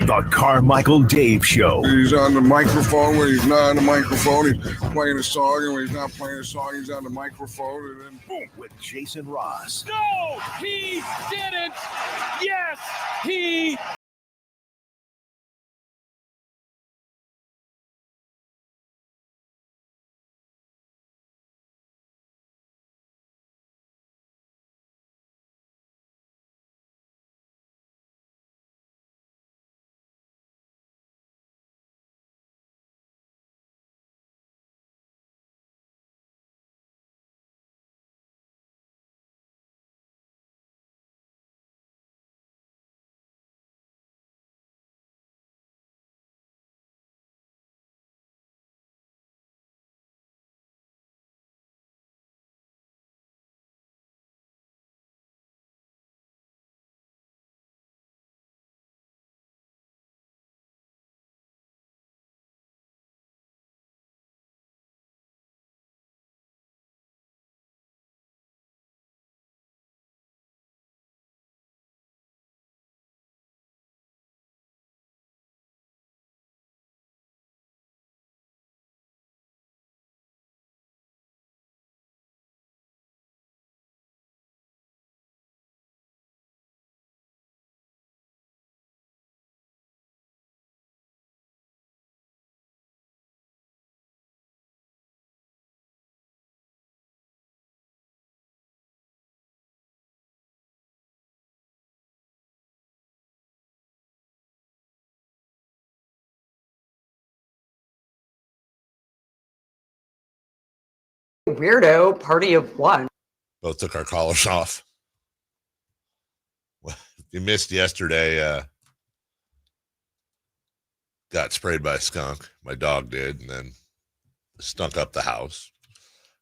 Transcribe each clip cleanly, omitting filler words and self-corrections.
The Carmichael Dave Show. He's on the microphone when he's not on the microphone. He's playing a song, and when he's not playing a song, he's on the microphone, and then boom. With Jason Ross. No, he didn't. Yes, he. Weirdo party of one. Both took our collars off. Well, you missed yesterday. Got sprayed by a skunk. My dog did, and then stunk up the house.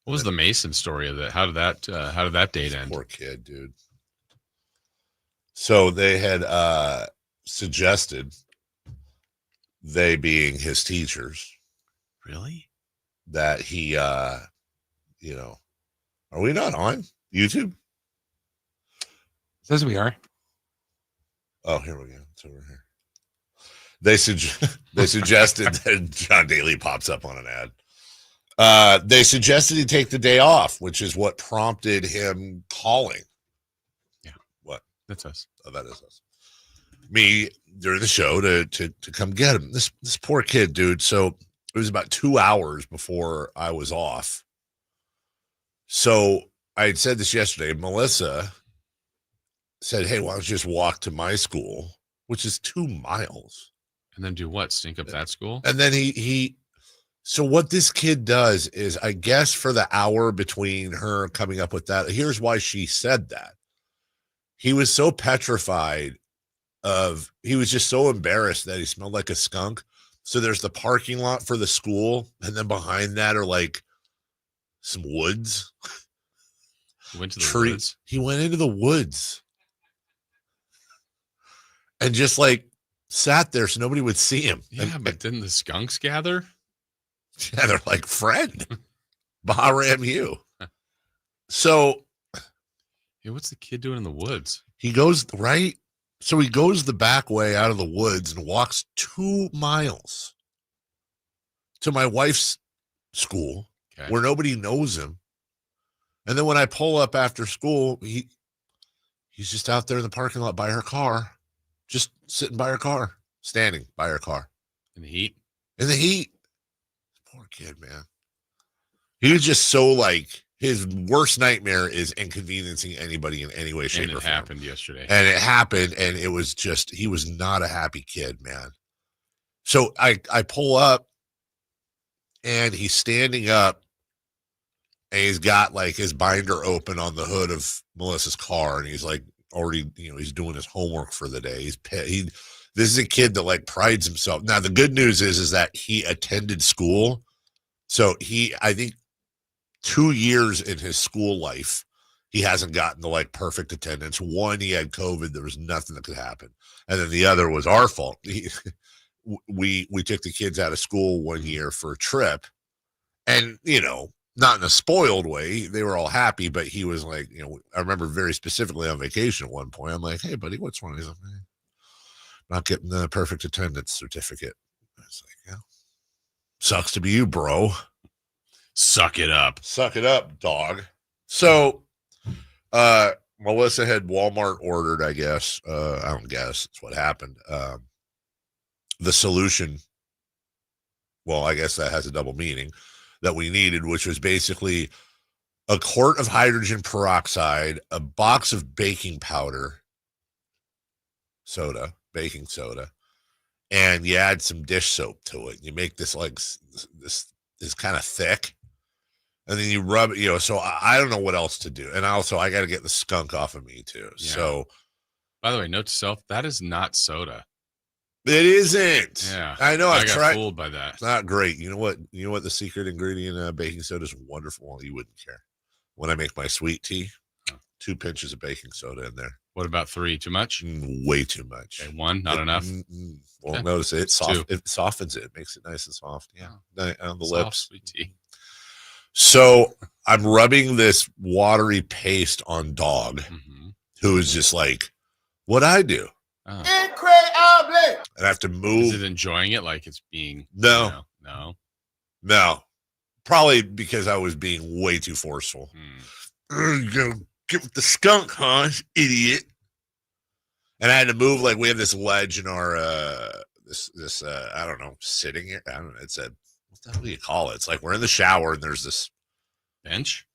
What was the Mason story of that? How did that date end? Poor kid, dude. So they had suggested, they being his teachers, Really? that he are we not on YouTube? Says we are. Oh, here we go. It's over here. They suggested that John Daly pops up on an ad. They suggested he take the day off, which is what prompted him calling. Yeah. What? That's us. Oh, that is us. Me during the show to come get him. This poor kid, dude. So it was about 2 hours before I was off. So I had said this yesterday. Melissa said, "Hey, why don't you just walk to my school," which is 2 miles. And then do what? Stink up that school? And then so what this kid does is, I guess for the hour between her coming up with that, here's why she said that. He was so petrified he was just so embarrassed that he smelled like a skunk. So there's the parking lot for the school, and then behind that are like some woods. He went to the woods. He went into the woods and just like sat there so nobody would see him. Yeah, but didn't the skunks gather? Yeah, they're like, friend, Bahram you. So, hey, what's the kid doing in the woods? He goes right. So he goes the back way out of the woods and walks 2 miles to my wife's school, okay, where nobody knows him. And then when I pull up after school, he's just out there in the parking lot by her car, just sitting by her car, standing by her car. In the heat? In the heat. Poor kid, man. He was just so like, his worst nightmare is inconveniencing anybody in any way, shape, or form. And it happened yesterday. And it happened, and it was just, he was not a happy kid, man. So I pull up, and he's standing up, and he's got like his binder open on the hood of Melissa's car, and he's like already, he's doing his homework for the day. This is a kid that like prides himself. Now, the good news is that he attended school. So I think 2 years in his school life, he hasn't gotten the like perfect attendance. One, he had COVID. There was nothing that could happen. And then the other was our fault. We took the kids out of school one year for a trip, and, not in a spoiled way. They were all happy, but he was like, I remember very specifically on vacation at one point, I'm like, "Hey buddy, what's wrong?" He's like, not getting the perfect attendance certificate. It's like, yeah, sucks to be you, bro. Suck it up. Suck it up, dog. So, Melissa had Walmart ordered, I guess. I don't guess. It's what happened. The solution, well, I guess that has a double meaning, that we needed, which was basically a quart of hydrogen peroxide, a box of baking powder, baking soda, and you add some dish soap to it. You make this like this kind of thick, and then you rub it, so I don't know what else to do. And also I got to get the skunk off of me too. Yeah. So, by the way, note to self, that is not soda. It isn't. Yeah, I know. I got fooled by that. It's not great. You know what? The secret ingredient baking soda is wonderful. Well, you wouldn't care. When I make my sweet tea, 2 pinches of baking soda in there. What about 3? Too much? Way too much. Okay, 1, not enough. Well, notice it. It softens it. Makes it nice and soft. Yeah, on the soft, lips. Sweet tea. So I'm rubbing this watery paste on dog, who is just like, what I do. Oh. Incredible. And I have to move. Is it enjoying it like it's being? No. No. Probably because I was being way too forceful. You're gonna get with the skunk, huh, idiot? And I had to move. Like, we have this ledge in our this I don't know, sitting here. I don't know. It's what the hell do you call it? It's like we're in the shower and there's this bench.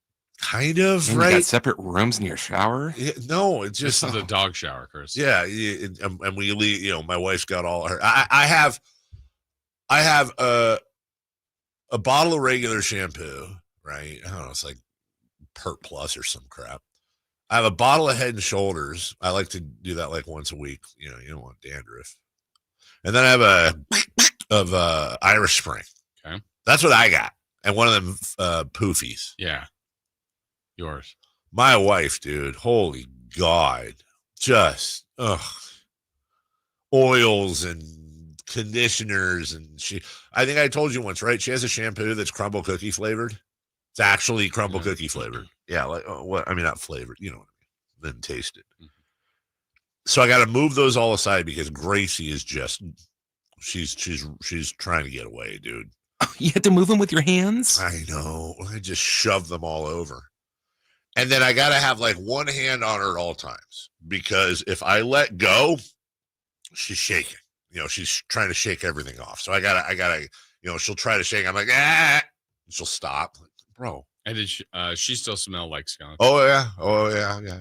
Kind of, and right? You got separate rooms in your shower? Yeah, no, it's just the dog shower, Chris. Yeah, and we leave. My wife's got all her. I have a bottle of regular shampoo, right? I don't know, it's like Pert Plus or some crap. I have a bottle of Head and Shoulders. I like to do that like once a week. You don't want dandruff. And then I have a Irish Spring. Okay, that's what I got, and one of them poofies. Yeah. Yours. My wife, dude, holy God, just oils and conditioners, and I think I told you once, right? She has a shampoo that's crumble cookie flavored. It's actually crumble cookie flavored. Yeah, like what? I mean, not flavored. You know what I mean? Then taste it. So I got to move those all aside because Gracie is just she's trying to get away, dude. You had to move them with your hands? I know. I just shoved them all over. And then I got to have like one hand on her at all times because if I let go, she's shaking. She's trying to shake everything off. So I gotta, she'll try to shake. I'm like, ah, she'll stop. Like, bro. And did she still smell like skunk? Oh yeah.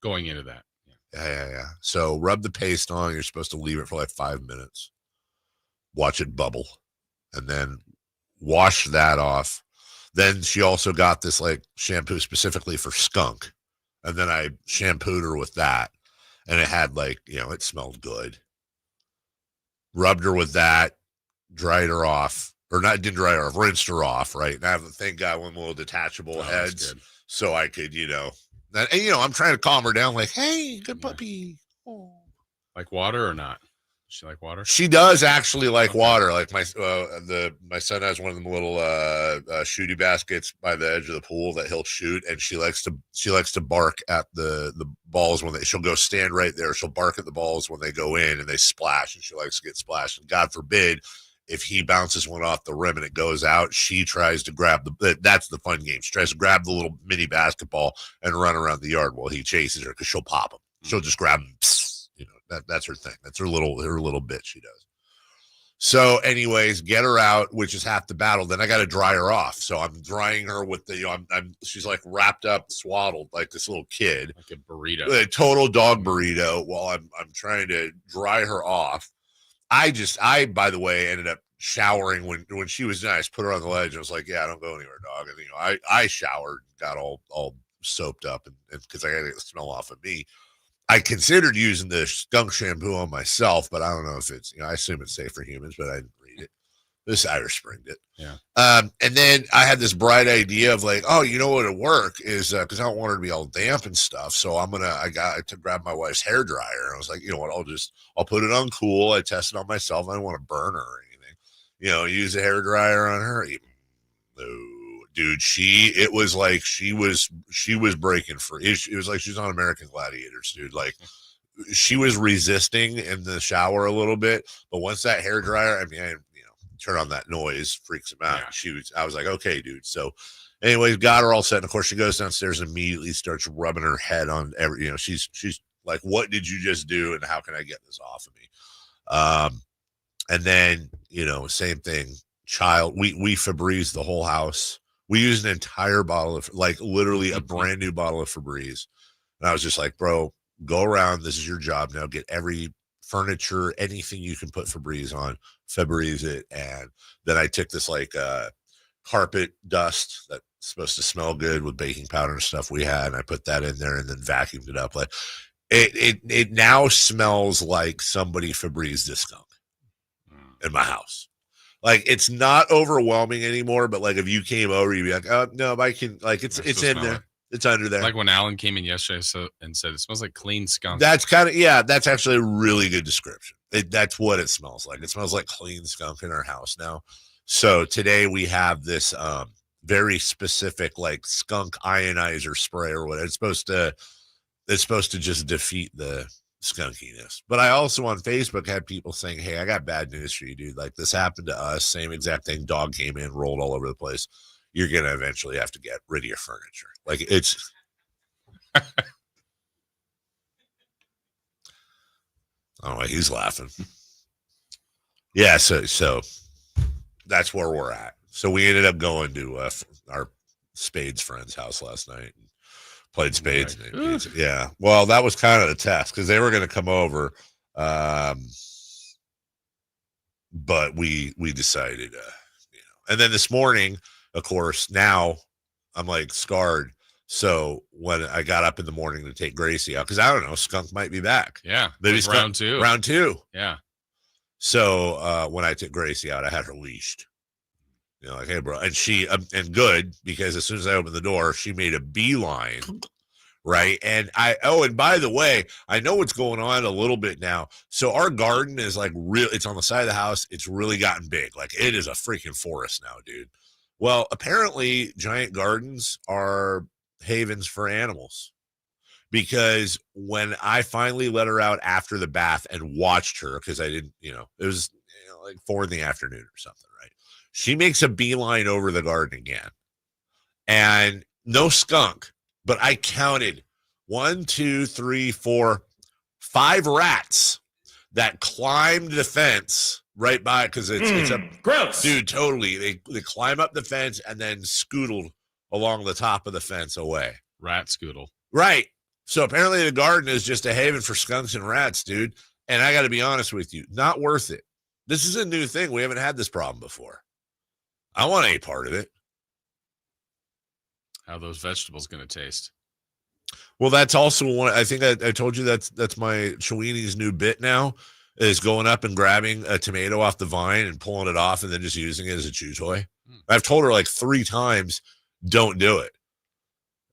Going into that. Yeah. So rub the paste on. You're supposed to leave it for like 5 minutes. Watch it bubble, and then wash that off. Then she also got this like shampoo specifically for skunk. And then I shampooed her with that. And it had like, it smelled good. Rubbed her with that, dried her off. Or not, didn't dry her off, rinsed her off, right? And I have, thank God, one little detachable heads. So I could, I'm trying to calm her down like, hey, good puppy. Oh. Like water or not? Does she like water? She does actually like water. Like my son has one of them little shooty baskets by the edge of the pool that he'll shoot, and she likes to bark at the balls when she'll go stand right there. She'll bark at the balls when they go in and they splash, and she likes to get splashed. And God forbid if he bounces one off the rim and it goes out, she tries to grab that's the fun game. She tries to grab the little mini basketball and run around the yard while he chases her because she'll pop him. She'll just grab him. That's her thing. That's her little bit she does. So anyways, get her out, which is half the battle. Then I got to dry her off. So I'm drying her with she's like wrapped up, swaddled like this little kid. Like a burrito. A total dog burrito while I'm trying to dry her off. I by the way, ended up showering when she was nice, put her on the ledge. I was like, yeah, don't go anywhere, dog. And I showered, got all soaped up and because I got to get the smell off of me. I considered using the skunk shampoo on myself, but I don't know if it's, I assume it's safe for humans, but I didn't read it. This Irish Springed it. Yeah. And then I had this bright idea of like, oh, you know what would work is because I don't want her to be all damp and stuff. So I got to grab my wife's hair dryer. I was like, you know what, I'll put it on cool. I tested on myself. I don't want to burn her or anything. Use a hair dryer on her. No. Dude, it was like she was breaking free. It was like she's on American Gladiators, dude. Like she was resisting in the shower a little bit, but once that hair dryer, turn on that noise, freaks him out. Yeah. I was like, okay, dude. So anyways, got her all set. And of course she goes downstairs and immediately starts rubbing her head on she's like, what did you just do? And how can I get this off of me? And then, same thing, we Febreze the whole house. We used an entire bottle of, like, literally a brand new bottle of Febreze. And I was just like, bro, go around. This is your job now. Get every furniture, anything you can put Febreze on, Febreze it. And then I took this, like, carpet dust that's supposed to smell good with baking powder and stuff we had, and I put that in there and then vacuumed it up. Like, it now smells like somebody Febreze the skunk in my house. Like, it's not overwhelming anymore, but like if you came over, you'd be like, oh no, I can, like, it's in there. It's under there. Like when Alan came in yesterday and said it smells like clean skunk. That's that's actually a really good description. That's what it smells like. It smells like clean skunk in our house now. So today we have this very specific, like, skunk ionizer spray or whatever. It's supposed to just defeat the skunkiness. But I also on Facebook had people saying, hey, I got bad news for you, dude. Like, this happened to us. Same exact thing. Dog came in, rolled all over the place. You're going to eventually have to get rid of your furniture. Like, it's. I don't know why he's laughing. Yeah. So that's where we're at. So we ended up going to our Spades friend's house last night and played spades. Right. Yeah. Well, that was kind of the test because they were going to come over. But we decided, and then this morning, of course, now I'm like scarred. So when I got up in the morning to take Gracie out, because I don't know, skunk might be back. Yeah. Maybe round two. Round two. Yeah. So when I took Gracie out, I had her leashed. Like, hey, bro. And she, and good, because as soon as I opened the door, she made a beeline. Right. And and by the way, I know what's going on a little bit now. So our garden is like it's on the side of the house. It's really gotten big. Like, it is a freaking forest now, dude. Well, apparently giant gardens are havens for animals, because when I finally let her out after the bath and watched her, because I didn't, it was like 4 in the afternoon or something, right? She makes a beeline over the garden again, and no skunk, but I counted 1, 2, 3, 4, 5 rats that climbed the fence right by, because it's a Gross. dude. Totally, they climb up the fence and then scootled along the top of the fence away. Rat scoodle. Right. So apparently the garden is just a haven for skunks and rats, dude. And I got to be honest with you, not worth it. This is a new thing. We haven't had this problem before. I want any part of it. How are those vegetables going to taste? Well, that's also one. I think I told you that's my Chewini's new bit now, is going up and grabbing a tomato off the vine and pulling it off and then just using it as a chew toy. I've told her like 3 times, don't do it.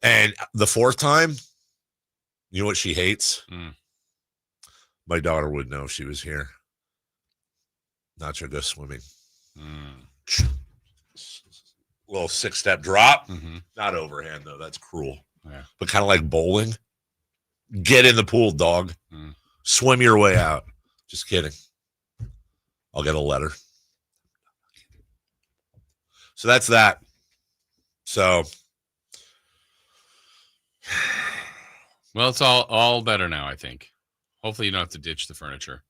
And the 4th time, you know what she hates? My daughter would know if she was here. Not to go swimming. Little 6-step drop. Not overhand, though. That's cruel. Yeah. But kind of like bowling. Get in the pool, dog. Swim your way out. Just kidding. I'll get a letter. So that's that. So. Well, it's all better now, I think. Hopefully you don't have to ditch the furniture.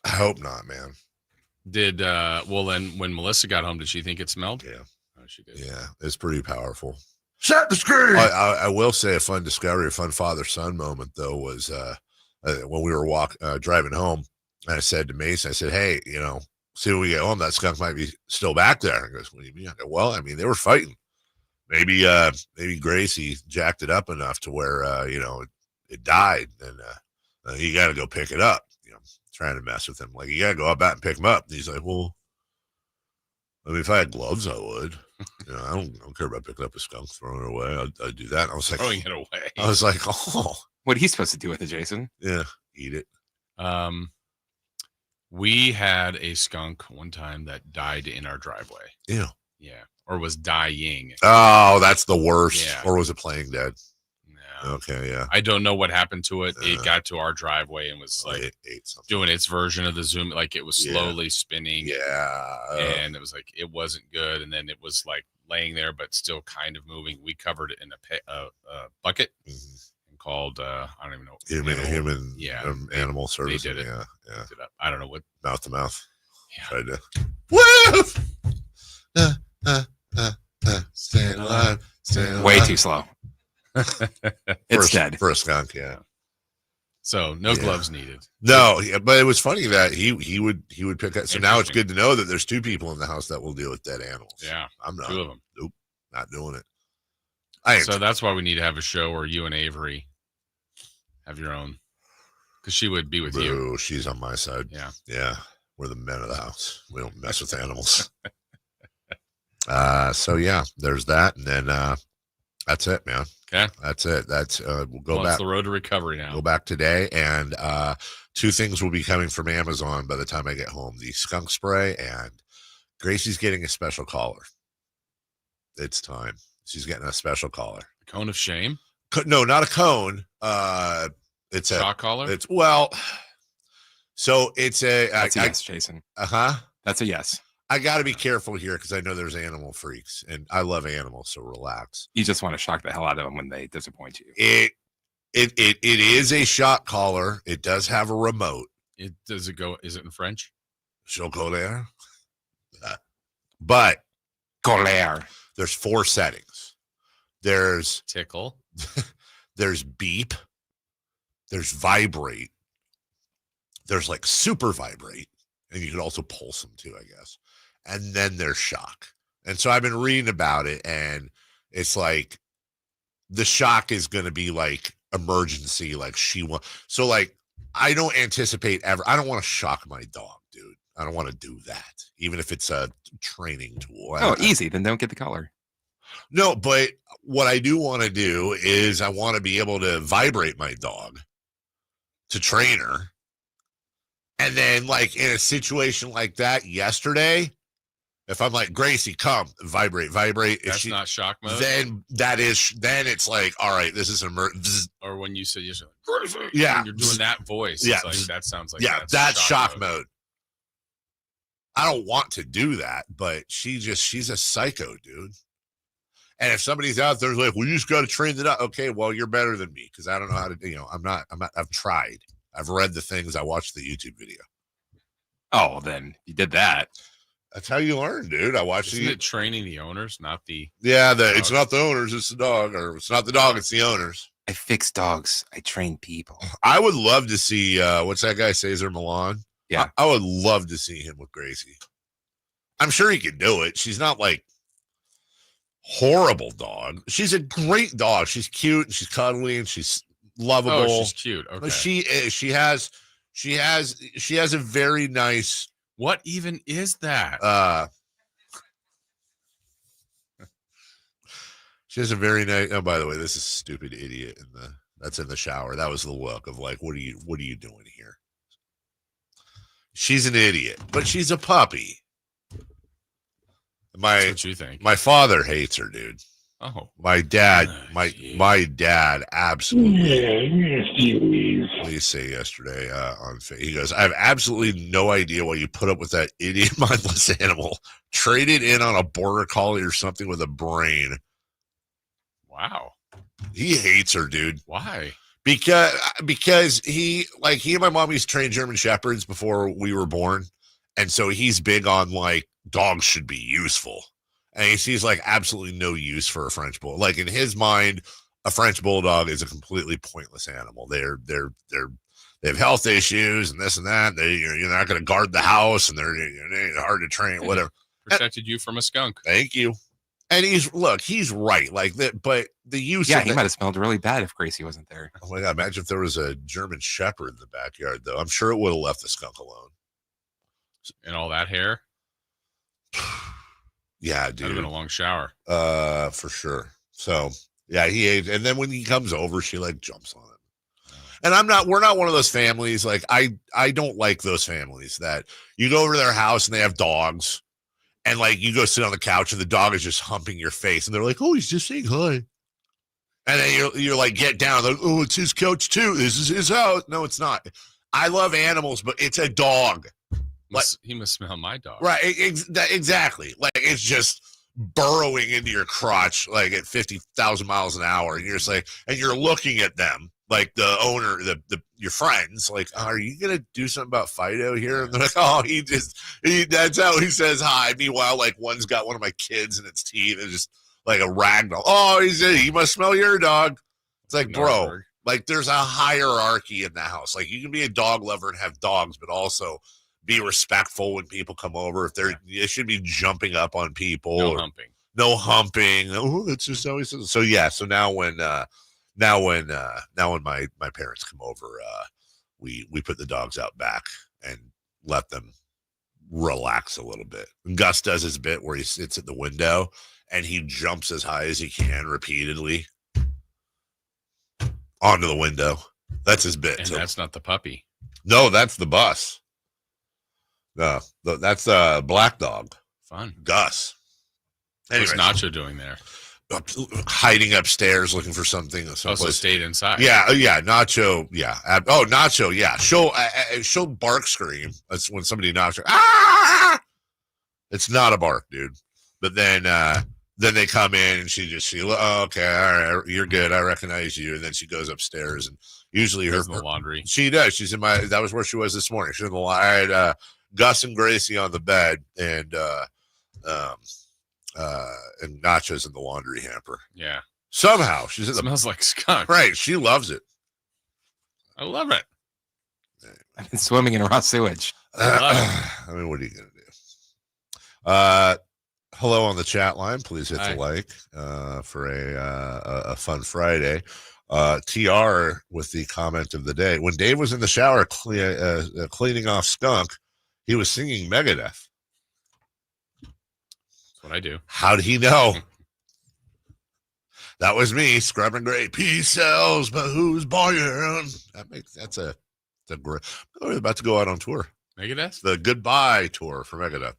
I hope not, man. Did well then when Melissa got home, did she think it smelled? Yeah. Oh, she did. Yeah, it's pretty powerful. Set the screen. I will say a fun discovery, a fun father-son moment, though, was when we were driving home, and I said to Mason, I said, hey, see when we get home, that skunk might be still back there. He goes, what do you mean? I go, well, I mean, they were fighting. Maybe Gracie jacked it up enough to where, it died, and you got to go pick it up. Trying to mess with him. Like, you got to go out and pick him up. And he's like, well, I mean, if I had gloves, I would. I don't care about picking up a skunk, throwing it away. I'd do that. And I was like, throwing it away. I was like, oh. What are you supposed to do with it, Jason? Yeah, eat it. We had a skunk one time that died in our driveway. Yeah. Yeah. Or was dying. Oh, that's the worst. Yeah. Or was it playing dead? Yeah, Okay, yeah. I don't know what happened to it. It got to our driveway and was like It ate something. doing its version of the zoom, like it was slowly spinning. Yeah. And it was like it wasn't good. And then it was like laying there, but still kind of moving. We covered it in a bucket and called I don't even know Human animal service. They did it. Yeah. I don't know what Mouth to mouth. Yeah. Tried to. Woof! Stay alive. Stay alive. Way too slow. It's dead. For a skunk, yeah. So no gloves needed. No, but it was funny that he would pick up. So now it's good to know that there's 2 people in the house that will deal with dead animals. Yeah, I'm not. 2 of them. Nope, not doing it. So that's why we need to have a show where you and Avery have your own, because she would be with you. She's on my side. Yeah. We're the men of the house. We don't mess with animals. So yeah, there's that, and then that's it, man. Okay, that's it. That's we'll go back. It's the road to recovery now. Go back today, and 2 things will be coming from Amazon by the time I get home: the skunk spray, and Gracie's getting a special collar. It's time. She's getting a special collar. A cone of shame? No, not a cone. It's a shock collar. It's so it's a. That's a yes, Jason. That's a yes. I got to be careful here because I know there's animal freaks, and I love animals, so relax. You just want to shock the hell out of them when they disappoint you. It is a shock collar. It does have a remote. Does it go? Is it in French? Chocolat. But colère. There's 4 settings. There's tickle. There's beep. There's vibrate. There's like super vibrate, and you can also pulse them too, I guess. And then there's shock. And so I've been reading about it, and it's like the shock is going to be like emergency, like so like I don't anticipate ever. I don't want to shock my dog, dude. I don't want to do that, even if it's a training tool. Easy. Then don't get the collar. No, but what I do want to do is I want to be able to vibrate my dog to train her. And then, like, in a situation like that yesterday, if I'm like, Gracie, come, vibrate. That's not shock mode? Then it's like, all right, this is or when you say, Gracie, yeah, you're doing that voice. Yeah. It's like, that sounds like that's shock mode. I don't want to do that, but she's a psycho, dude. And if somebody's out there like, well, you just got to train it up. Okay, well, you're better than me because I don't know how to, I'm not, I've tried. I've read the things. I watched the YouTube video. Oh, then you did that. That's how you learn, dude. I watched Isn't it training the owners, not the... Yeah, it's not the owners, it's the dog. Or it's not the dog, it's the owners. I fix dogs. I train people. I would love to see, what's that guy, Cesar Milan? Yeah. I would love to see him with Gracie. I'm sure he could do it. She's not like horrible dog. She's a great dog. She's cute and she's cuddly and she's lovable. Oh, she's cute. Okay. But she has a very nice. What even is that? She has a very nice. Oh, by the way, this is stupid idiot that's in the shower. That was the look of like, what are you doing here? She's an idiot, but she's a puppy. That's what you think. My father hates her, dude. Oh, my dad, my dad absolutely. What did he say yesterday on Facebook? He goes, I have absolutely no idea why you put up with that idiot, mindless animal. Trade it in on a border collie or something with a brain. Wow. He hates her, dude. Why? Because he and my mom used to train German Shepherds before we were born. And so he's big on like dogs should be useful. And he sees like absolutely no use for a French bulldog. Like in his mind, a French bulldog is a completely pointless animal. They have health issues and this and that. You're not going to guard the house and they're hard to train, whatever. Protected you from a skunk. Thank you. And he's right. Like that, but the use. Yeah, he might have smelled really bad if Gracie wasn't there. Oh my God! Imagine if there was a German Shepherd in the backyard, though. I'm sure it would have left the skunk alone. And all that hair. Yeah, dude. That would have been a long shower. For sure. So yeah, he ate, and then when he comes over, she like jumps on him. And we're not one of those families. Like I don't like those families that you go over to their house and they have dogs, and like you go sit on the couch and the dog is just humping your face, and they're like, "Oh, he's just saying hi." And then you're like, get down. Like, oh, it's his couch too. This is his house. No, it's not. I love animals, but it's a dog. He must smell my dog. Right. Exactly. Like, it's just burrowing into your crotch, like at 50,000 miles an hour. And you're just like, and you're looking at them, like the owner, your friends, like, are you going to do something about Fido here? And they're like, oh, that's how he says hi. Meanwhile, like, one's got one of my kids in its teeth and just like a ragdoll. Oh, he must smell your dog. It's like, bro, like, there's a hierarchy in the house. Like, you can be a dog lover and have dogs, but also be respectful when people come over. If they should be jumping up on people. No humping. Oh, that's just always so. Yeah. So now when my parents come over, we put the dogs out back and let them relax a little bit. And Gus does his bit where he sits at the window and he jumps as high as he can repeatedly onto the window. That's his bit. And that's not the puppy. No, that's the bus. No, that's a black dog. Fun. Gus. What's Nacho doing there? Hiding upstairs looking for something. Also stayed inside. Yeah, Nacho. Yeah. Nacho. Yeah. She'll bark scream. That's when somebody knocks her. Ah! It's not a bark, dude. But then they come in and she okay, all right, you're good. I recognize you. And then she goes upstairs and usually her laundry. She does. She's in that was where she was this morning. She's in the I had Gus and Gracie on the bed and Nacho's in the laundry hamper. Yeah. Somehow she's smells like skunk. Right. She loves it. I love it. I've been swimming in raw sewage. I mean, what are you gonna do? Hello on the chat line. Please hit the like for a fun Friday. TR with the comment of the day. When Dave was in the shower cleaning off skunk, he was singing Megadeth. That's what I do. How did he know? That was me scrubbing great P cells, but who's buying? That's a great. We're about to go out on tour. Megadeth? The goodbye tour for Megadeth.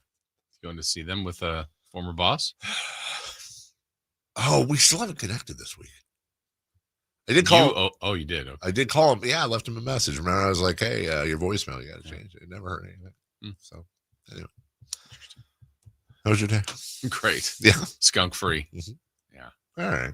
Going to see them with a former boss? Oh, we still haven't connected this week. I did call. Oh, you did. Okay. I did call him. Yeah, I left him a message. Remember, I was like, "Hey, your voicemail, you got to change it." It never heard anything. So, anyway, how was your day? Great. Yeah, skunk free. Mm-hmm. Yeah. All right.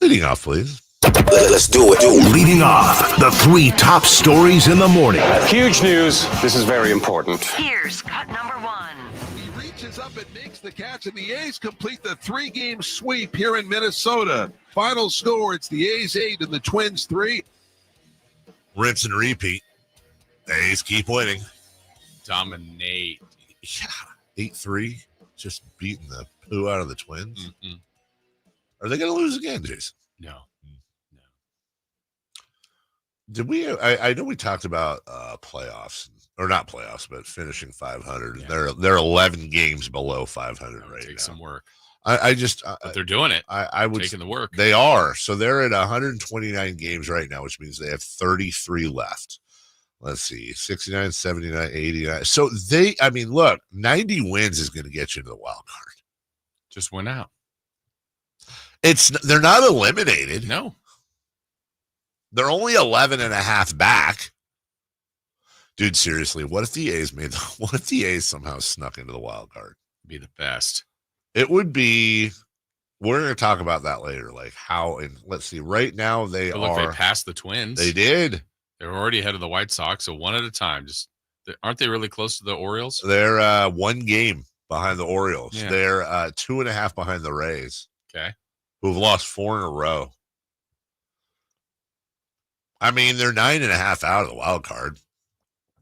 Leading off, please. Let's do it. Leading off, the 3 top stories in the morning. Huge news. This is very important. Here's cut number 1. He reaches up and makes the catch, and the A's complete the 3-game sweep here in Minnesota. Final score, it's the A's 8 and the Twins 3. Rinse and repeat. The A's keep winning. Dominate. Yeah. 8-3. Just beating the poo out of the Twins. Mm-hmm. Are they going to lose again, Jason? No. Did we? I know we talked about playoffs, or not playoffs, but finishing 500. Yeah. They're 11 games below 500 right now. Take some work. But they're doing it. I would taking the work. They are. So they're at 129 games right now, which means they have 33 left. Let's see, 69, 79, 89. So look, 90 wins is going to get you into the wild card. Just went out. They're not eliminated. No. They're only 11 and a half back. Dude, seriously, what if the A's somehow snuck into the wild card? Be the best. It would be. We're going to talk about that later. Like how, and let's see, right now they passed the Twins. They did. They're already ahead of the White Sox, so one at a time. Aren't they really close to the Orioles? They're 1 game behind the Orioles. Yeah. They're 2.5 behind the Rays. Okay. Who've lost 4 in a row. I mean, they're 9.5 out of the wild card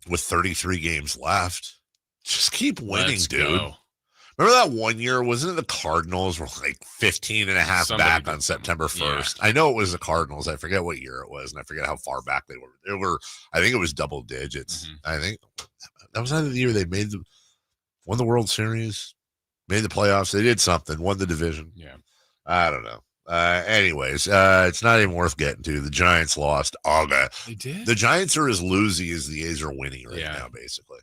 with 33 games left. Just keep winning, dude. Go. Remember that one year? Wasn't it the Cardinals were like 15.5 back on September 1st? Yeah. I know it was the Cardinals. I forget what year it was, and I forget how far back they were. I think it was double digits. Mm-hmm. I think that was either the year they won the World Series, made the playoffs. They did something, won the division. Yeah. I don't know. Anyways, it's not even worth getting to. The Giants lost. They did? The Giants are as losy as the A's are winning right now, basically.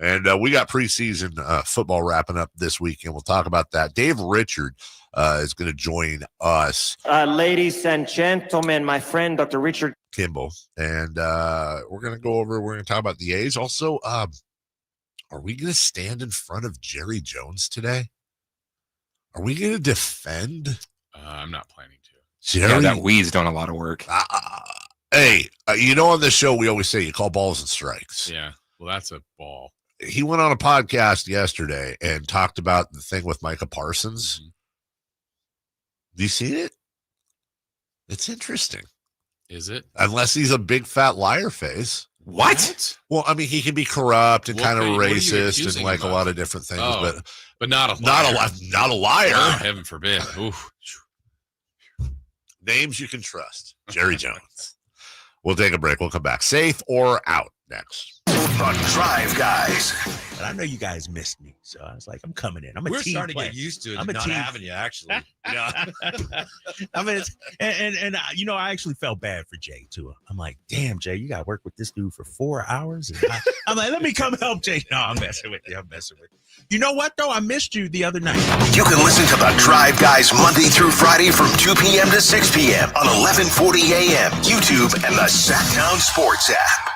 And we got preseason football wrapping up this week, and we'll talk about that. Dave Richard is going to join us. Ladies and gentlemen, my friend, Dr. Richard Kimball. And we're going to talk about the A's. Also, are we going to stand in front of Jerry Jones today? Are we going to defend? I'm not planning to. Jerry? Yeah, that weed's doing a lot of work. Hey, on this show, we always say you call balls and strikes. Yeah, well, that's a ball. He went on a podcast yesterday and talked about the thing with Micah Parsons. Mm-hmm. Do you see it? It's interesting. Is it? Unless he's a big fat liar face. What? Well, I mean, he can be corrupt and kind of what are you racist and like him a lot of different things, but not a liar. Not a liar. Oh, heaven forbid. Oof. Names you can trust. Jerry Jones. We'll take a break. We'll come back. Safe or out next. The Drive Guys. But I know you guys missed me, so I was like, I'm coming in. I'm a We're team starting player. to get used to it. I'm a not team having you, actually. I mean, I actually felt bad for Jay too. I'm like, damn, Jay, you got to work with this dude for 4 hours. And I'm like, let me come help Jay. No, I'm messing with you. You know what though? I missed you the other night. You can listen to The Drive Guys Monday through Friday from 2 p.m. to 6 p.m. on 1140 a.m. YouTube and the Sacktown Sports app.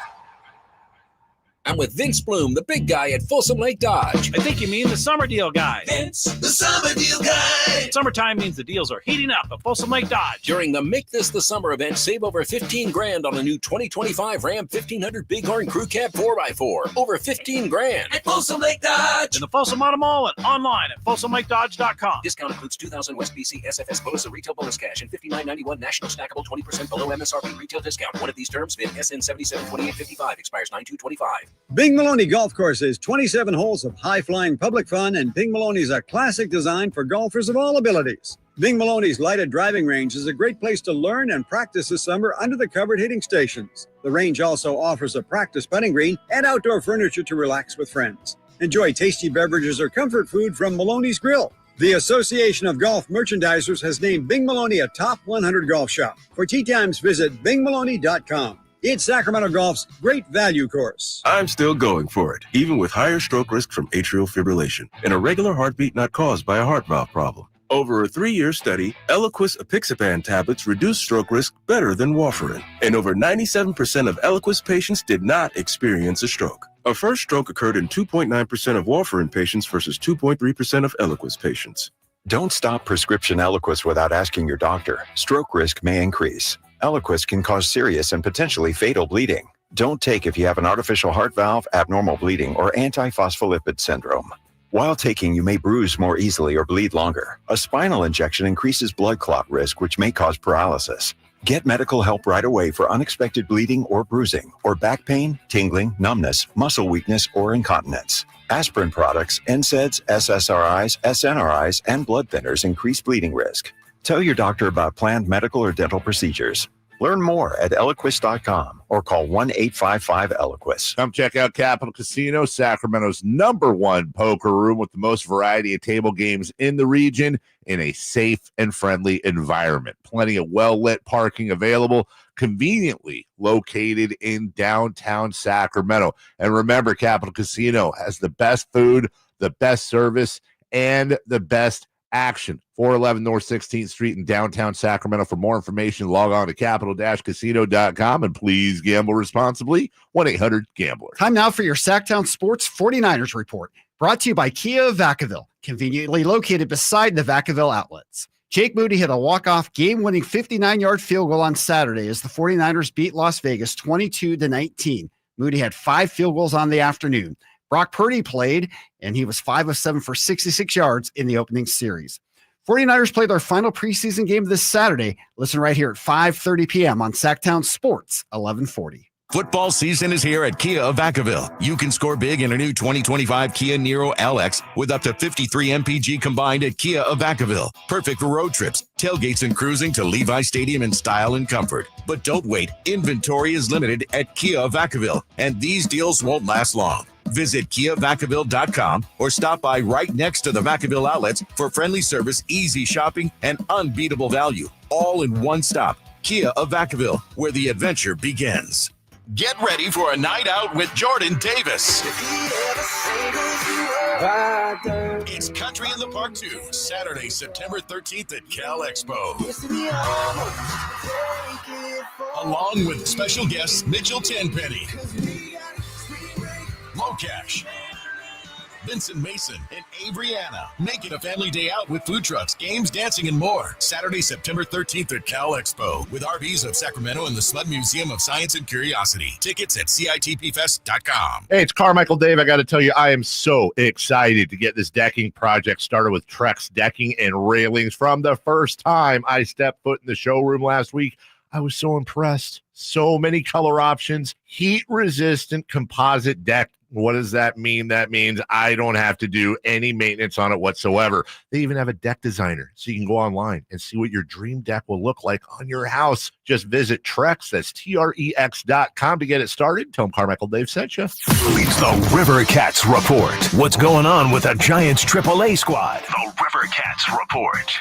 I'm with Vince Bloom, the big guy at Folsom Lake Dodge. I think you mean the summer deal guy. Vince, the summer deal guy. Summertime means the deals are heating up at Folsom Lake Dodge. During the Make This the Summer event, save over $15,000 on a new 2025 Ram 1500 Bighorn Crew Cab 4x4. Over $15,000 at Folsom Lake Dodge. In the Folsom Auto Mall and online at folsomlakedodge.com. Discount includes 2000 West BC SFS bonus and retail bonus cash and $59.91 national snackable 20% below MSRP retail discount. One of these terms, VIN SN 772855, expires 9/2/25. Bing Maloney Golf Courses, 27 holes of high-flying public fun, and Bing Maloney's a classic design for golfers of all abilities. Bing Maloney's lighted driving range is a great place to learn and practice this summer under the covered hitting stations. The range also offers a practice putting green and outdoor furniture to relax with friends. Enjoy tasty beverages or comfort food from Maloney's Grill. The Association of Golf Merchandisers has named Bing Maloney a top 100 golf shop. For tee times, visit bingmaloney.com. It's Sacramento Golf's great value course. I'm still going for it, even with higher stroke risk from atrial fibrillation and a regular heartbeat not caused by a heart valve problem. Over a 3-year study, Eliquis apixaban tablets reduced stroke risk better than warfarin, and over 97% of Eliquis patients did not experience a stroke. A first stroke occurred in 2.9% of warfarin patients versus 2.3% of Eliquis patients. Don't stop prescription Eliquis without asking your doctor. Stroke risk may increase. Eliquis can cause serious and potentially fatal bleeding. Don't take if you have an artificial heart valve, abnormal bleeding, or antiphospholipid syndrome. While taking, you may bruise more easily or bleed longer. A spinal injection increases blood clot risk, which may cause paralysis. Get medical help right away for unexpected bleeding or bruising, or back pain, tingling, numbness, muscle weakness, or incontinence. Aspirin products, NSAIDs, SSRIs, SNRIs, and blood thinners increase bleeding risk. Tell your doctor about planned medical or dental procedures. Learn more at Eliquis.com or call 1-855-ELIQUIS. Come check out Capital Casino, Sacramento's #1 poker room with the most variety of table games in the region in a safe and friendly environment. Plenty of well-lit parking available, conveniently located in downtown Sacramento. And remember, Capital Casino has the best food, the best service, and the best action. 411 North 16th Street in downtown Sacramento. For more information, log on to capital-casino.com and please gamble responsibly. 1-800-GAMBLER. Time now for your Sacktown Sports 49ers report, brought to you by Kia of Vacaville, conveniently located beside the Vacaville outlets. Jake Moody hit a walk-off game-winning 59-yard field goal on Saturday as the 49ers beat Las Vegas 22-19. Moody had 5 field goals on the afternoon. Brock Purdy played, and he was 5 of 7 for 66 yards in the opening series. 49ers play their final preseason game this Saturday. Listen right here at 5:30 p.m. on Sacktown Sports 1140. Football season is here at Kia of Vacaville. You can score big in a new 2025 Kia Niro LX with up to 53 MPG combined at Kia of Vacaville. Perfect for road trips, tailgates, and cruising to Levi Stadium in style and comfort. But don't wait. Inventory is limited at Kia of Vacaville, and these deals won't last long. Visit KiaVacaville.com or stop by right next to the Vacaville outlets for friendly service, easy shopping, and unbeatable value. All in one stop. Kia of Vacaville, where the adventure begins. Get ready for a night out with Jordan Davis. It's Country in the Park 2, Saturday, September 13th at Cal Expo. Along with special guests Mitchell Tenpenny, Locash, Vincent Mason, and Avriana. Make it a family day out with food trucks, games, dancing, and more. Saturday, September 13th at Cal Expo with RVs of Sacramento and the Sled Museum of Science and Curiosity. Tickets at CITPFest.com. Hey, it's Carmichael Dave. I got to tell you, I am so excited to get this decking project started with Trex Decking and Railings. From the first time I stepped foot in the showroom last week, I was so impressed. So many color options, heat-resistant composite deck. What does that mean? That means I don't have to do any maintenance on it whatsoever. They even have a deck designer, so you can go online and see what your dream deck will look like on your house. Just visit Trex, that's TREX.com to get it started. Tell them Carmichael Dave sent you. It's the River Cats Report. What's going on with the Giants AAA squad? The River Cats Report.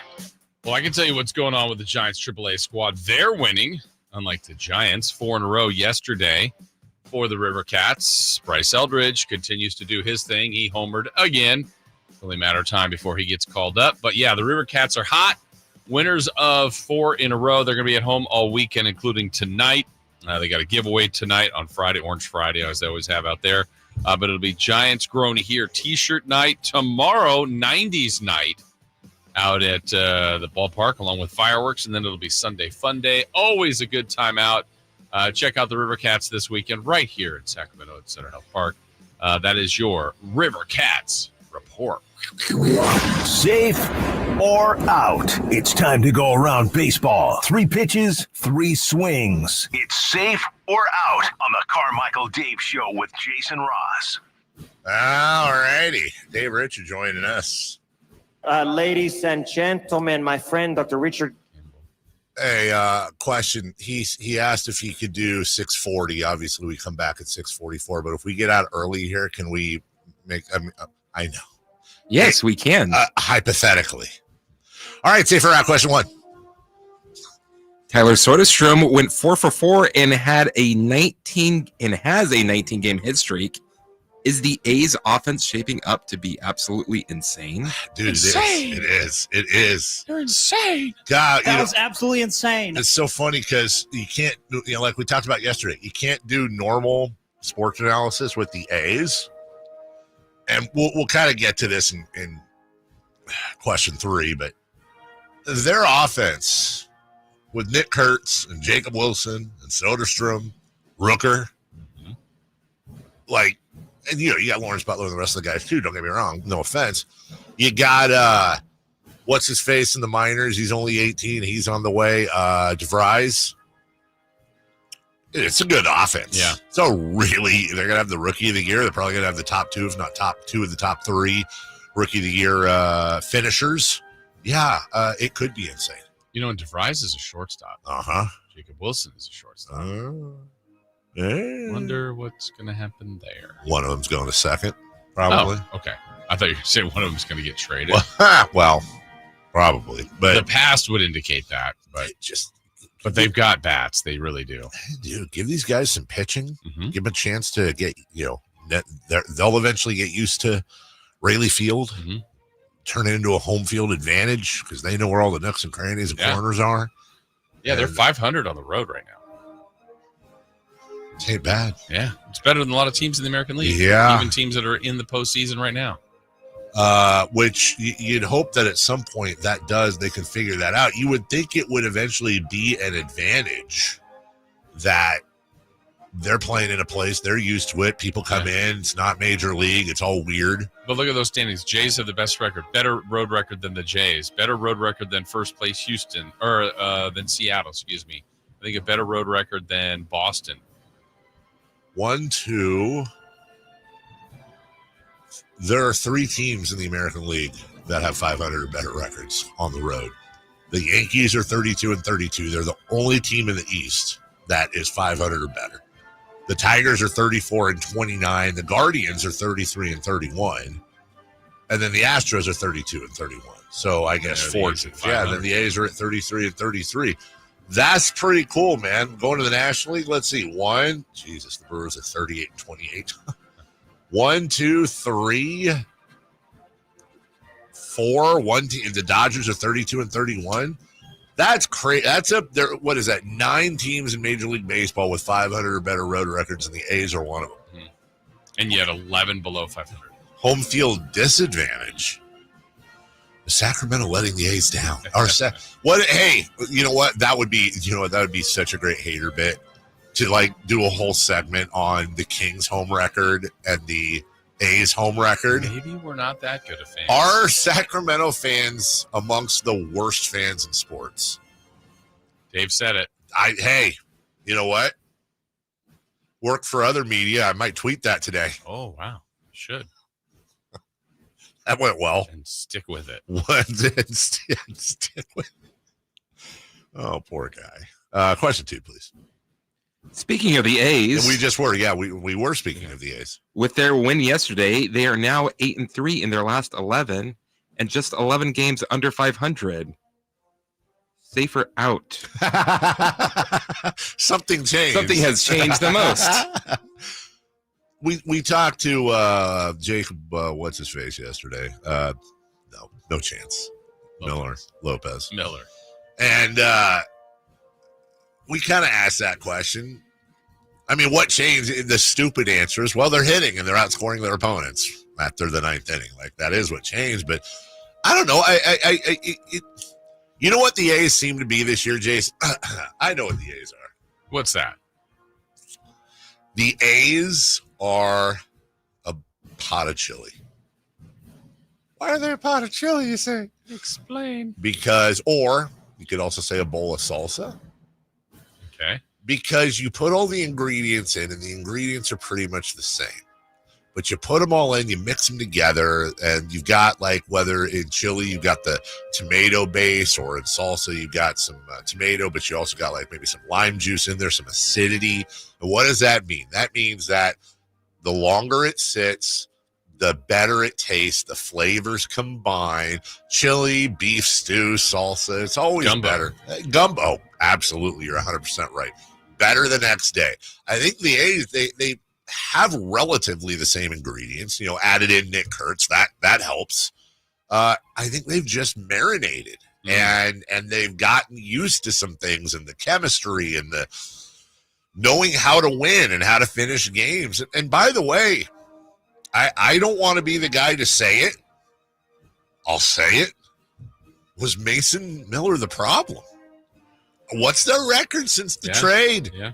Well, I can tell you what's going on with the Giants AAA squad. They're winning, unlike the Giants, 4 in a row yesterday. For the River Cats, Bryce Eldridge continues to do his thing. He homered again. It's only a matter of time before he gets called up. But yeah, the River Cats are hot. Winners of 4 in a row. They're going to be at home all weekend, including tonight. They got a giveaway tonight on Friday, Orange Friday, as they always have out there. But it'll be Giants Grown Here t-shirt night. Tomorrow, 90s night out at the ballpark, along with fireworks. And then it'll be Sunday Fun Day. Always a good time out. Check out the River Cats this weekend right here in Sacramento at Center Health Park. That is your River Cats Report. Safe or out? It's time to go around baseball. 3 pitches, 3 swings. It's safe or out on the Carmichael Dave Show with Jason Ross. All righty. Dave Richard joining us. Ladies and gentlemen, my friend, Dr. Richard. Hey, question. He asked if he could do 6:40. Obviously, we come back at 6:44. But if we get out early here, can we make? I know. Yes, we can. Hypothetically. All right, safe or out. Question 1. Tyler Soderstrom went 4 for 4 and has a 19 game hit streak. Is the A's offense shaping up to be absolutely insane? Dude, Insane. It is. You're insane. God, That was absolutely insane. It's so funny because you can't, like we talked about yesterday, you can't do normal sports analysis with the A's. And we'll kind of get to this in question 3, but their offense with Nick Kurtz and Jacob Wilson and Soderstrom, Rooker, like, and you got Lawrence Butler and the rest of the guys too. Don't get me wrong. No offense. You got what's his face in the minors? He's only 18. He's on the way. DeVries. It's a good offense. Yeah. So really, they're gonna have the rookie of the year. They're probably gonna have the top 2, if not top 2 of the top 3 rookie of the year finishers. Yeah, it could be insane. And DeVries is a shortstop. Jacob Wilson is a shortstop. Wonder what's going to happen there. One of them's going to second, probably. Oh, okay. I thought you were saying one of them's going to get traded. Well, probably. But the past would indicate that. But they've got bats. They really do. Dude, give these guys some pitching. Give them a chance to get, they'll eventually get used to Raley Field. Turn it into a home field advantage because they know where all the nooks and crannies and corners are. Yeah, they're 500 on the road right now. It ain't bad. Yeah, it's better than a lot of teams in the American League. Yeah. Even teams that are in the postseason right now. Which you'd hope that at some point they can figure that out. You would think it would eventually be an advantage that they're playing in a place, they're used to it. People come in, it's not major league, it's all weird. But look at those standings. Jays have the best record, better road record than the Jays, better road record than first place Houston, or than Seattle, excuse me. I think a better road record than Boston. 1, 2. There are 3 teams in the American League that have 500 or better records on the road. The Yankees are 32 and 32. They're the only team in the East that is 500 or better. The Tigers are 34 and 29. The Guardians are 33 and 31. And then the Astros are 32 and 32. So I guess 4 teams. Yeah, and then the A's are at 33 and 33. That's pretty cool, man. Going to the National League. Let's see. Jesus, the Brewers are 38-28. 1, 2, 3, 4. The Dodgers are 32-31. That's crazy. That's up there. What is that? 9 teams in Major League Baseball with 500 or better road records, and the A's are one of them. Mm-hmm. And yet 11 below 500. Home field disadvantage. Sacramento letting the A's down. Hey, you know what? That would be such a great hater bit to like do a whole segment on the Kings home record and the A's home record. Maybe we're not that good of fans. Are Sacramento fans amongst the worst fans in sports? Dave said it. Hey, you know what? Work for other media. I might tweet that today. Oh, wow. Should. That went well. And stick with it. Stick with it. Oh, poor guy. Question 2, please. Speaking of the A's, and we just were, we were speaking of the A's. With their win yesterday, they are now 8-3 in their last 11, and just 11 games under 500. Safer out. Something changed. Something has changed the most. We talked to Jacob, what's his face yesterday? No chance. Lopez. Miller. And we kind of asked that question. I mean, what changed? The stupid answer is, well, they're hitting and they're outscoring their opponents after the 9th inning. Like, that is what changed. But I don't know. You know what the A's seem to be this year, Jace? I know what the A's are. What's that? The A's are a pot of chili. Why are they a pot of chili, you say? Explain. Or you could also say a bowl of salsa. Okay. Because you put all the ingredients in, and the ingredients are pretty much the same. But you put them all in, you mix them together, and you've got, like, whether in chili you've got the tomato base, or in salsa you've got some tomato, but you also got, like, maybe some lime juice in there, some acidity. And what does that mean? That means that the longer it sits, the better it tastes, the flavors combine. Chili, beef stew, salsa, it's always better. Gumbo, absolutely, you're 100% right. Better the next day. I think the A's, they have relatively the same ingredients, added in Nick Kurtz. That helps. I think they've just marinated and they've gotten used to some things, and the chemistry and the knowing how to win and how to finish games. And by the way, I don't want to be the guy to say it. I'll say it. Was Mason Miller the problem? What's their record since the trade? Yeah.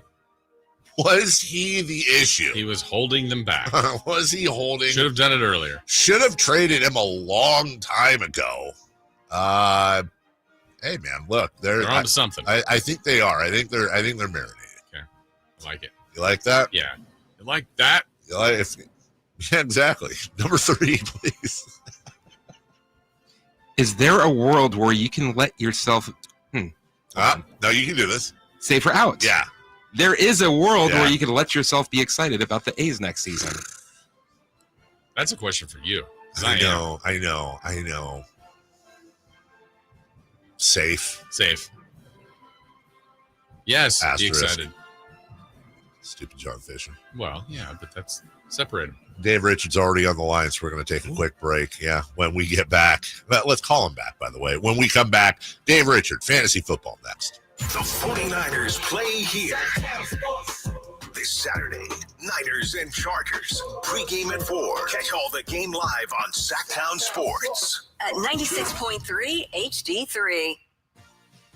Was he the issue? He was holding them back. Was he holding? Should have done it earlier. Should have traded him a long time ago. Hey man, look, they're on to something. I think they are. I think they're marinated. Okay, I like it. You like that? Yeah, you like that? Yeah, exactly. Number 3, please. Is there a world where you can let yourself? No, you can do this. Safer out. Yeah. There is a world where you can let yourself be excited about the A's next season. That's a question for you. I know. Safe. Yes, Asterisk. be excited. Stupid John Fisher. Well, yeah, but that's separated. Dave Richards already on the line, so we're going to take a quick break. Yeah, when we get back. Well, let's call him back, by the way. When we come back, Dave Richard, Fantasy Football next. The 49ers play here. This Saturday, Niners and Chargers. Pre-game at 4. Catch all the game live on Sacktown Sports. At 96.3 HD3.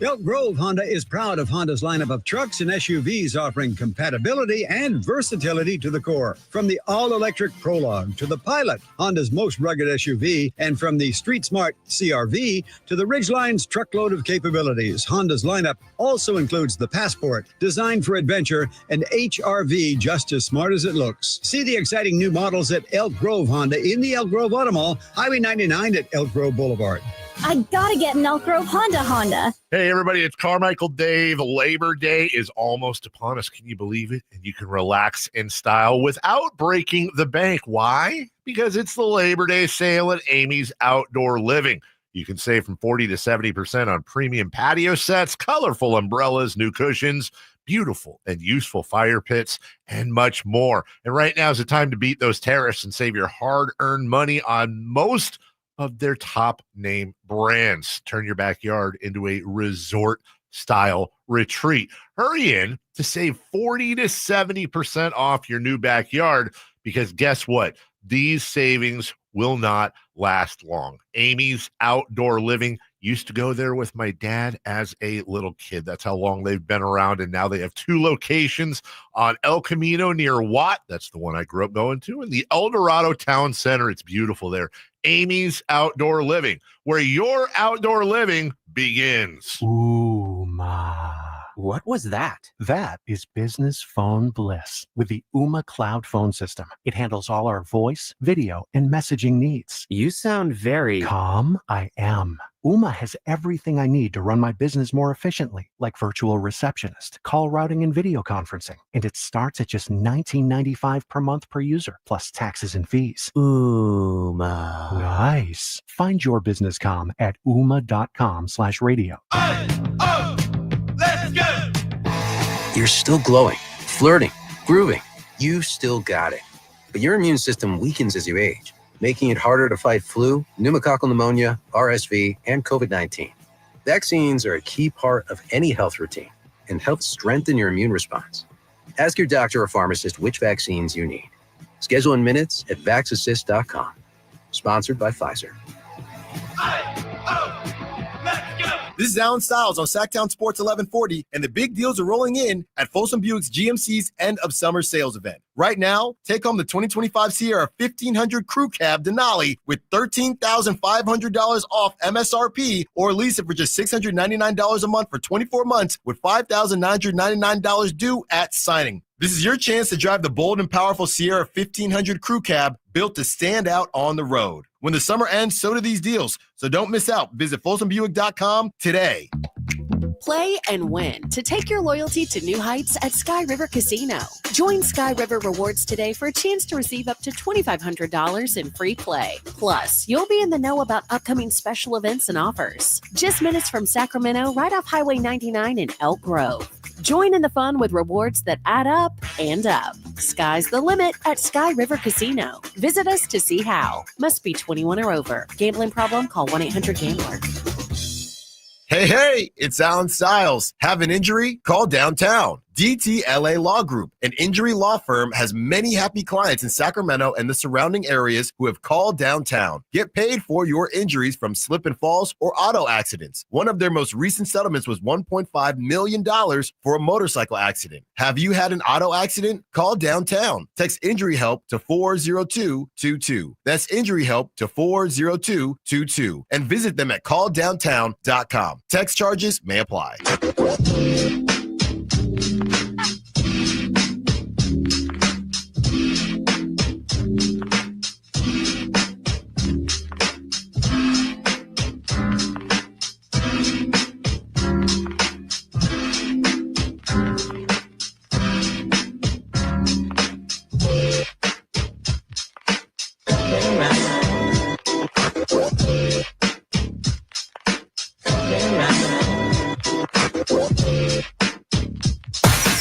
Elk Grove Honda is proud of Honda's lineup of trucks and SUVs offering compatibility and versatility to the core. From the all-electric Prologue to the Pilot, Honda's most rugged SUV, and from the Street Smart CR-V to the Ridgeline's truckload of capabilities, Honda's lineup also includes the Passport, designed for adventure, and HR-V, just as smart as it looks. See the exciting new models at Elk Grove Honda in the Elk Grove Auto Mall, Highway 99 at Elk Grove Boulevard. I gotta get an Elk Grove Honda. Hey, everybody, it's Carmichael Dave. Labor Day is almost upon us. Can you believe it? And you can relax in style without breaking the bank. Why? Because it's the Labor Day sale at Amy's Outdoor Living. You can save from 40 to 70% on premium patio sets, colorful umbrellas, new cushions, beautiful and useful fire pits, and much more. And right now is the time to beat those tariffs and save your hard-earned money on most of their top name brands. Turn your backyard into a resort-style retreat. Hurry in to save 40 to 70% off your new backyard, because guess what? These savings will not last long. Amy's Outdoor Living used to go there with my dad as a little kid. That's how long they've been around. And now they have 2 locations on El Camino near Watt. That's the one I grew up going to. And the El Dorado Town Center. It's beautiful there. Amy's Outdoor Living, where your outdoor living begins. Ooh, ma. What was that? That is business phone bliss with the Ooma Cloud phone system. It handles all our voice, video, and messaging needs. You sound very calm. I am. Ooma has everything I need to run my business more efficiently, like virtual receptionist, call routing, and video conferencing. And it starts at just $19.95 per month per user, plus taxes and fees. Ooma. Nice. Find your business comm at ooma.com/radio. Let's go! You're still glowing, flirting, grooving. You still got it. But your immune system weakens as you age, making it harder to fight flu, pneumococcal pneumonia, RSV, and COVID-19. Vaccines are a key part of any health routine and help strengthen your immune response. Ask your doctor or pharmacist which vaccines you need. Schedule in minutes at vaxassist.com. Sponsored by Pfizer. This is Alan Stiles on Sacktown Sports 1140, and the big deals are rolling in at Folsom Buick's GMC's end of summer sales event. Right now, take home the 2025 Sierra 1500 Crew Cab Denali with $13,500 off MSRP, or lease it for just $699 a month for 24 months with $5,999 due at signing. This is your chance to drive the bold and powerful Sierra 1500 Crew Cab, built to stand out on the road. When the summer ends, so do these deals. So don't miss out. Visit FolsomBuick.com today. Play and win to take your loyalty to new heights at Sky River Casino. Join Sky River Rewards today for a chance to receive up to $2,500 in free play. Plus, you'll be in the know about upcoming special events and offers. Just minutes from Sacramento, right off Highway 99 in Elk Grove. Join in the fun with rewards that add up and up. Sky's the limit at Sky River Casino. Visit us to see how. Must be 21 or over. Gambling problem? Call 1-800-GAMBLER. Hey, it's Alan Stiles. Have an injury? Call downtown. DTLA Law Group, an injury law firm, has many happy clients in Sacramento and the surrounding areas who have called downtown. Get paid for your injuries from slip and falls or auto accidents. One of their most recent settlements was $1.5 million for a motorcycle accident. Have you had an auto accident? Call downtown. Text injury help to 40222. That's injury help to 40222. And visit them at calldowntown.com. Text charges may apply.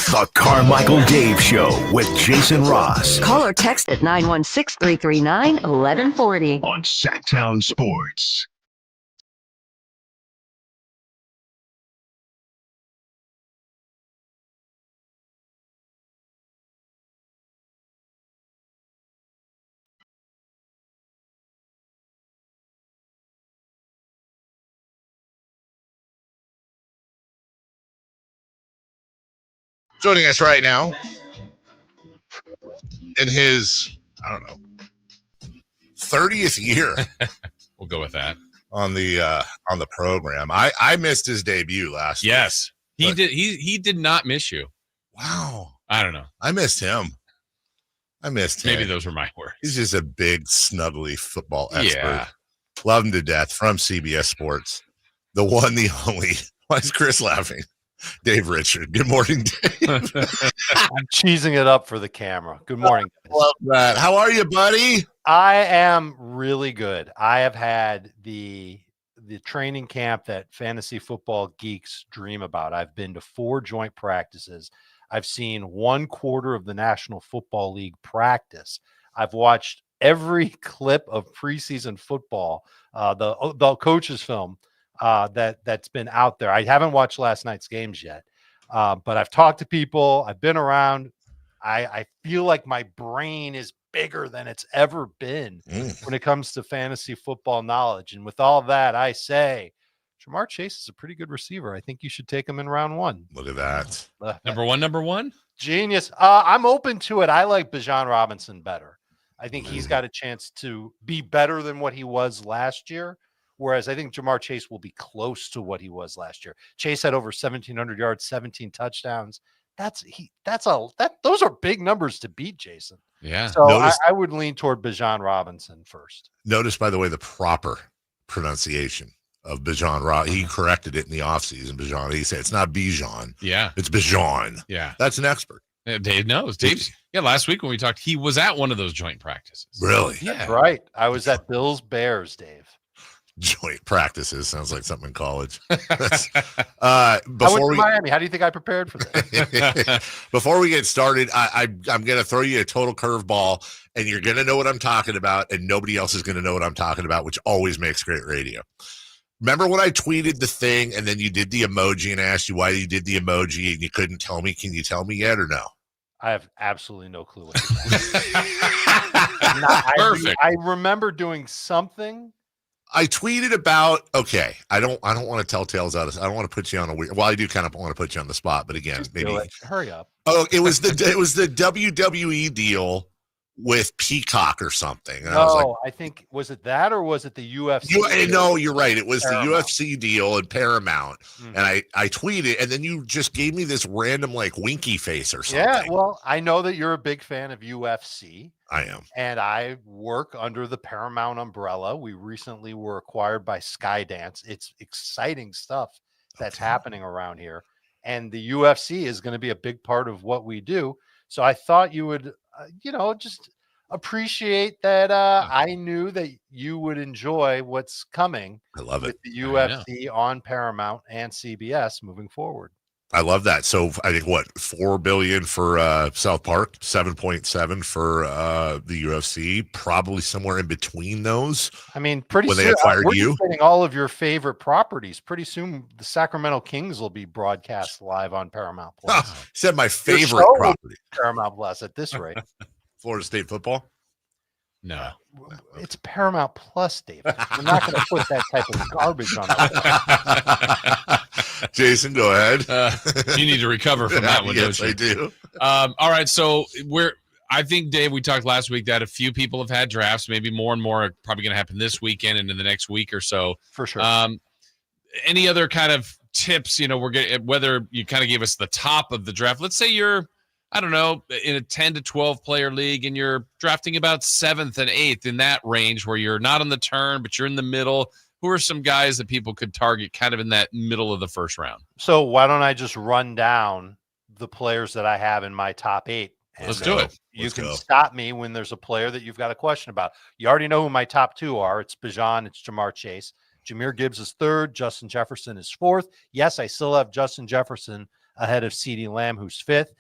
The Carmichael Dave Show with Jason Ross. Call or text at 916-339-1140 on Sacktown Sports. Joining us right now in his, 30th year. We'll go with that. On the program. I missed his debut last week. Yes. He did not miss you. Wow. I don't know. I missed him. Maybe those were my words. He's just a big, snuggly football expert. Yeah. Love him to death from CBS Sports. The one, the only. Why is Chris laughing? Dave Richard. Good morning, Dave. I'm cheesing it up for the camera. Good morning, guys. Love that. How are you, buddy? I am really good. I have had the the training camp that fantasy football geeks dream about. I've been to 4 joint practices. I've seen 1/4 of the National Football League practice. I've watched every clip of preseason football, the coach's film that's been out there. I haven't watched last night's games yet, but I've talked to people. I've been around. I feel like my brain is bigger than it's ever been when it comes to fantasy football knowledge. And with all that, I say Jamar Chase is a pretty good receiver. I think you should take him in round 1. Look at that. Number one? Genius. I'm open to it. I like Bijan Robinson better. I think he's got a chance to be better than what he was last year. Whereas I think Jamar Chase will be close to what he was last year. Chase had over 1,700 yards, 17 touchdowns. Those are big numbers to beat, Jason. Yeah. So I would lean toward Bijan Robinson first. Notice, by the way, the proper pronunciation of Bijan. He corrected it in the offseason. Bijan. He said it's not Bijan. Yeah. It's Bijan. Yeah. That's an expert. Yeah, Dave knows. Last week when we talked, he was at one of those joint practices. Really? Yeah. That's right. I was at Bills Bears, Dave. Joint practices sounds like something in college. I went to Miami. How do you think I prepared for this? Before we get started, I'm going to throw you a total curveball, and you're going to know what I'm talking about, and nobody else is going to know what I'm talking about, which always makes great radio. Remember when I tweeted the thing, and then you did the emoji and asked you why you did the emoji, and you couldn't tell me? Can you tell me yet or no? I have absolutely no clue what Perfect. I remember doing something. I tweeted about, okay, I don't want to tell tales out of, I don't want to put you on a weird, well, I do kind of want to put you on the spot, but again, maybe hurry up. Oh, it was the WWE deal with Peacock or something. And I think, was it that or was it the UFC? No, you're right. It was Paramount. the UFC deal and Paramount. And I tweeted, and then you just gave me this random like winky face or something. Yeah, well, I know that you're a big fan of UFC. I am. And I work under the Paramount umbrella. We recently were acquired by Skydance. It's exciting stuff that's happening around here. And the UFC is going to be a big part of what we do. So I thought you would, just appreciate that. I knew that you would enjoy what's coming. I love it. With the UFC on Paramount and CBS moving forward. I love that. So I think $4 billion for South Park, 7.7 for the UFC, probably somewhere in between those. I mean, pretty when soon they acquired we're you, getting all of your favorite properties. Pretty soon, the Sacramento Kings will be broadcast live on Paramount Plus. Said my Your favorite show will property, be Paramount Plus. At this rate, Florida State football. No, it's Paramount Plus, David. We're not going to put that type of garbage on it. Jason, go ahead. You need to recover from that one, yes, don't you? I do. All right, so I think, Dave, we talked last week that a few people have had drafts. Maybe more and more are probably going to happen this weekend and in the next week or so. For sure. Any other kind of tips? Whether you kind of gave us the top of the draft. Let's say you're, I don't know, in a 10 to 12 player league and you're drafting about 7th and 8th in that range where you're not on the turn, but you're in the middle. Who are some guys that people could target kind of in that middle of the first round? So why don't I just run down the players that I have in my top 8? And Let's do it. You can stop me when there's a player that you've got a question about. You already know who my top 2 are. It's Bijan, it's Jamar Chase. Jahmyr Gibbs is 3rd. Justin Jefferson is 4th. Yes, I still have Justin Jefferson ahead of CeeDee Lamb, who's 5th.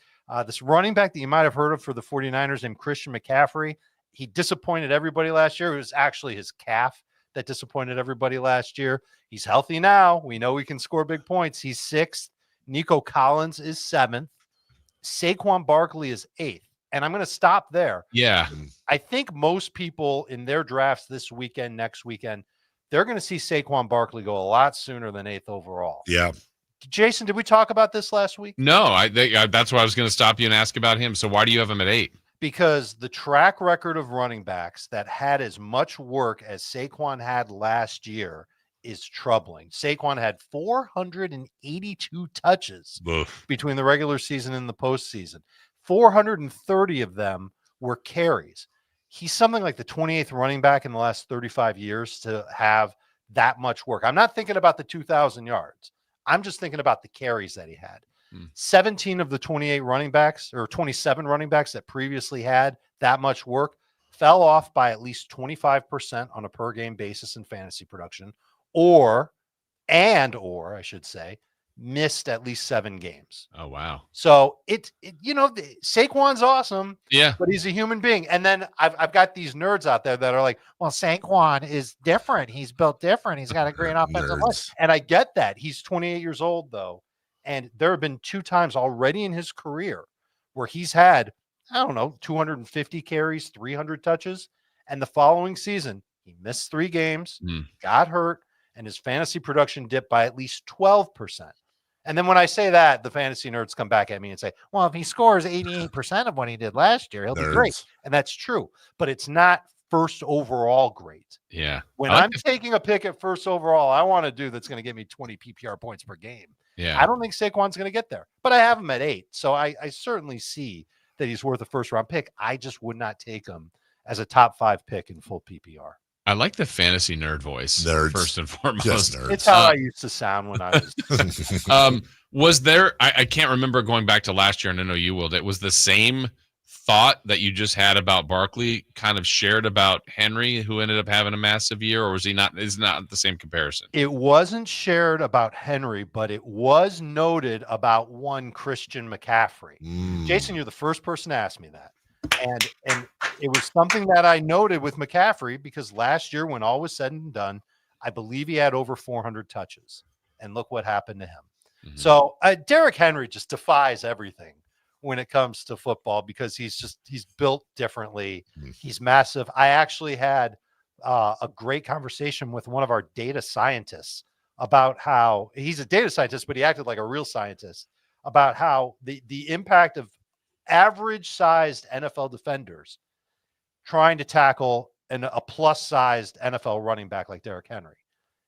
This running back that you might have heard of for the 49ers named Christian McCaffrey, he disappointed everybody last year. It was actually his calf that disappointed everybody last year. He's healthy now. We know he can score big points. He's 6th. Nico Collins is 7th. Saquon Barkley is 8th. And I'm going to stop there. Yeah. I think most people in their drafts this weekend, next weekend, they're going to see Saquon Barkley go a lot sooner than 8th overall. Yeah. Jason, did we talk about this last week? No, that's why I was going to stop you and ask about him. So why do you have him at 8? Because the track record of running backs that had as much work as Saquon had last year is troubling. Saquon had 482 touches between the regular season and the postseason. 430 of them were carries. He's something like the 28th running back in the last 35 years to have that much work. I'm not thinking about the 2,000 yards. I'm just thinking about the carries that he had. 17 of the 28 running backs or 27 running backs that previously had that much work fell off by at least 25% on a per game basis in fantasy production, or I should say, missed at least 7 games. Oh, wow. So Saquon's awesome. Yeah. But he's a human being. And then I've got these nerds out there that are like, well, Saquon is different. He's built different. He's got a great offensive line. And I get that. He's 28 years old, though. And there have been 2 times already in his career where he's had, 250 carries, 300 touches. And the following season, he missed 3 games, got hurt, and his fantasy production dipped by at least 12%. And then when I say that, the fantasy nerds come back at me and say, well, if he scores 88% of what he did last year, he'll be great. And that's true. But it's not first overall great. Yeah. When I'm taking a pick at first overall, I want a dude that's going to give me 20 PPR points per game. Yeah. I don't think Saquon's going to get there. But I have him at 8. So I certainly see that he's worth a first-round pick. I just would not take him as a top 5 pick in full PPR. I like the fantasy nerd voice. Nerds. First and foremost. Just nerds. It's how I used to sound when I was. Was there, I can't remember going back to last year, and I know you will, it was the same thought that you just had about Barkley kind of shared about Henry, who ended up having a massive year, or was he not? Is not the same comparison? It wasn't shared about Henry, but it was noted about one Christian McCaffrey. Jason, you're the first person to ask me that. And it was something that I noted with McCaffrey because last year, when all was said and done, I believe he had over 400 touches. And look what happened to him. Mm-hmm. So Derrick Henry just defies everything when it comes to football because he's built differently. Mm-hmm. He's massive. I actually had a great conversation with one of our data scientists about how he's a data scientist, but he acted like a real scientist about how the impact of average-sized NFL defenders trying to tackle a plus-sized NFL running back like Derrick Henry.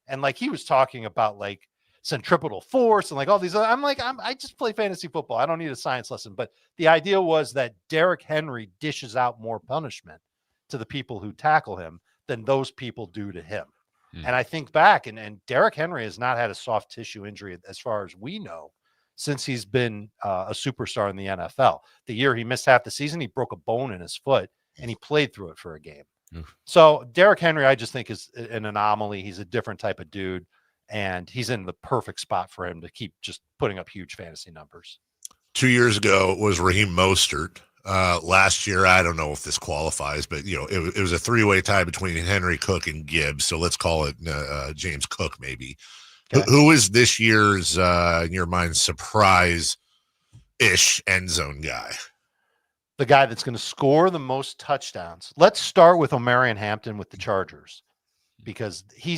And like he was talking about like centripetal force and like all these other, I just play fantasy football. I don't need a science lesson. But the idea was that Derrick Henry dishes out more punishment to the people who tackle him than those people do to him. And I think back and Derrick Henry has not had a soft tissue injury as far as we know since he's been a superstar in the NFL. The year he missed half the season, he broke a bone in his foot, and he played through it for a game. So Derrick Henry, I just think, is an anomaly. He's a different type of dude, and he's in the perfect spot for him to keep just putting up huge fantasy numbers. 2 years ago was Raheem Mostert. Last year, I don't know if this qualifies, but it was a 3-way tie between Henry, Cook, and Gibbs. So let's call it James Cook, maybe. Okay. Who is this year's, in your mind, surprise-ish end zone guy? The guy that's going to score the most touchdowns. Let's start with Omarion Hampton with the Chargers because he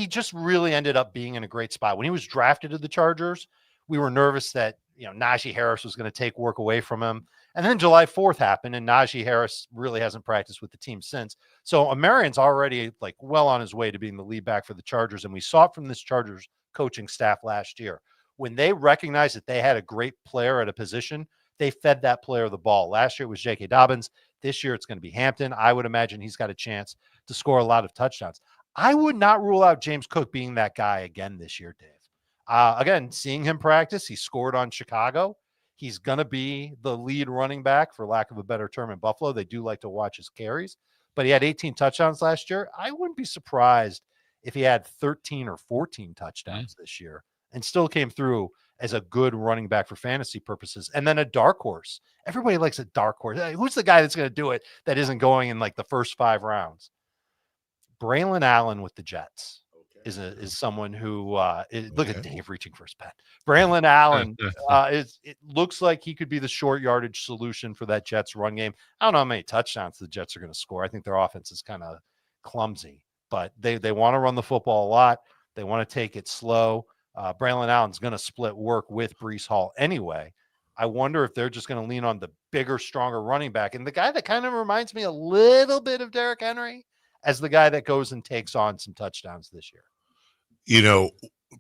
just really ended up being in a great spot. When he was drafted to the Chargers, we were nervous that Najee Harris was going to take work away from him. And then July 4th happened, and Najee Harris really hasn't practiced with the team since. So Omarion's already well on his way to being the lead back for the Chargers, and we saw it from this Chargers coaching staff last year. When they recognized that they had a great player at a position, they fed that player the ball. Last year it was J.K. Dobbins. This year it's going to be Hampton. I would imagine he's got a chance to score a lot of touchdowns. I would not rule out James Cook being that guy again this year, Dave. Again, seeing him practice, he scored on Chicago. He's going to be the lead running back, for lack of a better term, in Buffalo. They do like to watch his carries, but he had 18 touchdowns last year. I wouldn't be surprised if he had 13 or 14 touchdowns this year and still came through as a good running back for fantasy purposes. And then a dark horse. Everybody likes a dark horse. Who's the guy that's going to do it that isn't going in like the first 5 rounds? Braylon Allen with the Jets. Is someone who look at Dave reaching for his pen. Braylon Allen it looks like he could be the short yardage solution for that Jets run game. I don't know how many touchdowns the Jets are going to score. I think their offense is kind of clumsy, but they want to run the football a lot. They want to take it slow. Braylon Allen's going to split work with Breece Hall anyway. I wonder if they're just going to lean on the bigger, stronger running back. And the guy that kind of reminds me a little bit of Derrick Henry as the guy that goes and takes on some touchdowns this year.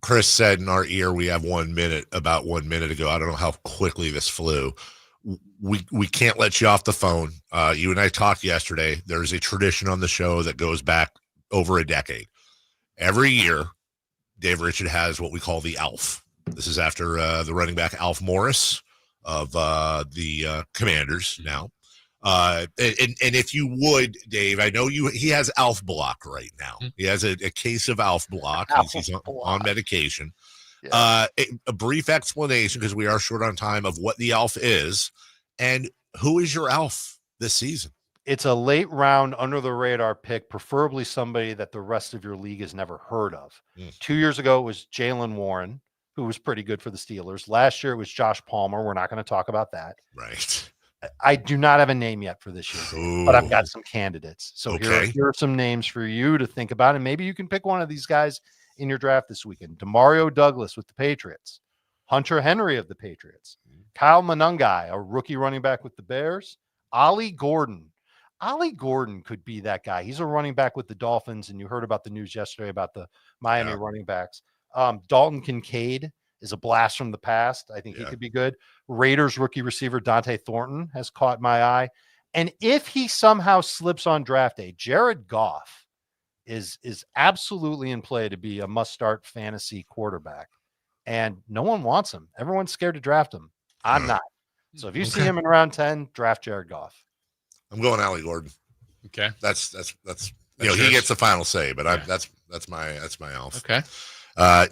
Chris said in our ear, we have 1 minute, about 1 minute ago. I don't know how quickly this flew. We can't let you off the phone. You and I talked yesterday. There's a tradition on the show that goes back over a decade. Every year, Dave Richard has what we call the ALF. This is after the running back Alf Morris of the Commanders now. And if you would, Dave, I know he has Alf Block right now. He has a case of Alf Block. He's on medication. Yeah. A brief explanation, because we are short on time, of what the Alf is and who is your Alf this season. It's a late round, under the radar pick, preferably somebody that the rest of your league has never heard of. 2 years ago, it was Jaylen Warren, who was pretty good for the Steelers. Last year, it was Josh Palmer. We're not going to talk about that. Right. I do not have a name yet for this year, but I've got some candidates. So here are some names for you to think about, and maybe you can pick one of these guys in your draft this weekend. Demario Douglas with the Patriots, Hunter Henry of the Patriots, Kyle Monangai, a rookie running back with the Bears, Ollie Gordon. Ollie Gordon could be that guy. He's a running back with the Dolphins, and you heard about the news yesterday about the Miami running backs. Dalton Kincaid is a blast from the past. I think he could be good. Raiders rookie receiver Dante Thornton has caught my eye. And if he somehow slips on draft day, Jared Goff is absolutely in play to be a must-start fantasy quarterback. And no one wants him. Everyone's scared to draft him. I'm not. So if you see him in round 10, draft Jared Goff. I'm going Ollie Gordon. Okay. That's he gets the final say, but that's my Alf. Okay.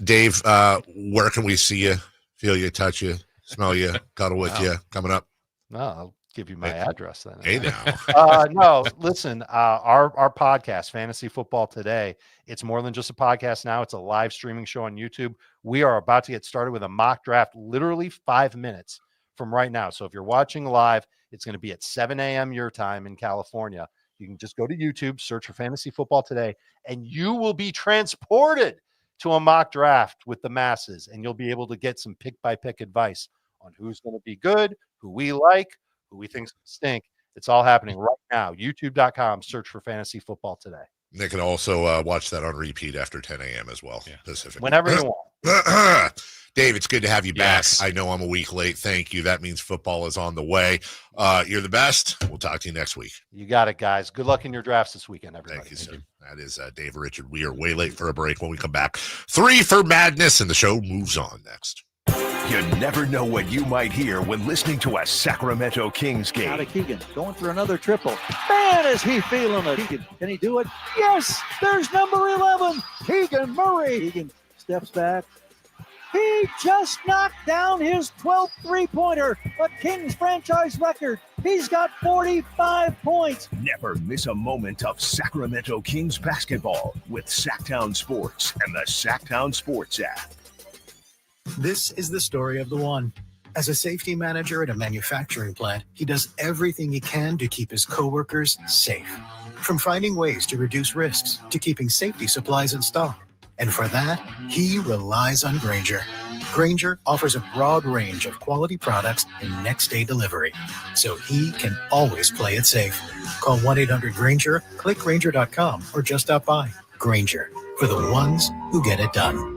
Dave, where can we see you, feel you, touch you, smell you, cuddle with you coming up? No, I'll give you my address then. Hey now. No, listen, our podcast, Fantasy Football Today, it's more than just a podcast now. It's a live streaming show on YouTube. We are about to get started with a mock draft literally 5 minutes from right now. So if you're watching live, it's going to be at 7 a.m. your time in California. You can just go to YouTube, search for Fantasy Football Today, and you will be transported to a mock draft with the masses, and you'll be able to get some pick-by-pick advice on who's going to be good, who we like, who we think stink. It's all happening right now. YouTube.com, search for Fantasy Football Today. They can also watch that on repeat after 10 a.m. as well. Pacific. Whenever you want. Dave, it's good to have you back. I know I'm a week late. Thank you. That means football is on the way. You're the best. We'll talk to you next week. You got it, guys. Good luck in your drafts this weekend, everybody. Thank you, sir. That is Dave Richard. We are way late for a break. When we come back, 3 for Madness, and the show moves on next. You never know what you might hear when listening to a Sacramento Kings game. Out of Keegan, going for another triple. Man, is he feeling it. Keegan, can he do it? Yes, there's number 11, Keegan Murray. Keegan steps back. He just knocked down his 12th three-pointer, a Kings franchise record. He's got 45 points. Never miss a moment of Sacramento Kings basketball with Sacktown Sports and the Sacktown Sports app. This is the story of the one. As a safety manager at a manufacturing plant, he does everything he can to keep his coworkers safe. From finding ways to reduce risks to keeping safety supplies in stock. And for that, he relies on Grainger. Grainger offers a broad range of quality products and next-day delivery, so he can always play it safe. Call 1-800-GRAINGER, click Grainger.com, or just stop by. Grainger, for the ones who get it done.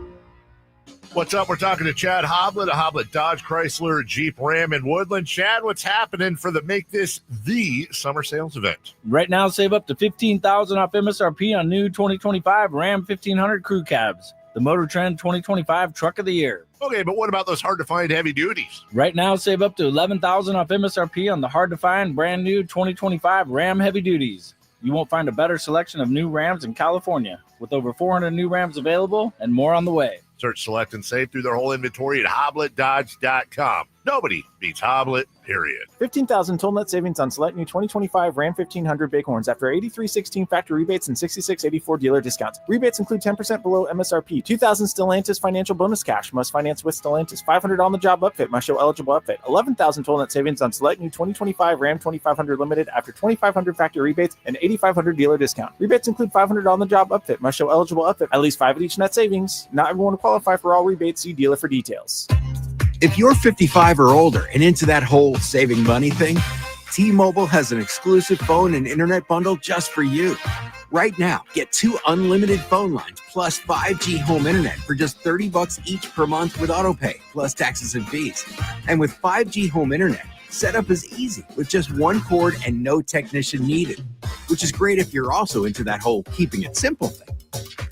What's up? We're talking to Chad Hoblet, a Hoblet Dodge Chrysler Jeep Ram in Woodland. Chad, what's happening for the Make This the Summer Sales event? Right now, save up to $15,000 off MSRP on new 2025 Ram 1500 Crew Cabs, the Motor Trend 2025 Truck of the Year. Okay, but what about those hard-to-find heavy duties? Right now, save up to $11,000 off MSRP on the hard-to-find brand new 2025 Ram Heavy Duties. You won't find a better selection of new Rams in California, with over 400 new Rams available and more on the way. Search, select, and save through their whole inventory at HobletDodge.com. Nobody beats Hoblet, period. 15,000 total net savings on select new 2025 Ram 1500 Bighorns after 83.16 factory rebates and 66.84 dealer discounts. Rebates include 10% below MSRP. 2,000 Stellantis financial bonus cash. Must finance with Stellantis. 500 on the job upfit. Must show eligible upfit. 11,000 total net savings on select new 2025 Ram 2500 Limited after 2,500 factory rebates and 8,500 dealer discount. Rebates include 500 on the job upfit. Must show eligible upfit. At least 5 at each net savings. Not everyone will qualify for all rebates. See dealer for details. If you're 55 or older and into that whole saving money thing, T-Mobile has an exclusive phone and internet bundle just for you. Right now, get 2 unlimited phone lines plus 5G home internet for just $30 each per month with autopay, plus taxes and fees. And with 5G home internet, setup is easy with just one cord and no technician needed, which is great if you're also into that whole keeping it simple thing.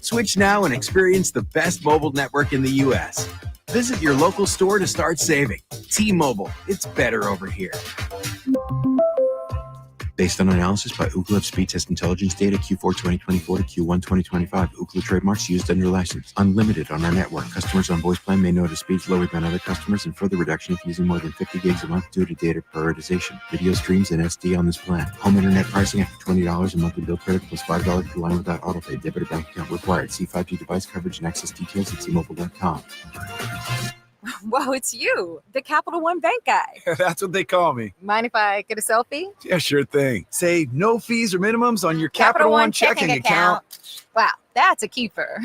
Switch now and experience the best mobile network in the U.S. Visit your local store to start saving. T-Mobile, it's better over here. Based on analysis by Ookla Speed Test Intelligence data Q4 2024 to Q1 2025. Ookla trademarks used under license. Unlimited on our network. Customers on voice plan may notice speeds lower than other customers and further reduction if using more than 50 gigs a month due to data prioritization. Video streams and SD on this plan. Home internet pricing after $20 a monthly bill credit plus $5 per line without autopay. Debit or bank account required. See 5G device coverage and access details at T-Mobile.com. Whoa, it's you, the Capital One Bank guy. That's what they call me. Mind if I get a selfie? Yeah, sure thing. Say no fees or minimums on your Capital One checking account. Wow, that's a keeper.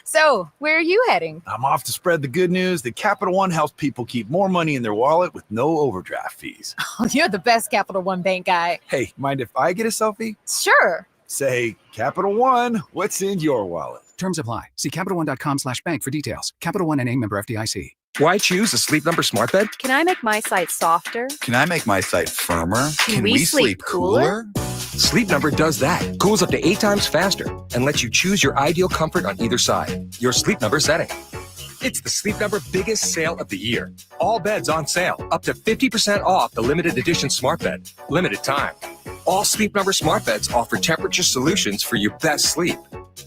So, where are you heading? I'm off to spread the good news that Capital One helps people keep more money in their wallet with no overdraft fees. Oh, you're the best Capital One Bank guy. Hey, mind if I get a selfie? Sure. Say, Capital One, what's in your wallet? Terms apply. See CapitalOne.com/bank for details. Capital One NA, member FDIC. Why choose a Sleep Number smart bed? Can I make my site softer? Can I make my site firmer? Can we sleep cooler? Sleep Number does that. Cools up to 8 times faster and lets you choose your ideal comfort on either side. Your Sleep Number setting. It's the Sleep Number biggest sale of the year. All beds on sale, up to 50% off the limited edition smart bed. Limited time. All Sleep Number smart beds offer temperature solutions for your best sleep.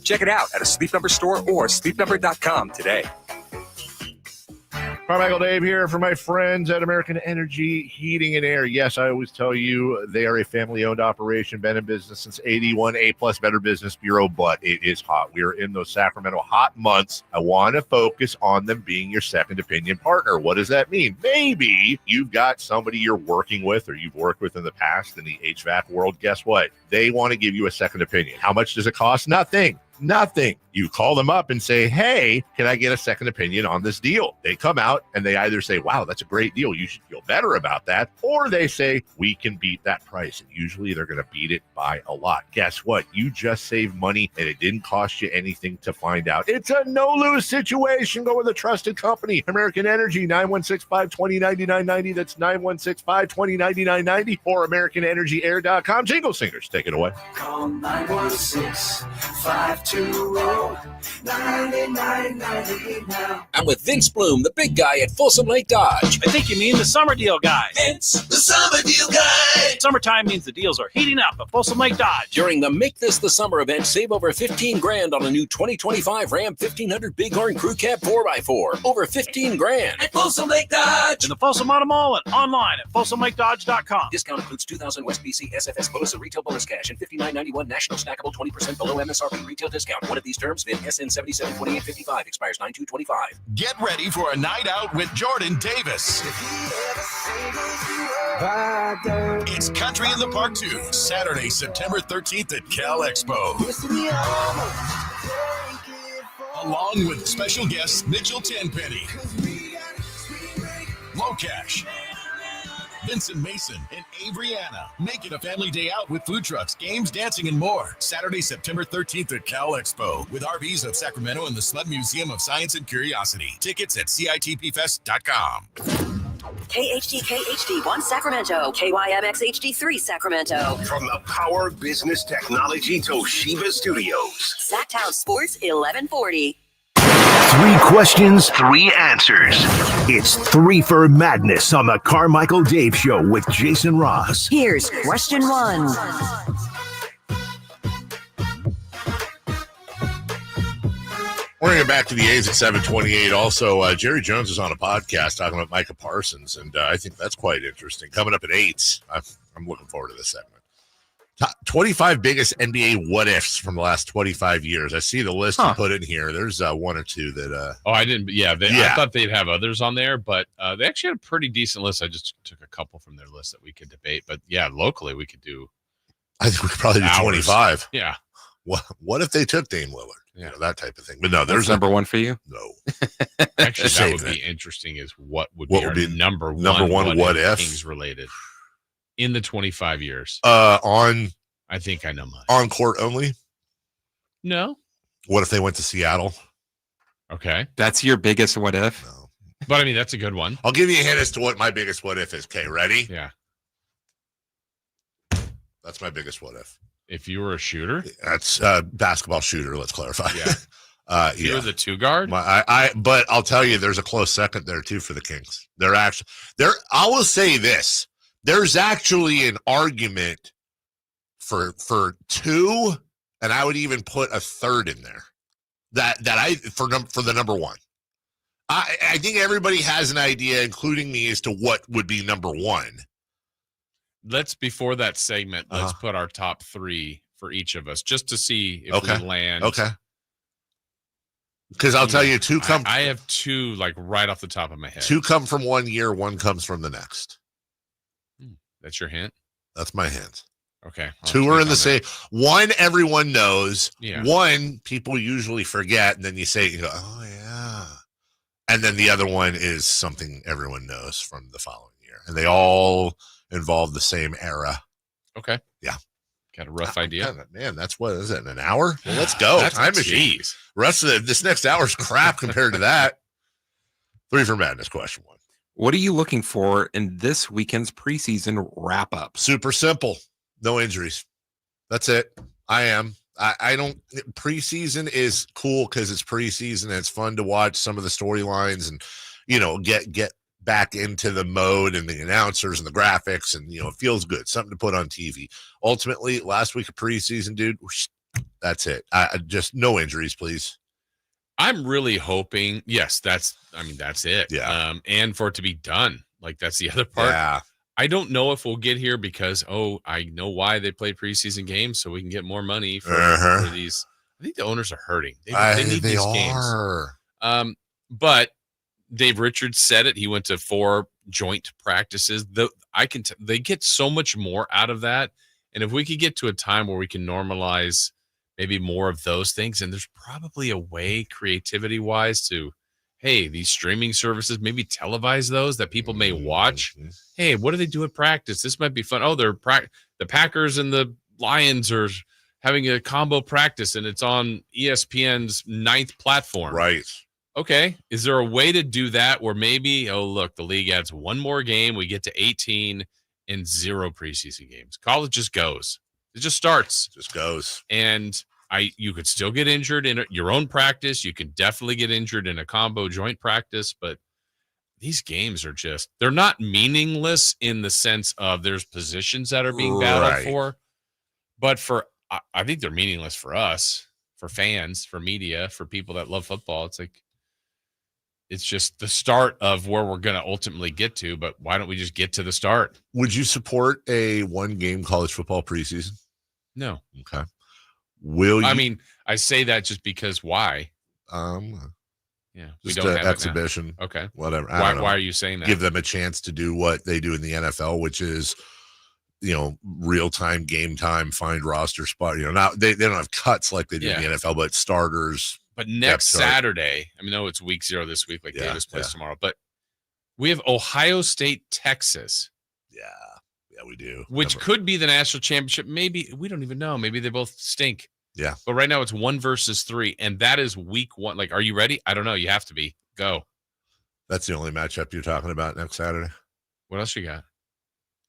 Check it out at a Sleep Number store or sleepnumber.com today. Carmichael Dave here for my friends at American Energy Heating and Air. Yes, I always tell you they are a family-owned operation, been in business since 81, A-plus Better Business Bureau, but it is hot. We are in those Sacramento hot months. I want to focus on them being your second opinion partner. What does that mean? Maybe you've got somebody you're working with or you've worked with in the past in the HVAC world. Guess what? They want to give you a second opinion. How much does it cost? Nothing. You call them up and say, hey, can I get a second opinion on this deal? They come out and they either say, wow, that's a great deal. You should feel better about that. Or they say, we can beat that price. And usually they're going to beat it by a lot. Guess what? You just saved money and it didn't cost you anything to find out. It's a no-lose situation. Go with a trusted company. American Energy, 916-520-9990. That's 916-520-9990 or AmericanEnergyAir.com. Jingle singers, take it away. Call 916-520-9990 now. I'm with Vince Bloom, the big guy at Folsom Lake Dodge. I think you mean the summer deal guy. Vince, the summer deal guy. Summertime means the deals are heating up at Folsom Lake Dodge. During the Make This the Summer event, save over $15,000 on a new 2025 Ram 1500 Bighorn Crew Cab 4x4. Over $15,000 at Folsom Lake Dodge. In the Folsom Auto Mall and online at FolsomLakeDodge.com. Discount includes 2000 West BC SFS bonus and retail bonus cash and $59.91 national stackable 20% below MSRP retail discount. One of these terms, VIN SN 772855, expires 9/2/25. Get ready for a night out with Jordan Davis. It's Country in the Park 2, Saturday, September 13th at Cal Expo. Along with special guests Mitchell Tenpenny, Locash, Vincent Mason, and Avriana. Make it a family day out with food trucks, games, dancing, and more. Saturday, September 13th at Cal Expo with RVs of Sacramento and the Sled Museum of Science and Curiosity. Tickets at CITPFest.com. KHD1 Sacramento, KYMX HD3 Sacramento. From the Power Business Technology Toshiba Studios. Sacktown Sports 1140. 3 questions, 3 answers. It's 3 for Madness on the Carmichael Dave Show with Jason Ross. Here's question 1. We're going to get back to the A's at 7:28. Also, Jerry Jones is on a podcast talking about Micah Parsons, and I think that's quite interesting. Coming up at 8, I'm looking forward to this segment. Top 25 biggest NBA what-ifs from the last 25 years. I see the list you put in here. There's 1 or 2 that... I didn't... I thought they'd have others on there, but they actually had a pretty decent list. I just took a couple from their list that we could debate. But, yeah, locally we could do... I think we could probably do 25. Yeah. What if they took Dame Lillard? You know, that type of thing. But no, there's number 1 for you? No. Actually, that would be interesting is what would be our number one what if? Kings related in the 25 years. I think I know mine. On court only? No. What if they went to Seattle? Okay. That's your biggest what if? No. But I mean, that's a good one. I'll give you a hint as to what my biggest what if is. Okay, ready? Yeah. That's my biggest what if. If you were a shooter? That's basketball shooter, let's clarify. Yeah. If you were the 2 guard? But I'll tell you, there's a close second there, too, for the Kings. I will say this. There's actually an argument for 2, and I would even put a third in there. For the number 1. I think everybody has an idea, including me, as to what would be number 1. Before that segment, let's put our top 3 for each of us, just to see if we land. Okay. Because I'll tell you, 2 come. I have 2 like right off the top of my head. 2 come from one year, 1 comes from the next. That's your hint? That's my hint. Okay. 2 are in the same. 1 everyone knows. Yeah. 1 people usually forget, and then you say, oh yeah. And then the other one is something everyone knows from the following year. And they all involve the same era. Okay. Yeah. Got a rough idea. Man, that's what is it? An hour? Well, let's go. Time machine. Rest of this next hour's crap compared to that. 3 for Madness, question 1. What are you looking for in this weekend's preseason wrap up? Super simple. No injuries. That's it. I don't. Preseason is cool because it's preseason and it's fun to watch some of the storylines and, get back into the mode and the announcers and the graphics and, it feels good. Something to put on TV. Ultimately, last week of preseason, dude, that's it. I just no injuries, please. I'm really hoping. Yes, that's it. Yeah. And for it to be done. Like that's the other part. Yeah. I don't know if we'll get here because, I know why they play preseason games so we can get more money for these. I think the owners are hurting. They need these games. But Dave Richards said it. He went to 4 joint practices. They get so much more out of that. And if we could get to a time where we can normalize maybe more of those things, and there's probably a way creativity-wise to, hey, these streaming services, maybe televise those that people may watch. Hey, what do they do at practice? This might be fun. Oh, the Packers and the Lions are having a combo practice, and it's on ESPN's 9th platform. Right. Okay. Is there a way to do that where maybe, look, the league adds 1 more game, we get to 18 and 0 preseason games. College just goes. It just starts. Just goes. And you could still get injured in your own practice. You can definitely get injured in a combo joint practice, but these games are they're not meaningless in the sense of there's positions that are being battled for, but I think they're meaningless for us, for fans, for media, for people that love football. It's just the start of where we're going to ultimately get to, but why don't we just get to the start? Would you support a 1-game college football preseason? No. Okay. I say that just because why? Yeah, we don't have exhibition. Okay. Whatever. Why are you saying that? Give them a chance to do what they do in the NFL, which is, real time, game time, find roster spot. Now they don't have cuts like they do in the NFL, but starters. But next Saturday, I know it's week 0 this week, like Davis plays tomorrow, but we have Ohio State, Texas. Yeah, we do. Which could be the national championship. Maybe we don't even know. Maybe they both stink. Yeah. But right now it's 1 versus 3, and that is week 1. Like, are you ready? I don't know. You have to be. Go. That's the only matchup you're talking about next Saturday. What else you got?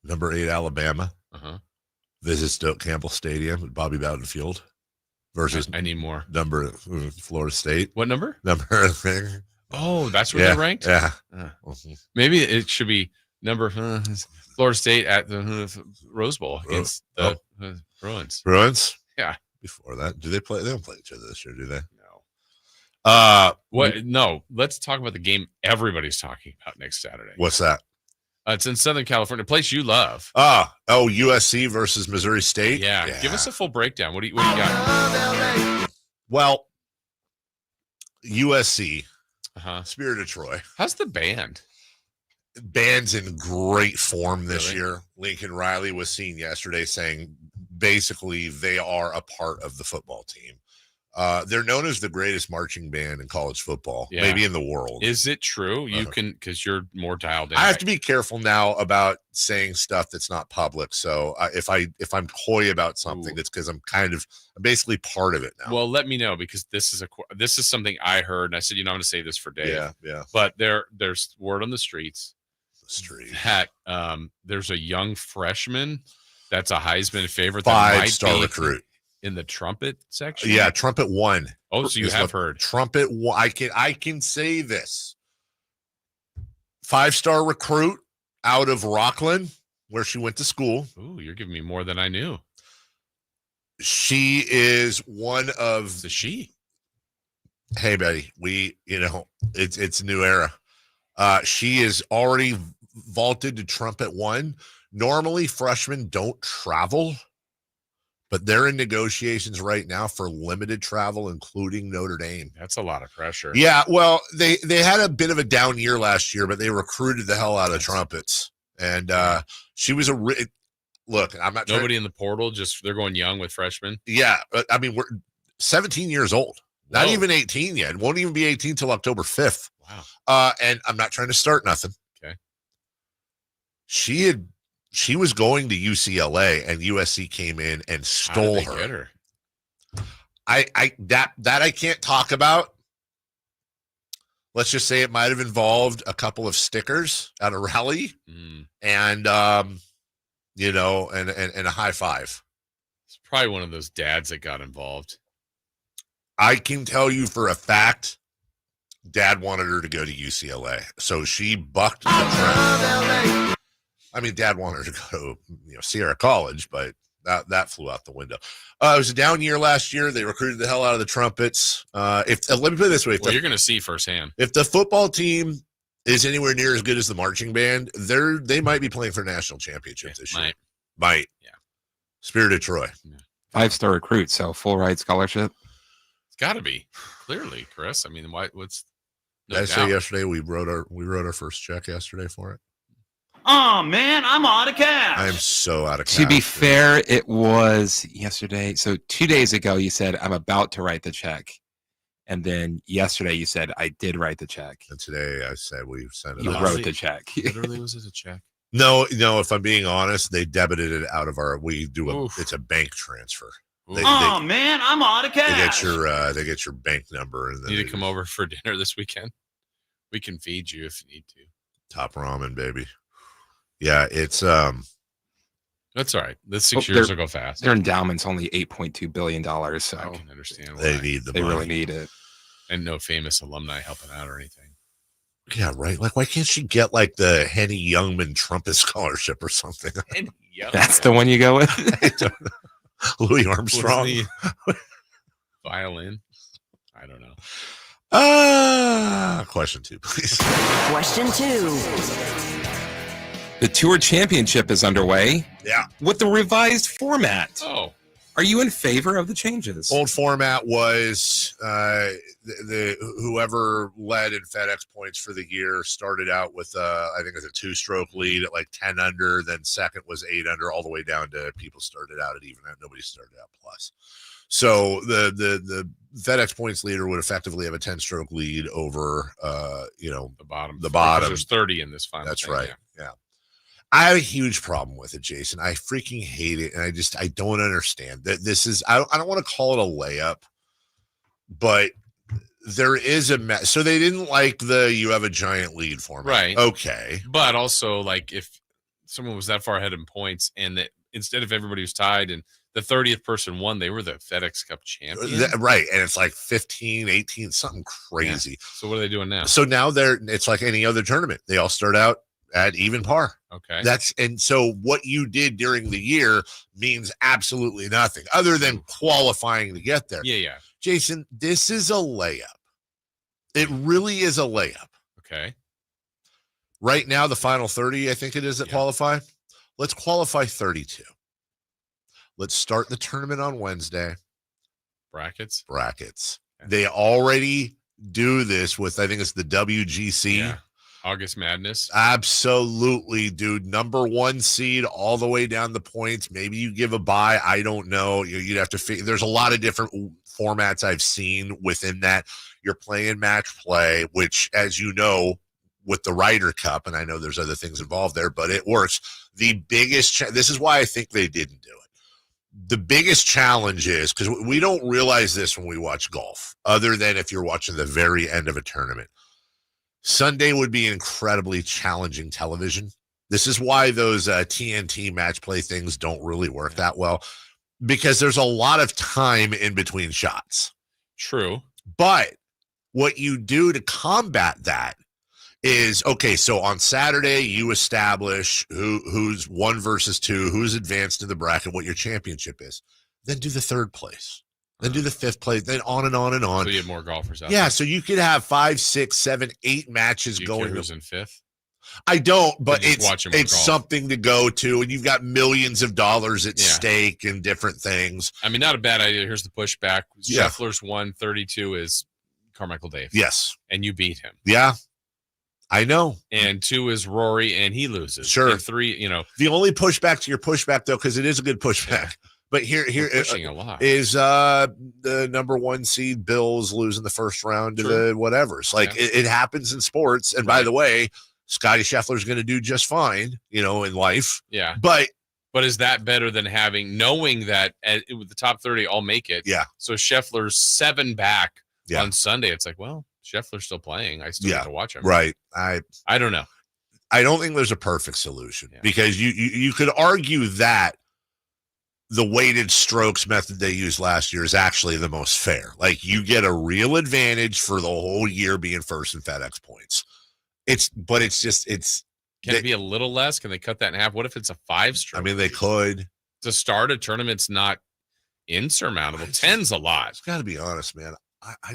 Number 8, Alabama. Visits Campbell Stadium at Bobby Bowden Field versus I need more. Number Florida State. What number? Number. Oh, that's where they're ranked? Yeah. Maybe it should be number Florida State at the Rose Bowl against the Bruins. Bruins? Yeah. Before that, do they play? They don't play each other this year, do they? No. What? No. Let's talk about the game everybody's talking about next Saturday. What's that? It's in Southern California, a place you love. USC versus Missouri State. Yeah. Give us a full breakdown. What do you got? Well, USC, Spirit of Troy. How's the band? Band's in great form this year. Lincoln Riley was seen yesterday saying basically they are a part of the football team. They're known as the greatest marching band in college football, maybe in the world. Is it true? You can, because you're more dialed in. I have to be careful now about saying stuff that's not public. So if I'm coy about something, it's because I'm basically part of it now. Well, let me know, because this is something I heard, and I said, I'm going to say this for Dave. Yeah. But there's word on the streets. That there's a young freshman that's a Heisman favorite, 5-star recruit in the trumpet section. Yeah, trumpet 1. Oh, so you have heard trumpet 1. I can say this. 5-star recruit out of Rockland, where she went to school. Ooh, you're giving me more than I knew. She is one of the she. Hey, Betty, it's a new era. She is already vaulted to trumpet 1. Normally, freshmen don't travel, but they're in negotiations right now for limited travel, including Notre Dame. That's a lot of pressure. Yeah, well, they had a bit of a down year last year, but they recruited the hell out of trumpets. And she was look, I'm not nobody in the portal, just they're going young with freshmen. Yeah, but I mean, we're 17 years old. Not even 18 yet. Won't even be 18 till October 5th. Wow. And I'm not trying to start nothing. Okay. She was going to UCLA, and USC came in and stole her. Get her. That I can't talk about. Let's just say it might have involved a couple of stickers at a rally, and and a high five. It's probably one of those dads that got involved. I can tell you for a fact, Dad wanted her to go to UCLA, so she bucked the trend. I mean, Dad wanted her to go to Sierra College, but that flew out the window. It was a down year last year. They recruited the hell out of the trumpets. Let me put it this way: you're going to see firsthand. If the football team is anywhere near as good as the marching band, they might be playing for a national championship this year. Might. Yeah. Spirit of Troy. Yeah. 5-star recruit, so full ride scholarship. It's got to be clearly, Chris. I mean, what's? No I say yesterday we wrote our first check yesterday for it. Oh man, I'm out of cash. I am so out of cash. To be fair, it was yesterday. So 2 days ago, you said I'm about to write the check, and then yesterday you said I did write the check. And today I said we sent it. You wrote the check. Literally, was it a check? No. If I'm being honest, they debited it out of our. We do it's a bank transfer. Man, I'm out of cash. They get your bank number, and then you need to come over for dinner this weekend. We can feed you if you need to. Top ramen, baby. Yeah, it's that's all right. The 6 years will go fast. Their endowment's only $8.2 billion, so I can understand why. They need the money. Really need it. And no famous alumni helping out or anything. Yeah, right. Like, why can't she get like the Henny Youngman Trumpet Scholarship or something? That's the one you go with? I don't know. Louis Armstrong. Violin. I don't know. Question 2, please. Question 2. The Tour Championship is underway. Yeah. With the revised format. Oh. Are you in favor of the changes? Old format was the whoever led in FedEx points for the year started out with I think it's a 2-stroke lead at like 10 under, then second was 8 under, all the way down to people started out at even. Nobody started out plus. So the FedEx points leader would effectively have a 10-stroke lead over the bottom. There's 30 in this final. That's right. Yeah. I have a huge problem with it, Jason. I freaking hate it, and I don't understand that. This is I don't want to call it a layup, but there is a so they didn't like you have a giant lead format, right? Okay, but also like if someone was that far ahead in points, and that instead of everybody was tied and the 30th person won, they were the FedEx Cup champion, right? And it's like 15, 18, something crazy. Yeah. So what are they doing now? So now it's like any other tournament. They all start out at even par. Okay. And so what you did during the year means absolutely nothing other than qualifying to get there. Yeah. Jason, this is a layup. It really is a layup. Okay. Right now, the final 30, I think it is that qualify. Let's qualify 32. Let's start the tournament on Wednesday. Brackets. Okay. They already do this with, I think it's the WGC. Yeah. August Madness. Absolutely, dude. Number 1 seed all the way down the points. Maybe you give a bye. I don't know. You'd have to figure. There's a lot of different formats I've seen within that. You're playing match play, which, as you know, with the Ryder Cup, and I know there's other things involved there, but it works. The biggest this is why I think they didn't do it. The biggest challenge is, because we don't realize this when we watch golf, other than if you're watching the very end of a tournament. Sunday would be incredibly challenging television. This is why those TNT match play things don't really work that well, because there's a lot of time in between shots. True. But what you do to combat that is, okay, so on Saturday, you establish who's 1 versus 2, who's advanced to the bracket, what your championship is. then do the third place, then do the fifth place, then on and on and on. So you have more golfers out Yeah, there. so you could have 5, 6, 7, 8 matches Do you going. care who's in fifth? I don't, but just watching more it's golf. something to go to, and you've got millions of dollars at stake and different things. I mean, not a bad idea. Here's the pushback. Yeah. Scheffler's 132 is Carmichael Dave. Yes. And you beat him. Yeah, I know. And 2 is Rory, and he loses. Sure. And 3, The only pushback to your pushback, though, because it is a good pushback, but here pushing a lot. is the number 1 seed Bills losing the first round to the whatevers. Like, it happens in sports. And by the way, Scotty Scheffler's going to do just fine, in life. Yeah. But is that better than knowing that with the top 30 all make it? Yeah. So Scheffler's 7 back on Sunday. It's like, well, Scheffler's still playing. I still have to watch him. Right. I don't know. I don't think there's a perfect solution because you could argue that the weighted strokes method they used last year is actually the most fair. Like, you get a real advantage for the whole year being first in FedEx points. Can it be a little less? Can they cut that in half? What if it's a 5-stroke? I mean, they could. To start a tournament's not insurmountable. 10's a lot. I've got to be honest, man. I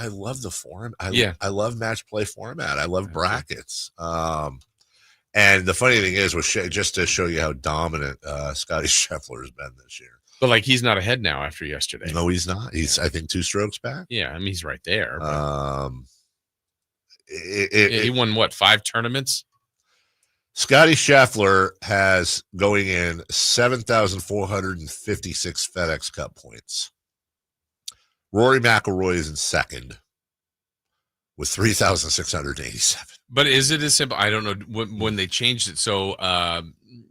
love the form. I love match play format. I love brackets. And the funny thing is, just to show you how dominant Scotty Scheffler has been this year. But he's not ahead now after yesterday. No, he's not. He's I think 2 strokes back. Yeah, I mean, he's right there. He won 5 tournaments? Scotty Scheffler has going in 7,456 FedEx Cup points. Rory McIlroy is in second with 3,687. But is it as simple? I don't know when they changed it. So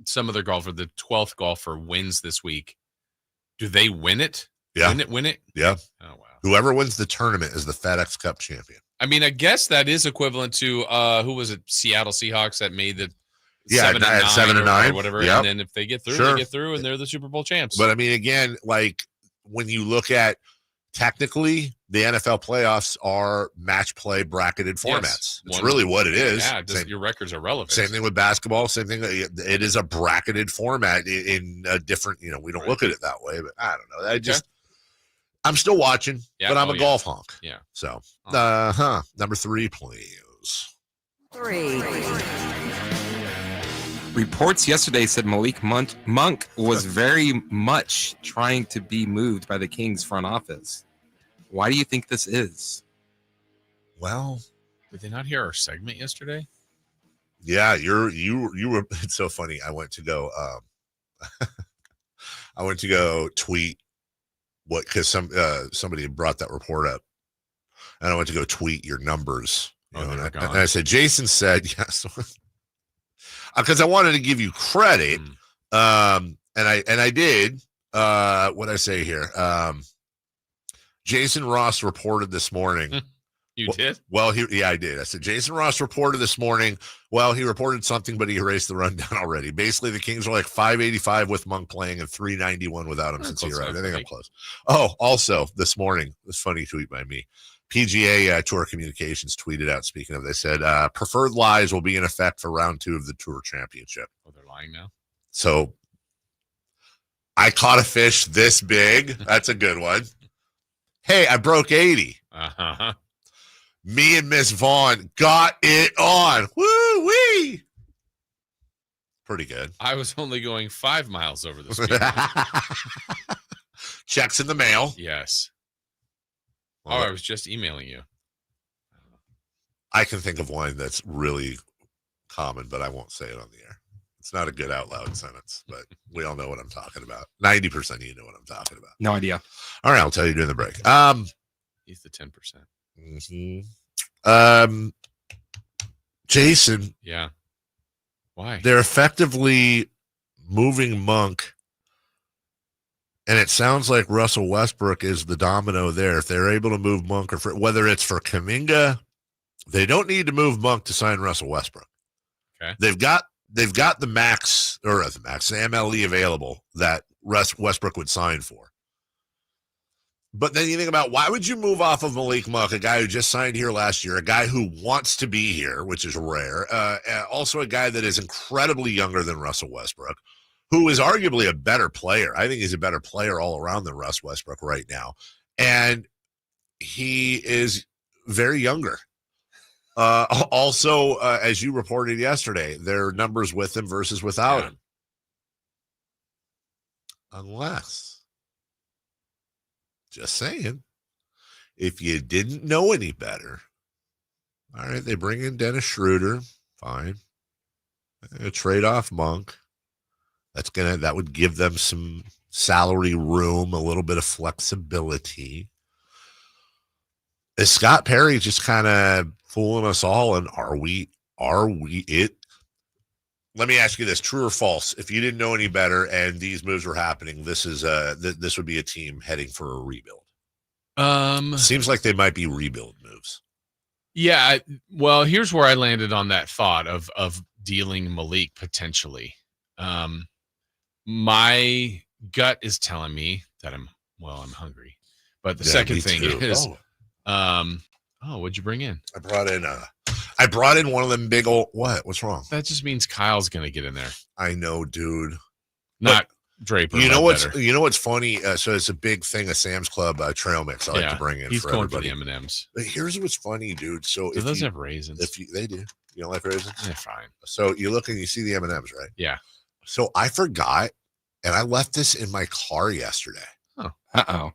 some other golfer, the 12th golfer, wins this week. Do they win it? Yeah. Win it? Yeah. Oh, wow. Whoever wins the tournament is the FedEx Cup champion. I mean, I guess that is equivalent to who was it? Seattle Seahawks that made the 7 and 9 or whatever. Yep. And then if they get through, they get through, and they're the Super Bowl champs. But I mean, again, when you look at technically, the NFL playoffs are match play bracketed formats. It's really what it is. Yeah, your records are relevant. Same thing with basketball. Same thing. It is a bracketed format in a different. We don't look at it that way, but I don't know. I'm still watching, but I'm a golf honk. Yeah. So, number 3, please. 3. Reports yesterday said Malik Monk was very much trying to be moved by the Kings front office. Why do you think this is? Well, did they not hear our segment yesterday? Yeah, you were. It's so funny. I went to go tweet because somebody had brought that report up, and I went to go tweet your numbers. And I said, Jason said yes. Because I wanted to give you credit, and I did. What did I say here? Jason Ross reported this morning. You did? Well, I did. I said Jason Ross reported this morning. Well, he reported something, but he erased the rundown already. Basically, the Kings are like 585 with Monk playing and 391 without him since he arrived. I think I'm close. Oh, also this morning, this funny tweet by me. PGA Tour Communications tweeted out, speaking of, they said, preferred lies will be in effect for round 2 of the Tour Championship. Oh, they're lying now? So I caught a fish this big. That's a good one. Hey, I broke 80. Uh-huh. Me and Miss Vaughn got it on. Woo-wee. Pretty good. I was only going 5 miles over the speed. Checks in the mail. Yes. I was just emailing you. I can think of one that's really common, but I won't say it on the air. It's not a good out loud sentence, but we all know what I'm talking about. 90% of you know what I'm talking about. No idea. All right, I'll tell you during the break. He's the 10%. Mm-hmm. Jason. Yeah. Why? They're effectively moving Monk. And it sounds like Russell Westbrook is the domino there. If they're able to move Monk, or whether it's for Kuminga, they don't need to move Monk to sign Russell Westbrook. Okay. They've got the max, the MLE available that Westbrook would sign for. But then you think about, why would you move off of Malik Monk, a guy who just signed here last year, a guy who wants to be here, which is rare, also a guy that is incredibly younger than Russell Westbrook, who is arguably a better player. I think he's a better player all around than Russ Westbrook right now. And he is very younger. Also, as you reported yesterday, there are numbers with him versus without him. Unless, just saying, if you didn't know any better, all right, they bring in Dennis Schroeder, fine. A trade off Monk. That would give them some salary room, a little bit of flexibility. Is Scott Perry just kind of fooling us all? And are we it? Let me ask you this: true or false? If you didn't know any better and these moves were happening, this would be a team heading for a rebuild. Seems like they might be rebuild moves. Yeah. Well, here's where I landed on that thought of dealing Malik potentially. My gut is telling me that I'm hungry. But the second thing is, what'd you bring in? I brought in one of them big old, what's wrong? That just means Kyle's going to get in there. I know, dude. Not Draper. You know what's funny? So it's a big thing, a Sam's Club trail mix I like to bring in. He's for going everybody. for the M&Ms. But here's what's funny, dude. So do those have raisins? They do. You don't like raisins? Yeah, fine. So you look and you see the M&Ms, right? Yeah. So I forgot, and I left this in my car yesterday. Oh. Uh-oh.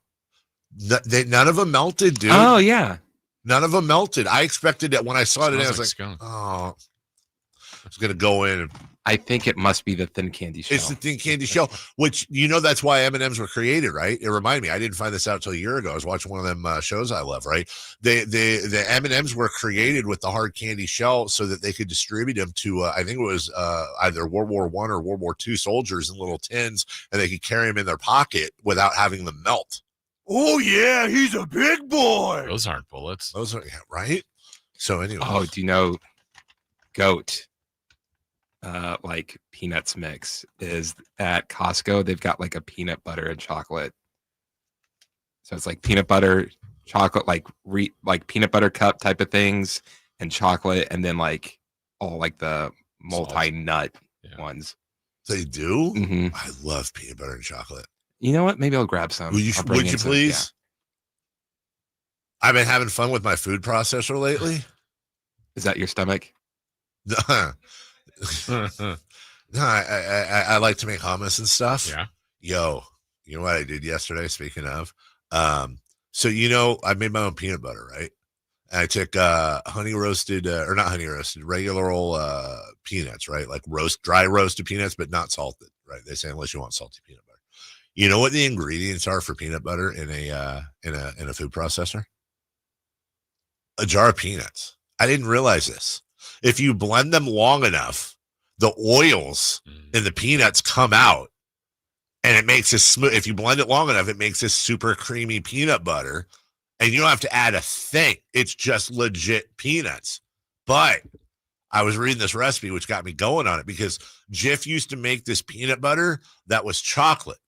None of them melted, dude. Oh, yeah. None of them melted. I expected that when I saw it, I was like, skunk. oh, I was going to go in. I think it must be the thin candy shell. It's the thin candy shell, which, that's why M&Ms were created, right? It reminded me. I didn't find this out till a year ago. I was watching one of them shows I love, right? The M&Ms were created with the hard candy shell so that they could distribute them to, I think it was either World War I or World War II soldiers in little tins, and they could carry them in their pocket without having them melt. Oh, yeah, he's a big boy. Those aren't bullets. Those are, right? So anyway. Oh, do you know Goat, like peanuts mix is at Costco? They've got like a peanut butter and chocolate. So it's like peanut butter, chocolate, like peanut butter cup type of things and chocolate. And then like all like the multi-nut ones. They do? Mm-hmm. I love peanut butter and chocolate. You know what? Maybe I'll grab some. Would you please? Yeah. I've been having fun with my food processor lately. Is that your stomach? No, I like to make hummus and stuff. Yeah. Yo, you know what I did yesterday? Speaking of, so I made my own peanut butter, right? And I took regular old peanuts, right? Like dry roasted peanuts, but not salted, right? They say unless you want salty peanut butter. You know what the ingredients are for peanut butter in a food processor? A jar of peanuts. I didn't realize this. If you blend them long enough, the oils in the peanuts come out, and it makes this smooth. If you blend it long enough, it makes this super creamy peanut butter, and you don't have to add a thing. It's just legit peanuts. But I was reading this recipe, which got me going on it, because Jif used to make this peanut butter that was chocolate.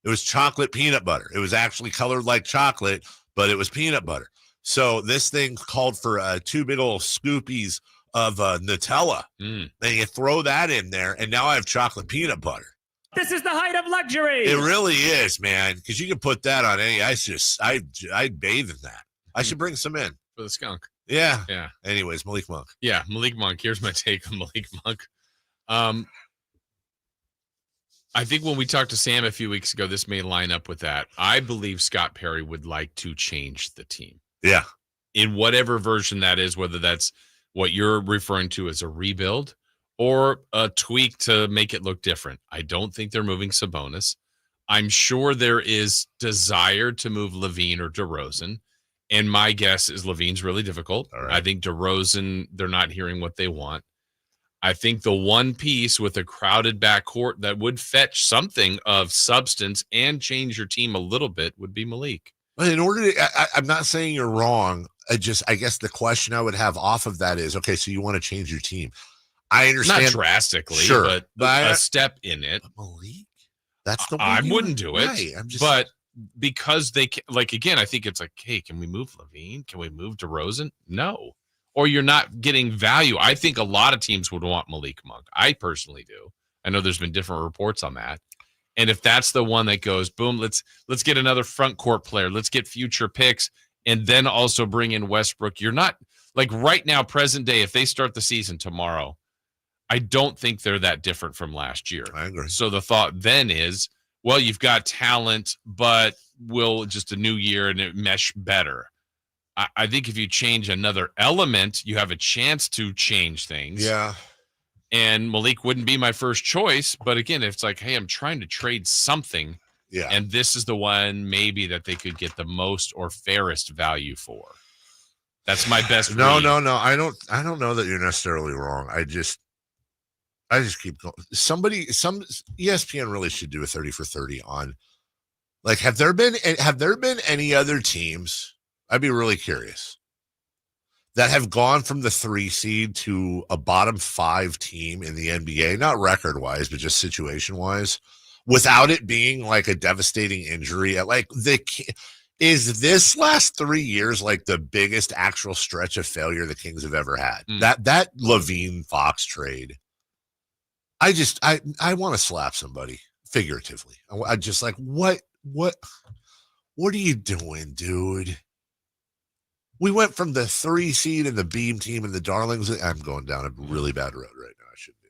It was chocolate peanut butter. It was actually colored like chocolate, but it was peanut butter. So this thing called for 2 big old scoopies of Nutella. Then you throw that in there, and now I have chocolate peanut butter. This is the height of luxury. It really is, man, because you can put that on any. I'd bathe in that. I should bring some in for the skunk. Yeah. Yeah. Anyways, Malik Monk. Yeah, Malik Monk. Here's my take on Malik Monk. I think when we talked to Sam a few weeks ago, this may line up with that. I believe Scott Perry would like to change the team. Yeah. In whatever version that is, whether that's what you're referring to as a rebuild or a tweak to make it look different. I don't think they're moving Sabonis. I'm sure there is desire to move Levine or DeRozan. And my guess is Levine's really difficult. Right. I think DeRozan, they're not hearing what they want. I think the one piece with a crowded backcourt that would fetch something of substance and change your team a little bit would be Malik. But in order to, I'm not saying you're wrong. I guess the question I would have off of that is, okay, so you want to change your team. I understand. Not drastically, sure, but a step in it. Malik? That's the one I wouldn't do it. Right. But because they, like, again, I think it's like, hey, can we move Levine? Can we move DeRozan? No. Or you're not getting value. I think a lot of teams would want Malik Monk. I personally do. I know there's been different reports on that. And if that's the one that goes, boom, let's get another front court player. Let's get future picks and then also bring in Westbrook. You're not like right now, present day, if they start the season tomorrow, I don't think they're that different from last year. I agree. So the thought then is, well, you've got talent, but will just a new year and it mesh better. I think if you change another element, you have a chance to change things. Yeah. And Malik wouldn't be my first choice. But again, if it's like, hey, I'm trying to trade something. Yeah. And this is the one maybe that they could get the most or fairest value for. That's my best. No. I don't know that you're necessarily wrong. I just keep going. Some ESPN really should do a 30 for 30 on, like, have there been any other teams? I'd be really curious that have gone from the 3 seed to a bottom 5 team in the NBA, not record wise, but just situation wise, without it being like a devastating injury. Is this last 3 years like the biggest actual stretch of failure the Kings have ever had? That Levine Fox trade. I want to slap somebody figuratively. I just like, what are you doing, dude? We went from the 3 seed and the Beam team and the Darlings. I'm going down a really bad road right now. I shouldn't do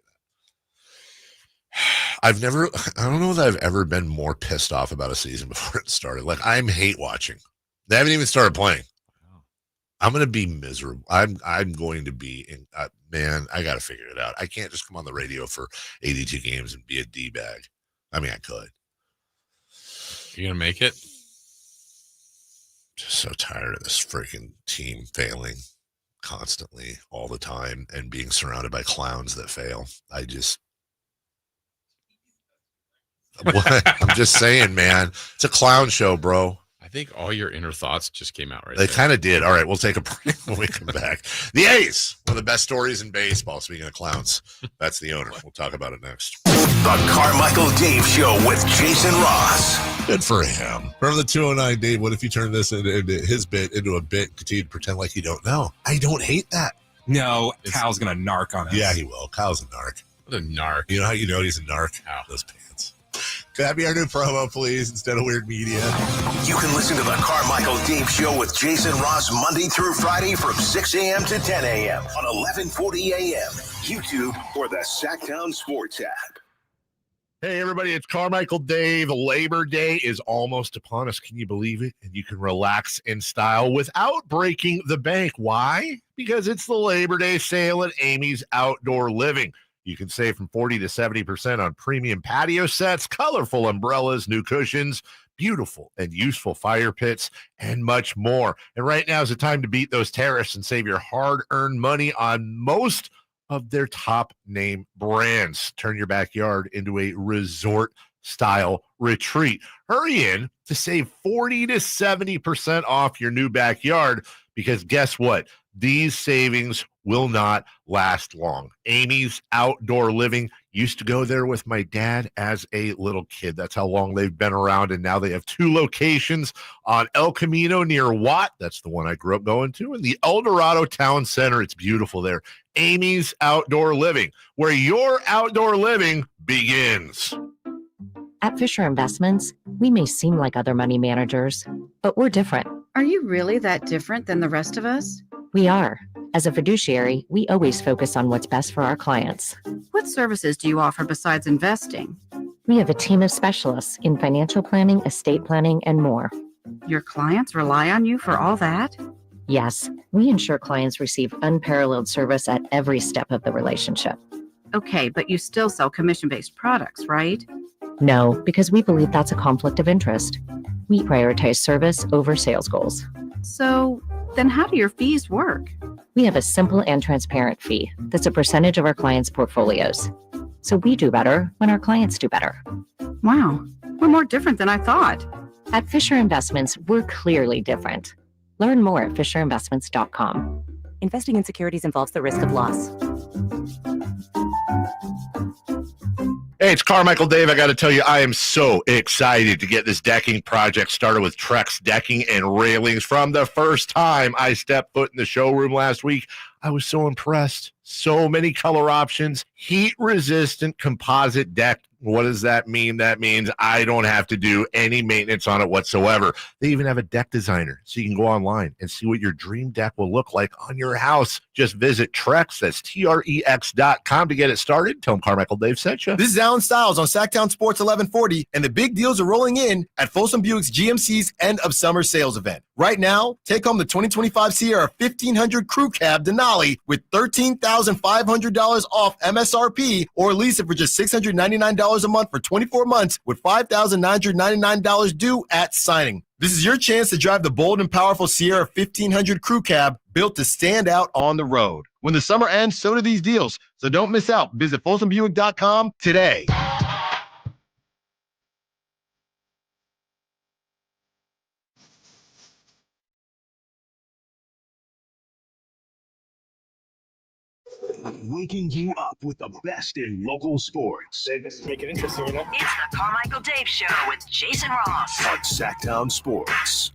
that. I don't know that I've ever been more pissed off about a season before it started. Like, I'm hate watching. They haven't even started playing. I'm going to be miserable. I'm going to be in, man, I got to figure it out. I can't just come on the radio for 82 games and be a D-bag. I mean, I could. You going to make it? Just so tired of this freaking team failing constantly all the time and being surrounded by clowns that fail. I'm just saying, man, it's a clown show, bro. I think all your inner thoughts just came out right They there. kind of did. All right, we'll take a break when we come back. The A's, one of the best stories in baseball. Speaking of clowns, that's the owner. We'll talk about it next. The Carmichael Dave Show with Jason Ross. Good for him. Remember the 209, Dave? What if you turn this into his bit into a bit? Continue to pretend like you don't know. I don't hate that. No, Kyle's gonna narc on us. Yeah, he will. Kyle's a narc. What a narc. You know how you know he's a narc? How? Those pants. Could that be our new promo, please, instead of Weird Media? You can listen to the Carmichael Dave Show with Jason Ross Monday through Friday from 6 a.m. to 10 a.m. on 1140 a.m. YouTube or the Sacktown Sports app. Hey, everybody, it's Carmichael Dave. Labor Day is almost upon us. Can you believe it? And you can relax in style without breaking the bank. Why? Because it's the Labor Day sale at Amy's Outdoor Living. You can save from 40 to 70% on premium patio sets, colorful umbrellas, new cushions, beautiful and useful fire pits, and much more. And right now is the time to beat those tariffs and save your hard-earned money on most of their top name brands. Turn your backyard into a resort-style retreat. Hurry in to save 40 to 70% off your new backyard, because guess what? These savings will not last long. Amy's Outdoor Living. Used to go there with my dad as a little kid. That's how long they've been around. And now they have 2 locations on El Camino near Watt. That's the one I grew up going to. And the El Dorado Town Center. It's beautiful there. Amy's Outdoor Living, where your outdoor living begins. At Fisher Investments, we may seem like other money managers, but we're different. Are you really that different than the rest of us? We are. As a fiduciary, we always focus on what's best for our clients. What services do you offer besides investing? We have a team of specialists in financial planning, estate planning, and more. Your clients rely on you for all that? Yes, we ensure clients receive unparalleled service at every step of the relationship. Okay, but you still sell commission-based products, right? No, because we believe that's a conflict of interest. We prioritize service over sales goals. So then how do your fees work? We have a simple and transparent fee that's a percentage of our clients' portfolios. So we do better when our clients do better. Wow, we're more different than I thought. At Fisher Investments, we're clearly different. Learn more at fisherinvestments.com. Investing in securities involves the risk of loss. Hey, it's Carmichael Dave. I got to tell you, I am so excited to get this decking project started with Trex Decking and Railings. From the first time I stepped foot in the showroom last week, I was so impressed. So many color options, heat-resistant composite deck. What does that mean? That means I don't have to do any maintenance on it whatsoever. They even have a deck designer, so you can go online and see what your dream deck will look like on your house. Just visit Trex, that's TREX.com to get it started. Tell them Carmichael Dave sent you. This is Alan Stiles on Sacktown Sports 1140, and the big deals are rolling in at Folsom Buick's GMC's end of summer sales event. Right now, take home the 2025 Sierra 1500 Crew Cab Denali with $13,500 off MSRP, or lease it for just $699 a month for 24 months with $5,999 due at signing. This is your chance to drive the bold and powerful Sierra 1500 Crew Cab, built to stand out on the road. When the summer ends, so do these deals. So don't miss out. Visit FolsomBuick.com today. Waking you up with the best in local sports. Make it interesting, you know? It's the Carmichael Dave Show with Jason Ross on Sacktown Sports.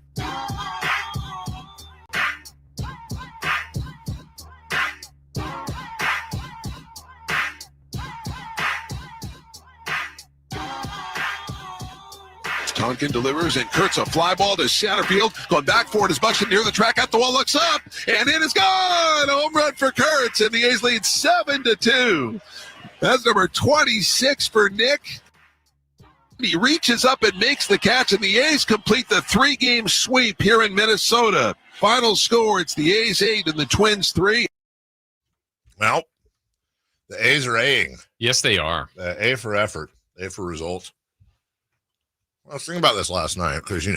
Tonkin delivers, and Kurtz a fly ball to center field. Going back for it as Buxton near the track at the wall, looks up, and it is gone. A home run for Kurtz, and the A's lead 7-2. That's number 26 for Nick. He reaches up and makes the catch, and the A's complete the 3-game sweep here in Minnesota. Final score, it's the A's 8 and the Twins 3. Well, the A's are A-ing. Yes, they are. A for effort, A for results. I was thinking about this last night because,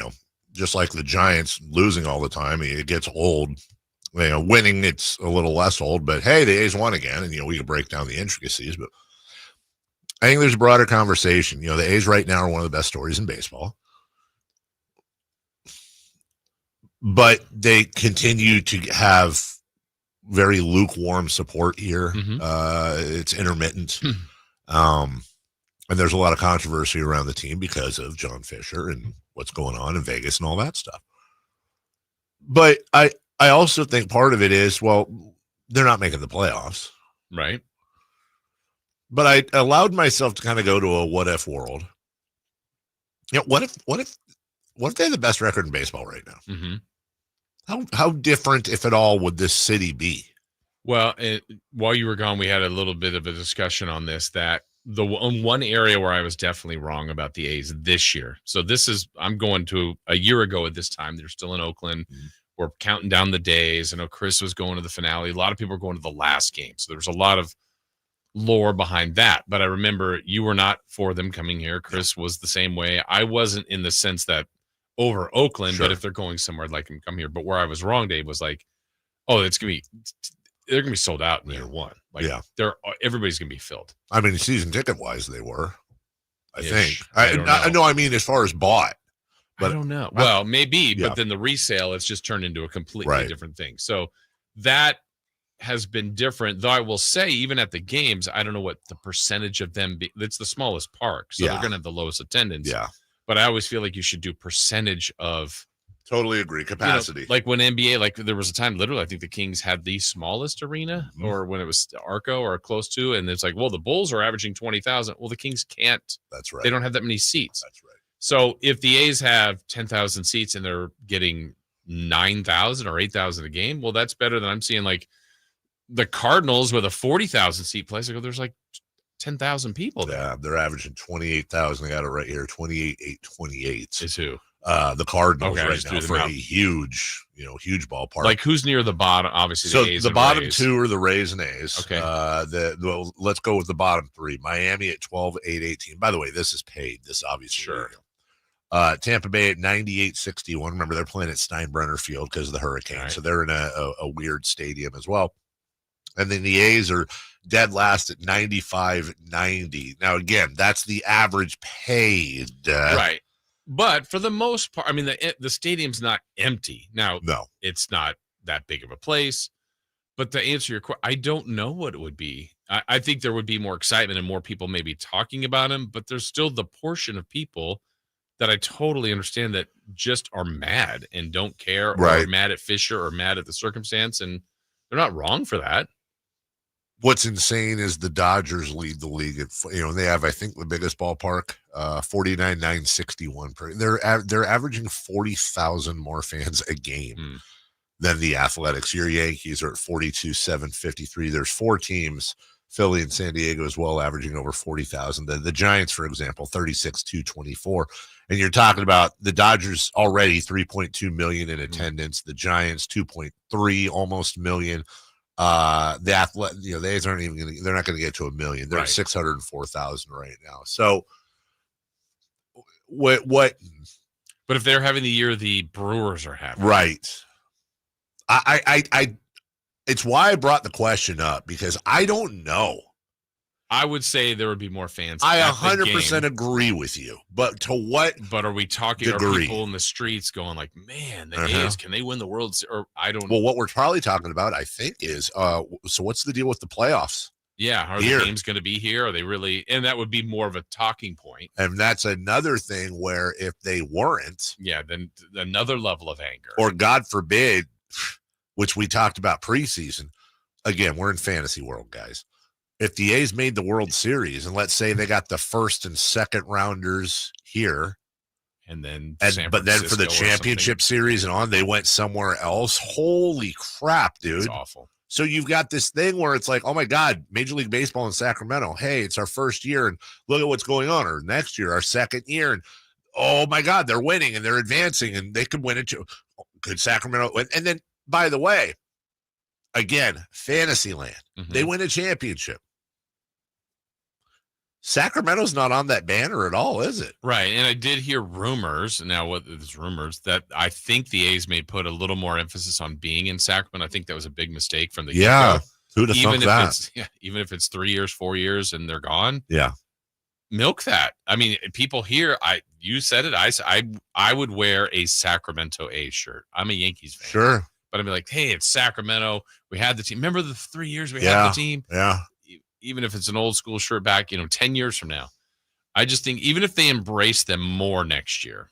just like the Giants losing all the time, it gets old. Winning, it's a little less old, but hey, the A's won again, and, we can break down the intricacies, but I think there's a broader conversation. The A's right now are one of the best stories in baseball, but they continue to have very lukewarm support here. Mm-hmm. It's intermittent. And there's a lot of controversy around the team because of John Fisher and what's going on in Vegas and all that stuff. But I also think part of it is, well, they're not making the playoffs. Right. But I allowed myself to kind of go to a what if world. What if they have the best record in baseball right now? Mm-hmm. How different, if at all, would this city be? Well, while you were gone, we had a little bit of a discussion on this, that the one area where I was definitely wrong about the A's this year. So I'm going to a year ago at this time. They're still in Oakland. Mm-hmm. We're counting down the days. I know Chris was going to the finale. A lot of people were going to the last game. So there was a lot of lore behind that. But I remember you were not for them coming here. Chris was the same way. I wasn't in the sense that over Oakland, Sure. but if they're going somewhere, I'd like them to come here. But where I was wrong, Dave, was like, oh, they're gonna be sold out in year one. Everybody's gonna be filled. I mean, season ticket wise, they were. I think. I know. I mean, as far as bought, but I don't know. Well, maybe, yeah. But then the resale, it's just turned into a completely different thing. So that has been different. Though I will say, even at the games, I don't know what the percentage of them be. It's the smallest park, so they're gonna have the lowest attendance. Yeah. But I always feel like you should do percentage of. Totally agree. Capacity. Like when NBA, like there was a time, literally, I think the Kings had the smallest arena, or when it was Arco or close to, and it's like, well, the Bulls are averaging 20,000. Well, the Kings can't. That's right. They don't have that many seats. That's right. So if the A's have 10,000 seats and they're getting 9,000 or 8,000 a game, well, that's better than I'm seeing like the Cardinals with a 40,000 seat place. I go, there's like 10,000 people there. Yeah, they're averaging 28,000. I got it right here. 28,828 is who? The Cardinals right now for a huge ballpark. Like who's near the bottom? Obviously, so the A's the and bottom Rays. two are the Rays and A's. Okay. Let's go with the bottom three. Miami at 12,818. By the way, this is paid. This obviously. Sure. Tampa Bay at 98,61. Remember, they're playing at Steinbrenner Field because of the hurricane, Right. so they're in a weird stadium as well. And then the A's are dead last at 95,90. Now, again, that's the average paid. Right. But for the most part, I mean, the stadium's not empty. Now, no, it's not that big of a place, But to answer your question, I don't know what it would be. I think there would be more excitement and more people maybe talking about him, but there's still the portion of people that I totally understand that just are mad and don't care, or are mad at Fisher or mad at the circumstance, and they're not wrong for that. What's insane is the Dodgers lead the league at, they have, I think, the biggest ballpark, 49,961 per. They're averaging 40,000 more fans a game than the Athletics. Your Yankees are at 42,753. There's 4 teams, Philly and San Diego as well, averaging over 40,000. The Giants, for example, 36,224. And you're talking about the Dodgers already 3.2 million in attendance. The Giants 2.3 almost million. The A's aren't even they're not going to get to 1 million. They're at 604,000 right now. So what? But if they're having the year the Brewers are having, right? I it's why I brought the question up, because I don't know. I would say there would be more fans. I 100% agree with you, but to what? But are we talking? Degree? Are people in the streets going like, "Man, the A's, can they win the World Series?" Or I don't. Well, what we're probably talking about, I think, is so what's the deal with the playoffs? Yeah, are the games going to be here? Are they really? And that would be more of a talking point. And that's another thing where if they weren't, then another level of anger. Or God forbid, which we talked about preseason. Again, we're in fantasy world, guys. If the A's made the World Series, and let's say they got the first and second rounders here, but then for the championship series and on, they went somewhere else. Holy crap, dude! It's awful. So you've got this thing where it's like, oh my God, Major League Baseball in Sacramento. Hey, it's our first year, and look at what's going on. Or next year, our second year, and oh my God, they're winning and they're advancing, and they could win it. Could Sacramento win? And then, by the way, again, Fantasyland, they win a championship. Sacramento's not on that banner at all, is it? Right. And I did hear rumors. Now, what there's rumors that I think the A's may put a little more emphasis on being in Sacramento. I think that was a big mistake from the get-go. Who'd have thought that? Even if it's 3 years, 4 years, and they're gone. Yeah. Milk that. I mean, people here, you said it. I would wear a Sacramento A's shirt. I'm a Yankees fan. Sure. But I'd be like, hey, it's Sacramento. We had the team. Remember the 3 years we had the team? Yeah. Even if it's an old school shirt back, 10 years from now, I just think even if they embrace them more next year,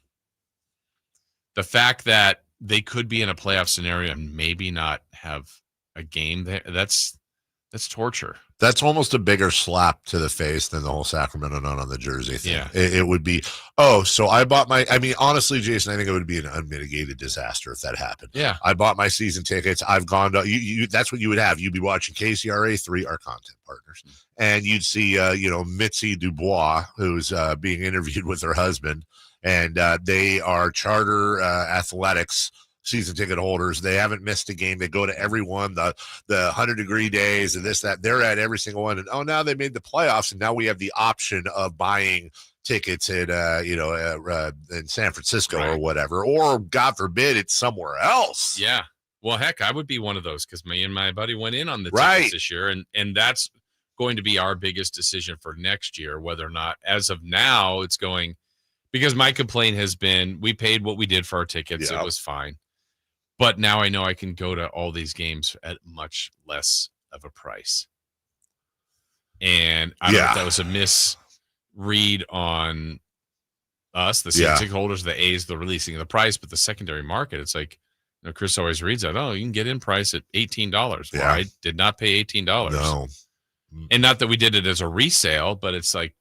the fact that they could be in a playoff scenario and maybe not have a game there, that's torture. That's almost a bigger slap to the face than the whole Sacramento not on the jersey thing. Yeah. It would be, so I bought honestly, Jason, I think it would be an unmitigated disaster if that happened. Yeah. I bought my season tickets. I've gone to, that's what you would have. You'd be watching KCRA3, our content partners, and you'd see, Mitzi Dubois, who's being interviewed with her husband, and they are charter athletics season ticket holders. They haven't missed a game. They go to every one, the 100-degree days and this, that. They're at every single one. And now they made the playoffs, and now we have the option of buying tickets at in San Francisco or whatever, or God forbid it's somewhere else. Yeah. Well, heck, I would be one of those, because me and my buddy went in on the tickets this year, and that's going to be our biggest decision for next year, whether or not, as of now, it's going, because my complaint has been, we paid what we did for our tickets. It was fine. But now I know I can go to all these games at much less of a price. And I don't know if that was a misread on us, the season ticket holders, the A's, the releasing of the price, but the secondary market, it's like, Chris always reads that, you can get in price at $18. Well, I did not pay $18. No. And not that we did it as a resale, but it's like,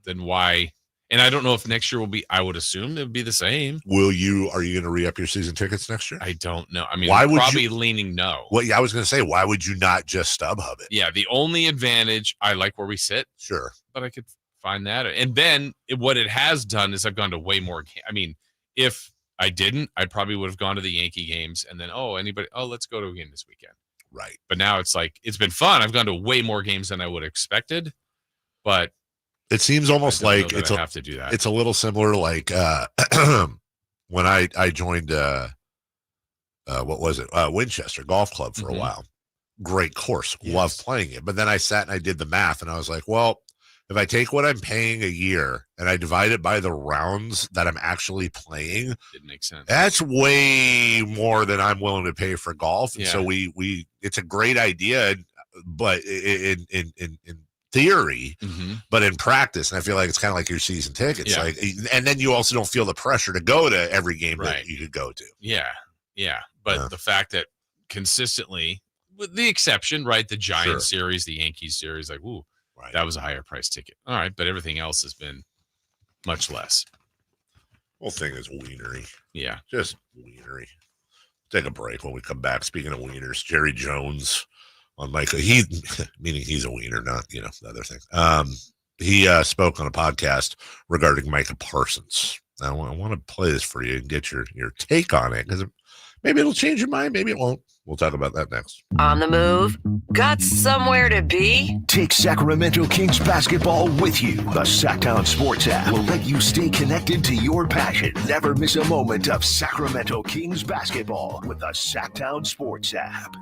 then why? And I don't know if next year will be, I would assume it would be the same. Are you going to re-up your season tickets next year? I don't know. I mean, why would probably leaning no. Well, I was going to say, why would you not just StubHub it? Yeah, the only advantage, I like where we sit. Sure. But I could find that. And then what it has done is I've gone to way more. I mean, if I didn't, I probably would have gone to the Yankee games and then, let's go to a game this weekend. Right. But now it's like, it's been fun. I've gone to way more games than I would have expected. But it seems almost like I have to do that. It's a little similar, like when I joined, Winchester Golf Club for a while. Great course, loved playing it. But then I sat and I did the math, and I was like, well, If I take what I'm paying a year and I divide it by the rounds that I'm actually playing, Didn't make sense. That's way more than I'm willing to pay for golf. And so we it's a great idea, but in theory, but in practice, and I feel like it's kind of like your season tickets. Like, and then you also don't feel the pressure to go to every game that you could go to. Yeah. But the fact that consistently, with the exception, right, the Giants series, the Yankees series, like, ooh, that was a higher price ticket. All right, but everything else has been much less. Whole thing is wienery. Yeah. Just wienery. Take a break when we come back. Speaking of wieners, Jerry Jones on Micah. Meaning he's a wiener, not, the other thing. He spoke on a podcast regarding Micah Parsons. I want to play this for you and get your take on it, because maybe it'll change your mind. Maybe it won't. We'll talk about that next. On the move? Got somewhere to be? Take Sacramento Kings basketball with you. The Sacktown Sports app will let you stay connected to your passion. Never miss a moment of Sacramento Kings basketball with the Sacktown Sports app.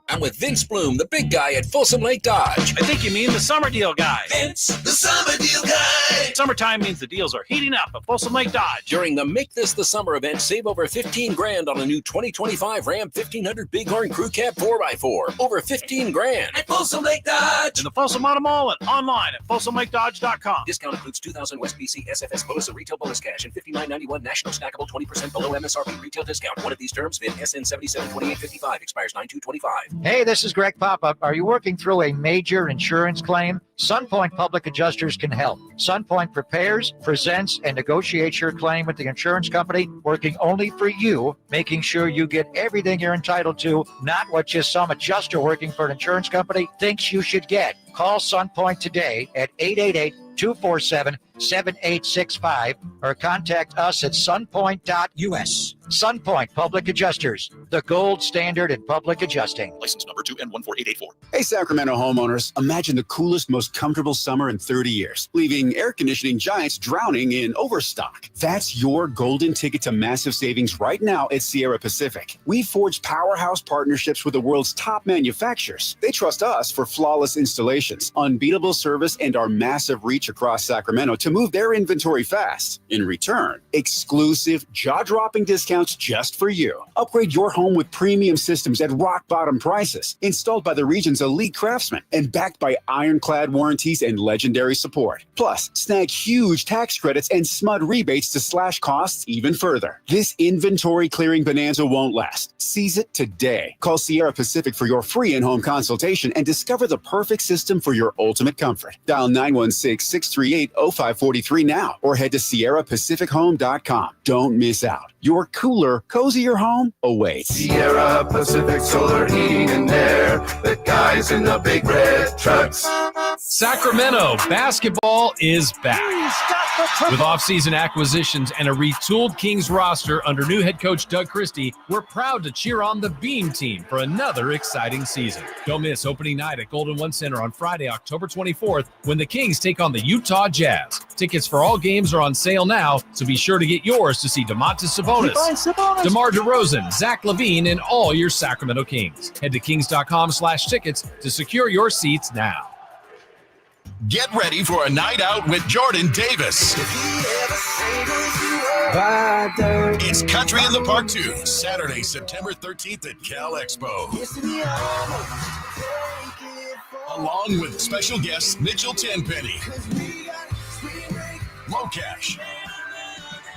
I'm with Vince Bloom, the big guy at Folsom Lake Dodge. I think you mean the summer deal guy. Vince, the summer deal guy. Summertime means the deals are heating up at Folsom Lake Dodge. During the Make This the Summer event, save over $15,000 on a new 2025 Ram 1500 Bighorn Crew Cab 4x4. Over $15,000 at Folsom Lake Dodge. In the Folsom Auto Mall and online at FolsomLakeDodge.com. Discount includes 2000 West BC SFS bonus and retail bonus cash and $59.91 national stackable 20% below MSRP retail discount. One of these terms, VIN SN 772855, expires 9/2/25. Hey, this is Greg Pop-Up. Are you working through a major insurance claim? SunPoint Public Adjusters can help. SunPoint prepares, presents, and negotiates your claim with the insurance company, working only for you, making sure you get everything you're entitled to, not what just some adjuster working for an insurance company thinks you should get. Call SunPoint today at 888-247-7865 or contact us at sunpoint.us. SunPoint Public Adjusters, the gold standard in public adjusting. License number 2N14884. Hey, Sacramento homeowners, imagine the coolest, most comfortable summer in 30 years, leaving air conditioning giants drowning in overstock. That's your golden ticket to massive savings right now at Sierra Pacific. We forged powerhouse partnerships with the world's top manufacturers. They trust us for flawless installations, unbeatable service, and our massive reach across Sacramento to move their inventory fast. In return, exclusive, jaw-dropping discounts just for you. Upgrade your home with premium systems at rock-bottom prices, installed by the region's elite craftsmen and backed by ironclad warranties and legendary support. Plus, snag huge tax credits and SMUD rebates to slash costs even further. This inventory clearing bonanza won't last. Seize it today. Call Sierra Pacific for your free in-home consultation and discover the perfect system for your ultimate comfort. Dial 916-638-0543 now or head to SierraPacificHome.com. Don't miss out. Your cooler, cozier home awaits. Sierra Pacific Solar Heating and Air. The guys in the big red trucks. Sacramento basketball is back. With off-season acquisitions and a retooled Kings roster under new head coach Doug Christie, we're proud to cheer on the Beam team for another exciting season. Don't miss opening night at Golden One Center on Friday, October 24th, when the Kings take on the Utah Jazz. Tickets for all games are on sale now, so be sure to get yours to see Domantas Sabonis, DeMar DeRozan, Zach LaVine, and all your Sacramento Kings. Head to kings.com/tickets to secure your seats now. Get ready for a night out with Jordan Davis. It's Country in the Park 2, Saturday, September 13th at Cal Expo. Along with special guests Mitchell Tenpenny, Locash,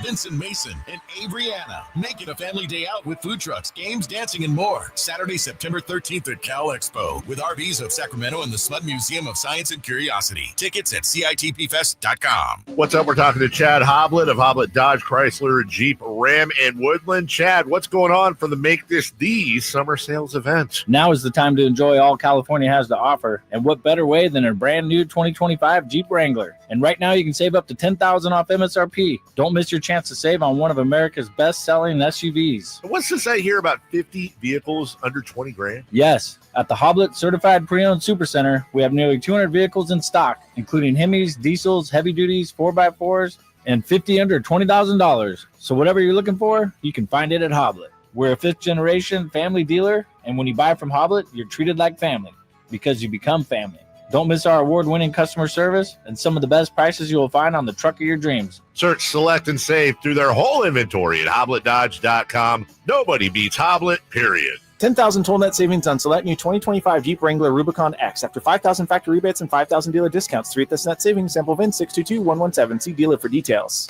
Vincent Mason, and Avery-Anna. Make it a family day out with food trucks, games, dancing, and more. Saturday, September 13th at Cal Expo with RVs of Sacramento and the SMUD Museum of Science and Curiosity. Tickets at CITPFest.com. What's up? We're talking to Chad Hoblet of Hoblet Dodge, Chrysler, Jeep, Ram, and Woodland. Chad, what's going on for the Make This the Summer Sales event? Now is the time to enjoy all California has to offer, and what better way than a brand new 2025 Jeep Wrangler. And right now you can save up to $10,000 off MSRP. Don't miss your chance to save on one of America's best-selling SUVs. What's this I hear about 50 vehicles under 20 grand? Yes, at the Hoblet Certified Pre-Owned Supercenter, we have nearly 200 vehicles in stock, including Hemis, diesels, heavy duties, 4x4s, and 50 under $20,000. So whatever you're looking for, you can find it at Hoblet. We're a fifth-generation family dealer, and when you buy from Hoblet, you're treated like family because you become family. Don't miss our award-winning customer service and some of the best prices you will find on the truck of your dreams. Search, select, and save through their whole inventory at HoblettDodge.com. Nobody beats Hoblet, period. 10,000 total net savings on select new 2025 Jeep Wrangler Rubicon X after 5,000 factory rebates and 5,000 dealer discounts. 3 at this net savings. Sample VIN 622117. See dealer for details.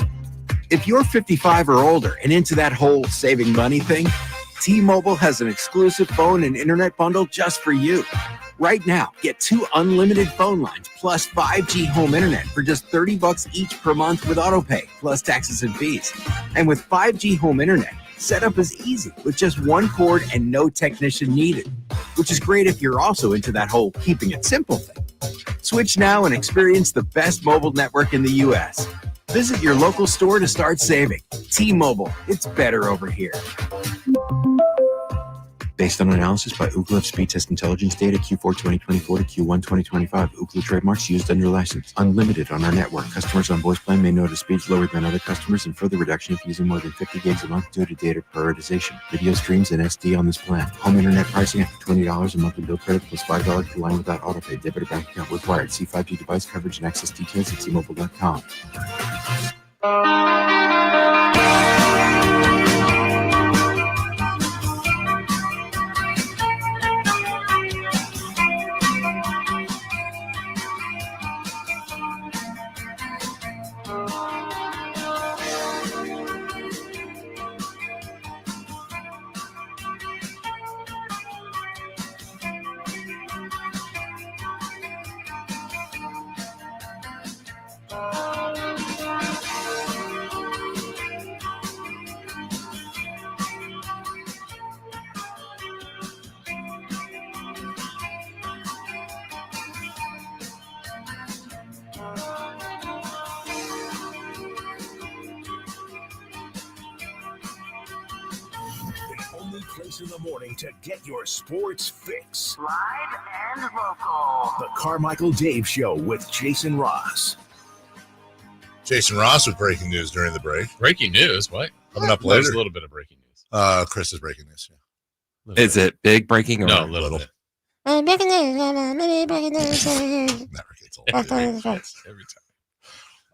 If you're 55 or older and into that whole saving money thing, T-Mobile has an exclusive phone and internet bundle just for you. Right now, get 2 unlimited phone lines plus 5G home internet for just $30 each per month with autopay, plus taxes and fees. And with 5G home internet, setup is easy with just one cord and no technician needed, which is great if you're also into that whole keeping it simple thing. Switch now and experience the best mobile network in the U.S. Visit your local store to start saving. T-Mobile, it's better over here. Based on analysis by Ookla Speed Test Intelligence data Q4 2024 to Q1 2025. Ookla trademarks used under license. Unlimited on our network. Customers on voice plan may notice speeds lower than other customers and further reduction if using more than 50 gigs a month due to data prioritization. Video streams and SD on this plan. Home internet pricing after $20 a monthly bill credit plus $5 per line without autopay. Debit or bank account required. See 5G device coverage and access details at T-Mobile.com. Place in the morning to get your sports fix. Live and local. The Carmichael Dave Show with Jason Ross. Jason Ross with breaking news during the break. Breaking news? What? Coming up later. There's a little bit of breaking news. Chris is breaking news. Yeah. Is it big breaking or no? A little bit. Breaking news. Never gets old. Every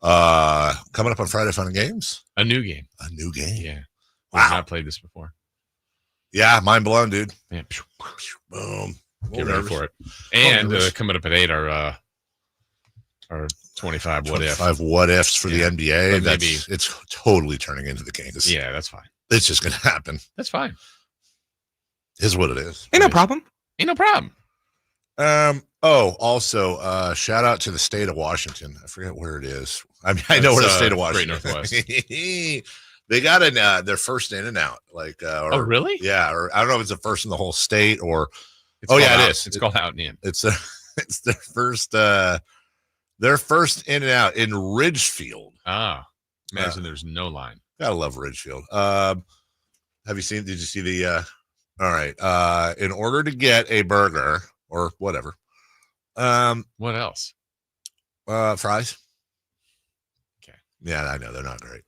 time. Coming up on Friday Fun and Games. A new game. A new game. Yeah. Wow. I've not played this before. Yeah, mind blown, dude. Yeah. Boom. Get ready for it. And coming up at 8, our 25 what if. 25 what ifs for the NBA. It's totally turning into the games. Yeah, that's fine. It's just going to happen. That's fine. Is what it is. Ain't no problem. Ain't no problem. Also, shout out to the state of Washington. I forget where it is. I mean, I know where the state of Washington is. They got their first in and out. Oh, really? Yeah. Or I don't know if it's the first in the whole state or. It is. It's called out and in. It's their first in and out in Ridgefield. Ah, imagine there's no line. Gotta love Ridgefield. Did you see the, all right. In order to get a burger or whatever. What else? Fries. Okay. Yeah, I know they're not great.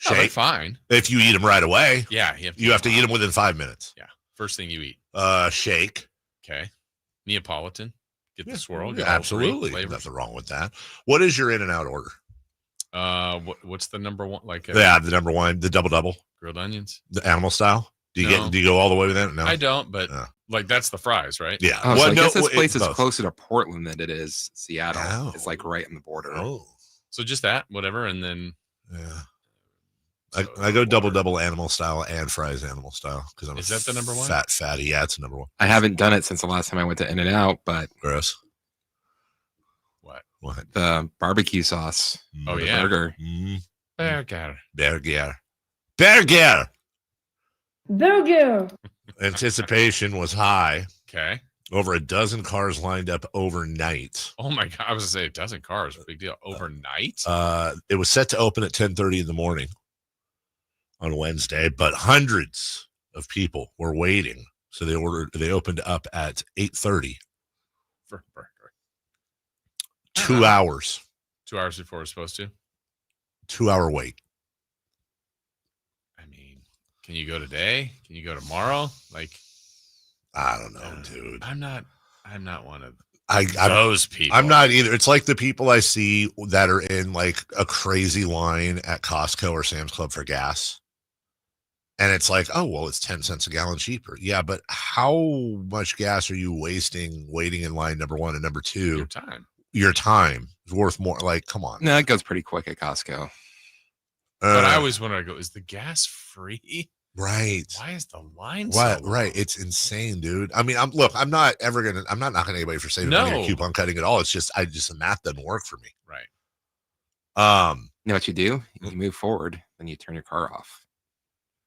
Oh, they're fine. If you eat them right away. Yeah. You have to eat them within 5 minutes. Yeah. First thing you eat. Shake. Okay. Neapolitan. Get the swirl. Yeah, get absolutely. Nothing wrong with that. What is your in and out order? What's the number one? The number one, the double. Grilled onions. The animal style. Do you go all the way with that? No, I don't, but that's the fries, right? Yeah. Oh, so I guess this place is closer to Portland than it is Seattle. Oh. It's like right on the border. Oh. So just that, whatever, and then I go double animal style and fries animal style because I'm. Is that the number one? Fatty? Yeah, it's the number one. I haven't done it since the last time I went to In-N-Out, but gross. What? The barbecue sauce. Oh the yeah. Burger. Burger. Anticipation was high. Okay. Over a dozen cars lined up overnight. Oh my god! I was gonna say a dozen cars. Big deal. Overnight. It was set to open at 10:30 in the morning on Wednesday, but hundreds of people were waiting, so they opened up at 8:30 for burger. 2 hours. 2 hours before we're supposed to. 2 hour wait. I mean, can you go today? Can you go tomorrow? I don't know, dude. I'm not one of. Those people. I'm not either. It's like the people I see that are in like a crazy line at Costco or Sam's Club for gas. And it's like, oh, well, it's 10 cents a gallon cheaper. Yeah, but how much gas are you wasting waiting in line, number one, and number two? Your time. Your time is worth more. Like, come on. No, it goes pretty quick at Costco. But I always wonder, is the gas free? Right. Why is the line What? so long? Right. It's insane, dude. I mean, I'm not knocking anybody for saving money or coupon cutting at all. It's just, the math doesn't work for me. Right. You know what you do? You move forward, then you turn your car off.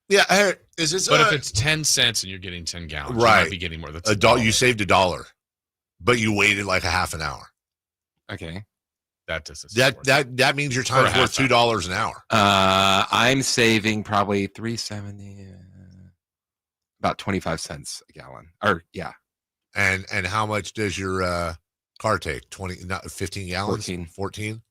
Yeah. Is this? But if it's 10 cents and you're getting 10 gallons, right. you might be getting more. That's $1. You saved $1, but you waited like a half an hour. Okay. That doesn't. That means your time is worth $2 an hour. I'm saving probably $3.70, about 25 cents a gallon. Or yeah. And how much does your car take? 15 gallons? 14.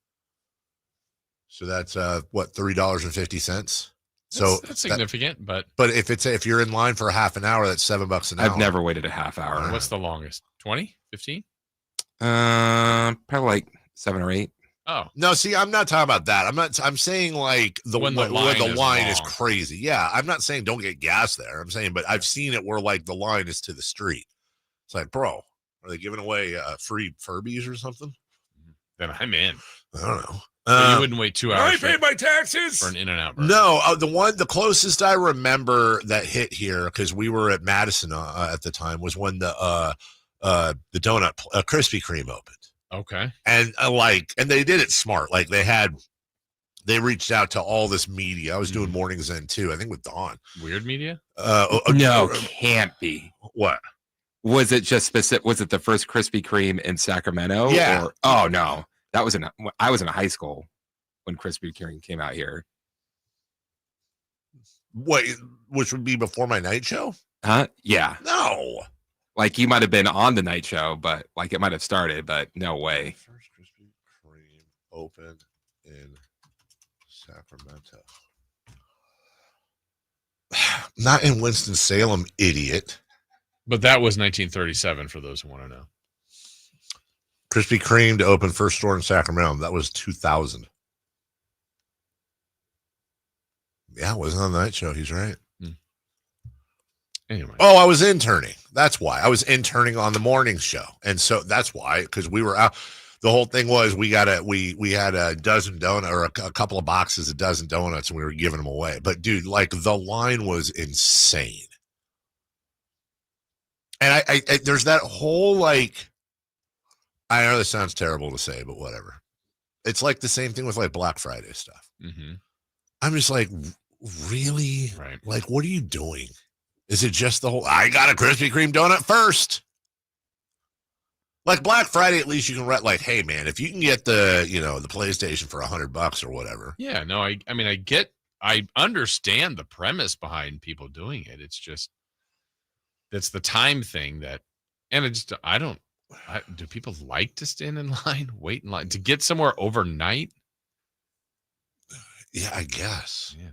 So that's what, $3.50. So that's significant, but if you're in line for a half an hour, that's $7 an hour. I've never waited a half hour. What's the longest? 20, 15? Probably like 7 or 8. Oh no! See, I'm not talking about that. I'm saying like when the line is crazy. Yeah, I'm not saying don't get gas there. I'm saying, but I've seen it where like the line is to the street. It's like, bro, are they giving away free Furbies or something? Then I'm in. I don't know. So you wouldn't wait 2 hours. I paid my taxes for an In-N-Out burger. No, the closest I remember that hit here, because we were at Madison at the time, was when the donut Krispy Kreme opened. Okay. And and they did it smart. Like they reached out to all this media. I was doing mornings then too. I think with Dawn. Weird media? No, can't be. What? Was it just specific? Was it the first Krispy Kreme in Sacramento? Yeah. Oh no, I was in high school when Krispy Kreme came out here. What? Which would be before my night show? Huh? Yeah. No. Like you might have been on the night show, but like it might have started, but no way. First Krispy Kreme opened in Sacramento. Not in Winston-Salem, idiot. But that was 1937 for those who want to know. Krispy Kreme to open first store in Sacramento. That was 2000. Yeah, it wasn't on the night show. He's right. Anyway. Oh, I was interning. That's why. I was interning on the morning show. And so that's why, because we were out. The whole thing was we had a dozen donuts or a couple of boxes, a dozen donuts, and we were giving them away. But dude, like the line was insane. And I there's that whole like, I know this sounds terrible to say, but whatever. It's like the same thing with like Black Friday stuff. Mm-hmm. I'm just like, really? Right. Like, what are you doing? Is it just the whole, I got a Krispy Kreme donut first? Like Black Friday, at least you can write like, hey man, if you can get the PlayStation for $100 or whatever. Yeah, no, I mean, I understand the premise behind people doing it. It's just, that's the time thing do people like to stand in line, wait in line to get somewhere overnight? Yeah, I guess. Yeah.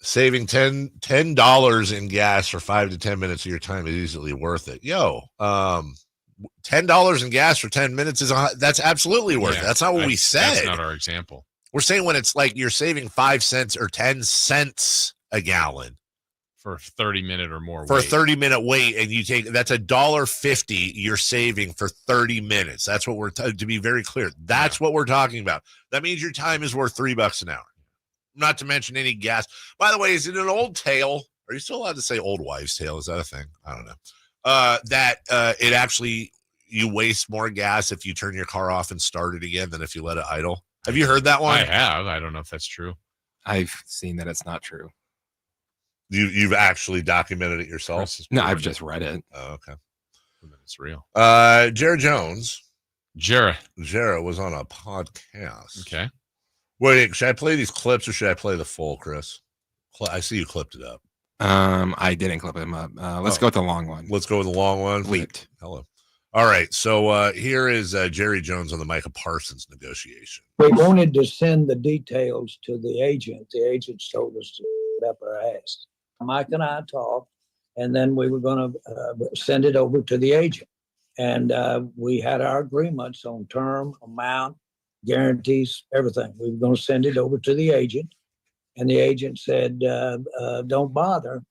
Saving $10 in gas for 5 to 10 minutes of your time is easily worth it. $10 in gas for 10 minutes that's absolutely worth it. That's not what we said. That's not our example. We're saying when it's like you're saving 5 cents or 10 cents a gallon for a 30-minute or more for wait. a 30-minute wait, and you take that's $1.50 you're saving for 30 minutes. That's what we're to be very clear. That's what we're talking about. That means your time is worth $3 an hour. Not to mention any gas. By the way, is it an old tale? Are you still allowed to say old wives' tale? Is that a thing? I don't know. That it actually, you waste more gas if you turn your car off and start it again than if you let it idle. Have you heard that one? I have. I don't know if that's true. I've seen that it's not true. You've actually documented it yourself? No, I've just read it. Oh, okay. It's real. Jared Jones. Jared was on a podcast. Okay. Wait, should I play these clips or should I play the full, Chris? I see you clipped it up. I didn't clip him up. Let's go with the long one. Let's go with the long one. Leaked. Hello. All right. So here is Jerry Jones on the Micah Parsons negotiation. We wanted to send the details to the agent. The agents told us to put up our ass. Mike and I talked, and then we were going to send it over to the agent. And we had our agreements on term, amount, guarantees, everything. We were going to send it over to the agent. And the agent said, don't bother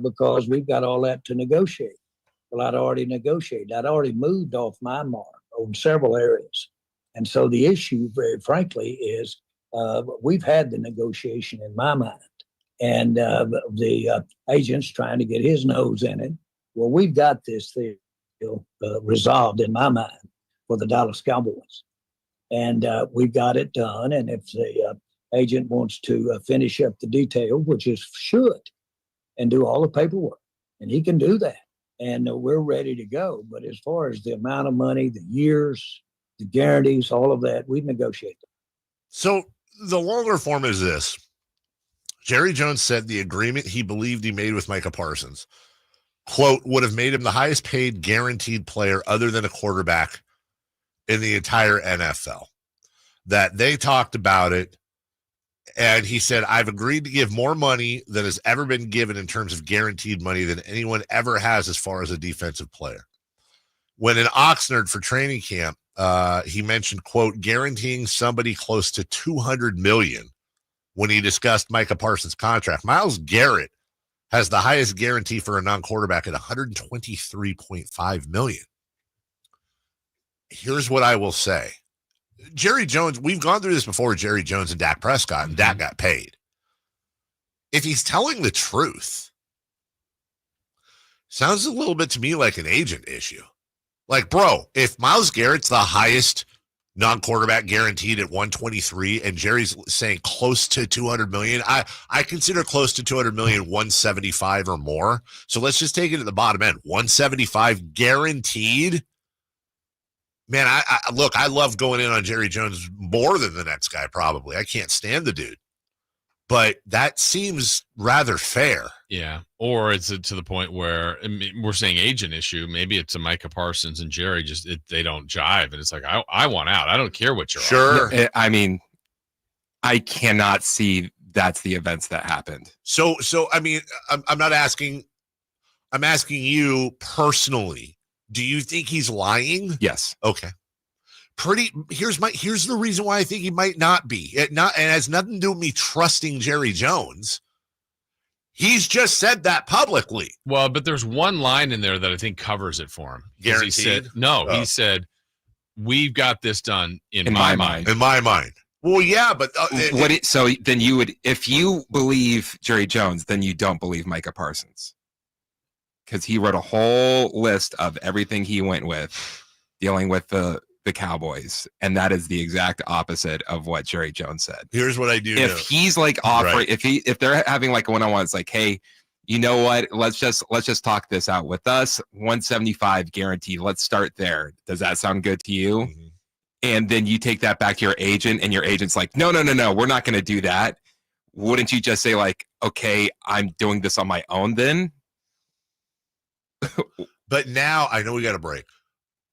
because we've got all that to negotiate. Well, I'd already negotiated. I'd already moved off my mark on several areas. And so the issue, very frankly, is we've had the negotiation in my mind. And the agent's trying to get his nose in it. Well, we've got this thing resolved in my mind for the Dallas Cowboys. And we've got it done. And if the agent wants to finish up the detail, which is should, and do all the paperwork, and he can do that. And we're ready to go. But as far as the amount of money, the years, the guarantees, all of that, we've negotiated. So the longer form is this. Jerry Jones said the agreement he believed he made with Micah Parsons, quote, would have made him the highest paid guaranteed player other than a quarterback in the entire NFL. That they talked about it. And he said, I've agreed to give more money than has ever been given in terms of guaranteed money than anyone ever has as far as a defensive player. When in Oxnard for training camp, he mentioned, quote, guaranteeing somebody close to $200 million when he discussed Micah Parsons' contract. Myles Garrett has the highest guarantee for a non-quarterback at $123.5 million. Here's what I will say. Jerry Jones, we've gone through this before with Jerry Jones and Dak Prescott, and Dak got paid. If he's telling the truth, sounds a little bit to me like an agent issue. Like, bro, if Myles Garrett's the highest non-quarterback guaranteed at 123 and Jerry's saying close to 200 million, I consider close to 200 million 175 or more. So let's just take it at the bottom end. 175 guaranteed. Man, I love going in on Jerry Jones more than the next guy, probably. I can't stand the dude. But that seems rather fair. Yeah. Or it's to the point where we're saying agent issue. Maybe it's a Micah Parsons and Jerry they don't jive. And it's like, I want out. I don't care what you're Sure. I mean, I cannot see that's the events that happened. So I mean, I'm not asking. I'm asking you personally. Do you think he's lying? Yes. Okay. Here's the reason why I think he might not be. It has nothing to do with me trusting Jerry Jones. He's just said that publicly. Well, but there's one line in there that I think covers it for him. Guaranteed? He said, we've got this done in my mind. In my mind. Well, yeah, but so then you would, if you believe Jerry Jones, then you don't believe Micah Parsons. Because he wrote a whole list of everything he went with dealing with the Cowboys. And that is the exact opposite of what Jerry Jones said. Here's what I do. If he's like offering, Right. if they're having like a one-on-one, it's like, hey, you know what? Let's just talk this out with us. 175 guaranteed. Let's start there. Does that sound good to you? Mm-hmm. And then you take that back to your agent and your agent's like, no, we're not going to do that. Wouldn't you just say like, okay, I'm doing this on my own then? But now I know we got a break.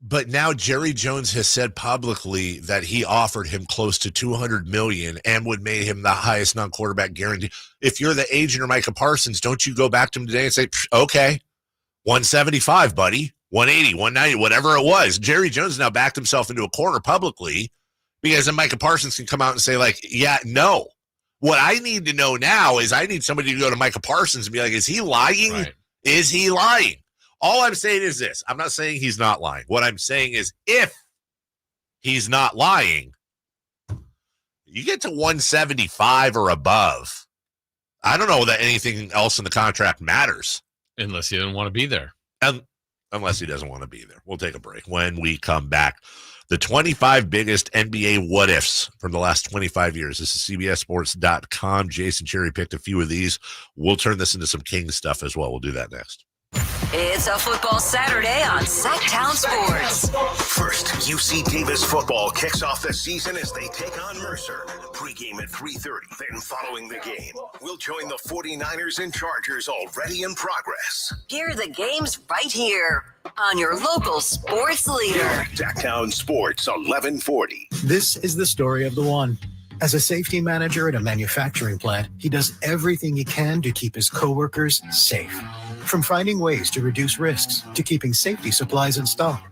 But now Jerry Jones has said publicly that he offered him close to 200 million and would make him the highest non-quarterback guarantee. If you're the agent or Micah Parsons, don't you go back to him today and say, okay, 175, buddy, 180, 190, whatever it was. Jerry Jones now backed himself into a corner publicly because then Micah Parsons can come out and say like, yeah, no. What I need to know now is I need somebody to go to Micah Parsons and be like, is he lying? Right. Is he lying? All I'm saying is this. I'm not saying he's not lying. What I'm saying is if he's not lying, you get to 175 or above. I don't know that anything else in the contract matters. Unless he doesn't want to be there. Unless he doesn't want to be there. We'll take a break. When we come back, the 25 biggest NBA what-ifs from the last 25 years. This is CBSSports.com. Jason cherry picked a few of these. We'll turn this into some Kings stuff as well. We'll do that next. It's a football Saturday on Sacktown Sports. First, UC Davis football kicks off the season as they take on Mercer. Pre-game at 3:30. Then following the game, we'll join the 49ers and Chargers already in progress. Hear the games right here on your local sports leader. Sacktown Sports 1140. This is the story of the one. As a safety manager at a manufacturing plant, he does everything he can to keep his coworkers safe. From finding ways to reduce risks to keeping safety supplies in stock,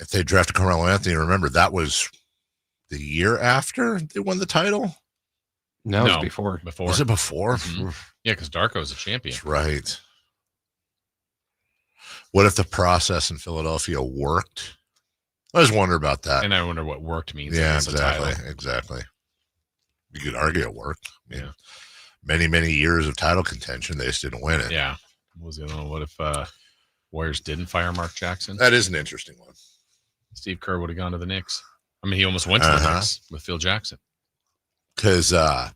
if they drafted Carmelo Anthony, remember that was the year after they won the title. No, it was before. Was it before? Mm-hmm. Yeah, because Darko was a champion. That's right. What if the process in Philadelphia worked? I just wonder about that. And I wonder what worked means. Yeah, against the title. exactly. You could argue it worked. Yeah. Many years of title contention, they just didn't win it. Yeah. What was the other one? What if Warriors didn't fire Mark Jackson? That is an interesting one. Steve Kerr would have gone to the Knicks. I mean, he almost went to the Knicks with Phil Jackson. Because, I'll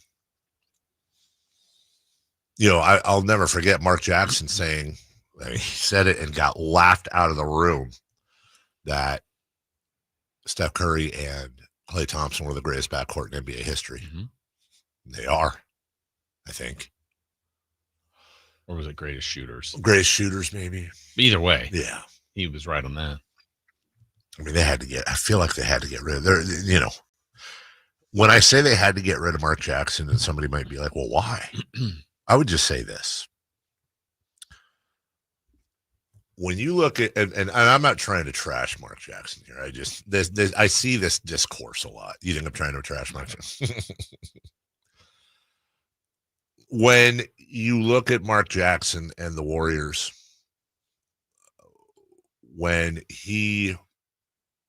never forget Mark Jackson saying, he said it and got laughed out of the room, that Steph Curry and Klay Thompson were the greatest backcourt in NBA history. Mm-hmm. They are, I think. Or was it greatest shooters? Greatest shooters, maybe. Either way. Yeah. He was right on that. I mean, I feel like they had to get rid of their, when I say they had to get rid of Mark Jackson, and somebody might be like, well, why? I would just say this. When you look at, and I'm not trying to trash Mark Jackson here. I see this discourse a lot. You think I'm trying to trash Mark Jackson? When you look at Mark Jackson and the Warriors, when he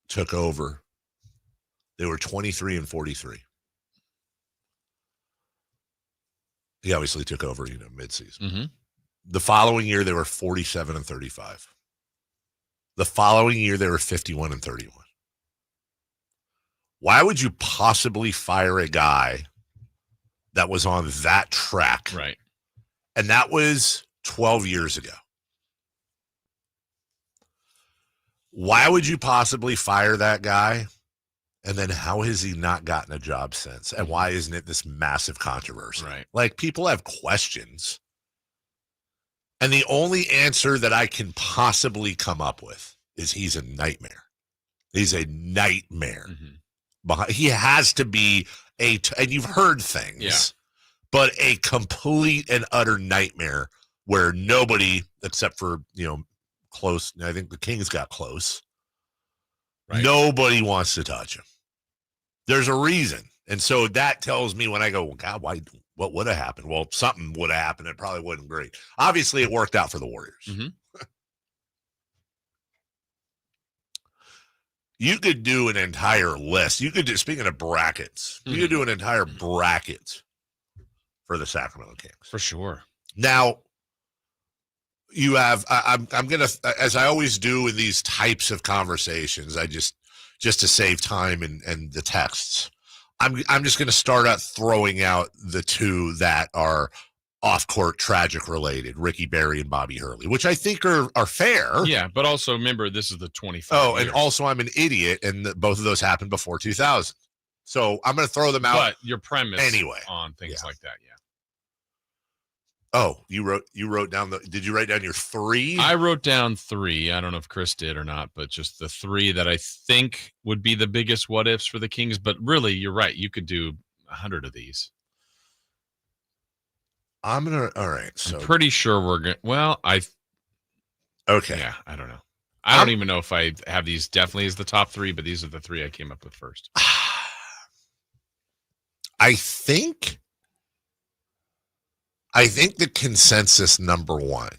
took over, they were 23-43. He obviously took over, midseason. Mm-hmm. The following year, they were 47-35. The following year, they were 51-31. Why would you possibly fire a guy that was on that track? Right. And that was 12 years ago. Why would you possibly fire that guy? And then how has he not gotten a job since? And why isn't it this massive controversy? Right. Like, people have questions. And the only answer that I can possibly come up with is he's a nightmare. He's a nightmare. Mm-hmm. He has to be and you've heard things, but a complete and utter nightmare where nobody, except for, close, I think the Kings got close. Right. Nobody wants to touch him. There's a reason. And so that tells me when I go, well, God, why? What would have happened? Well, something would have happened. It probably wasn't great. Obviously, it worked out for the Warriors. Mm-hmm. You could do an entire list. You could do, speaking of brackets, you could do an entire bracket for the Sacramento Kings. For sure. Now, you have, I'm going to, as I always do in these types of conversations, I just to save time and the texts, I'm just going to start out throwing out the two that are off-court tragic related, Ricky Berry and Bobby Hurley, which I think are fair. Yeah, but also remember, this is the 25 Oh, and years. also I'm an idiot, and both of those happened before 2000. So I'm going to throw them out. But your premise anyway on things like that, yeah. Oh, you wrote down did you write down your three? I wrote down three. I don't know if Chris did or not, but just the three that I think would be the biggest what ifs for the Kings. But really, you're right. You could do 100 of these. All right. So I'm pretty sure we're going to, okay. Yeah, I don't know. I don't even know if I have these definitely as the top three, but these are the three I came up with first. I think the consensus number one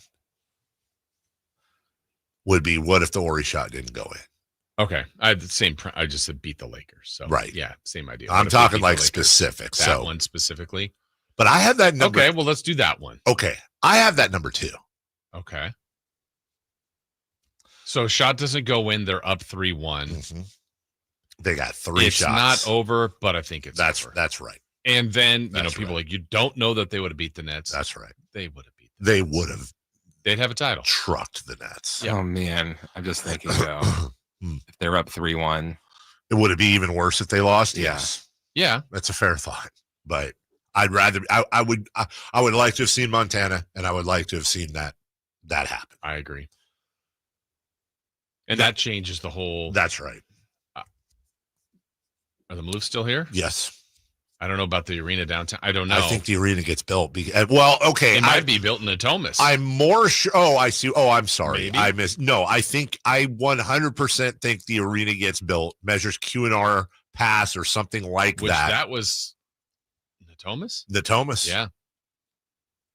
would be, what if the Ori shot didn't go in? Okay. I had the same. I just said beat the Lakers. So right. Yeah. Same idea. I'm talking like specific. That one specifically. But I have that number. Okay. Well, let's do that one. Okay. I have that number 2. Okay. So shot doesn't go in. They're up 3-1. Mm-hmm. They got 3 it's shots. It's not over, but I think it's over. That's right. And then, people like, you don't know that they would have beat the Nets. That's right. They would have beat the Nets. They would have. They'd have a title. Trucked the Nets. Yeah. Oh, man. I'm just thinking, though, if they're up 3-1. It would it be even worse if they lost? Yes. Yeah. That's a fair thought. But I'd rather, I would like to have seen Montana, and I would like to have seen that happen. I agree. And that changes the whole. That's right. Are the Maloofs still here? Yes. I don't know about the arena downtown. I don't know. I think the arena gets built. Well, okay. It might be built in Natomas. I'm more sure. Oh, I see. Oh, I'm sorry. Maybe. I missed. No, I 100% think the arena gets built, measures Q&R pass or something like Which that. That was Natomas? Natomas. Yeah.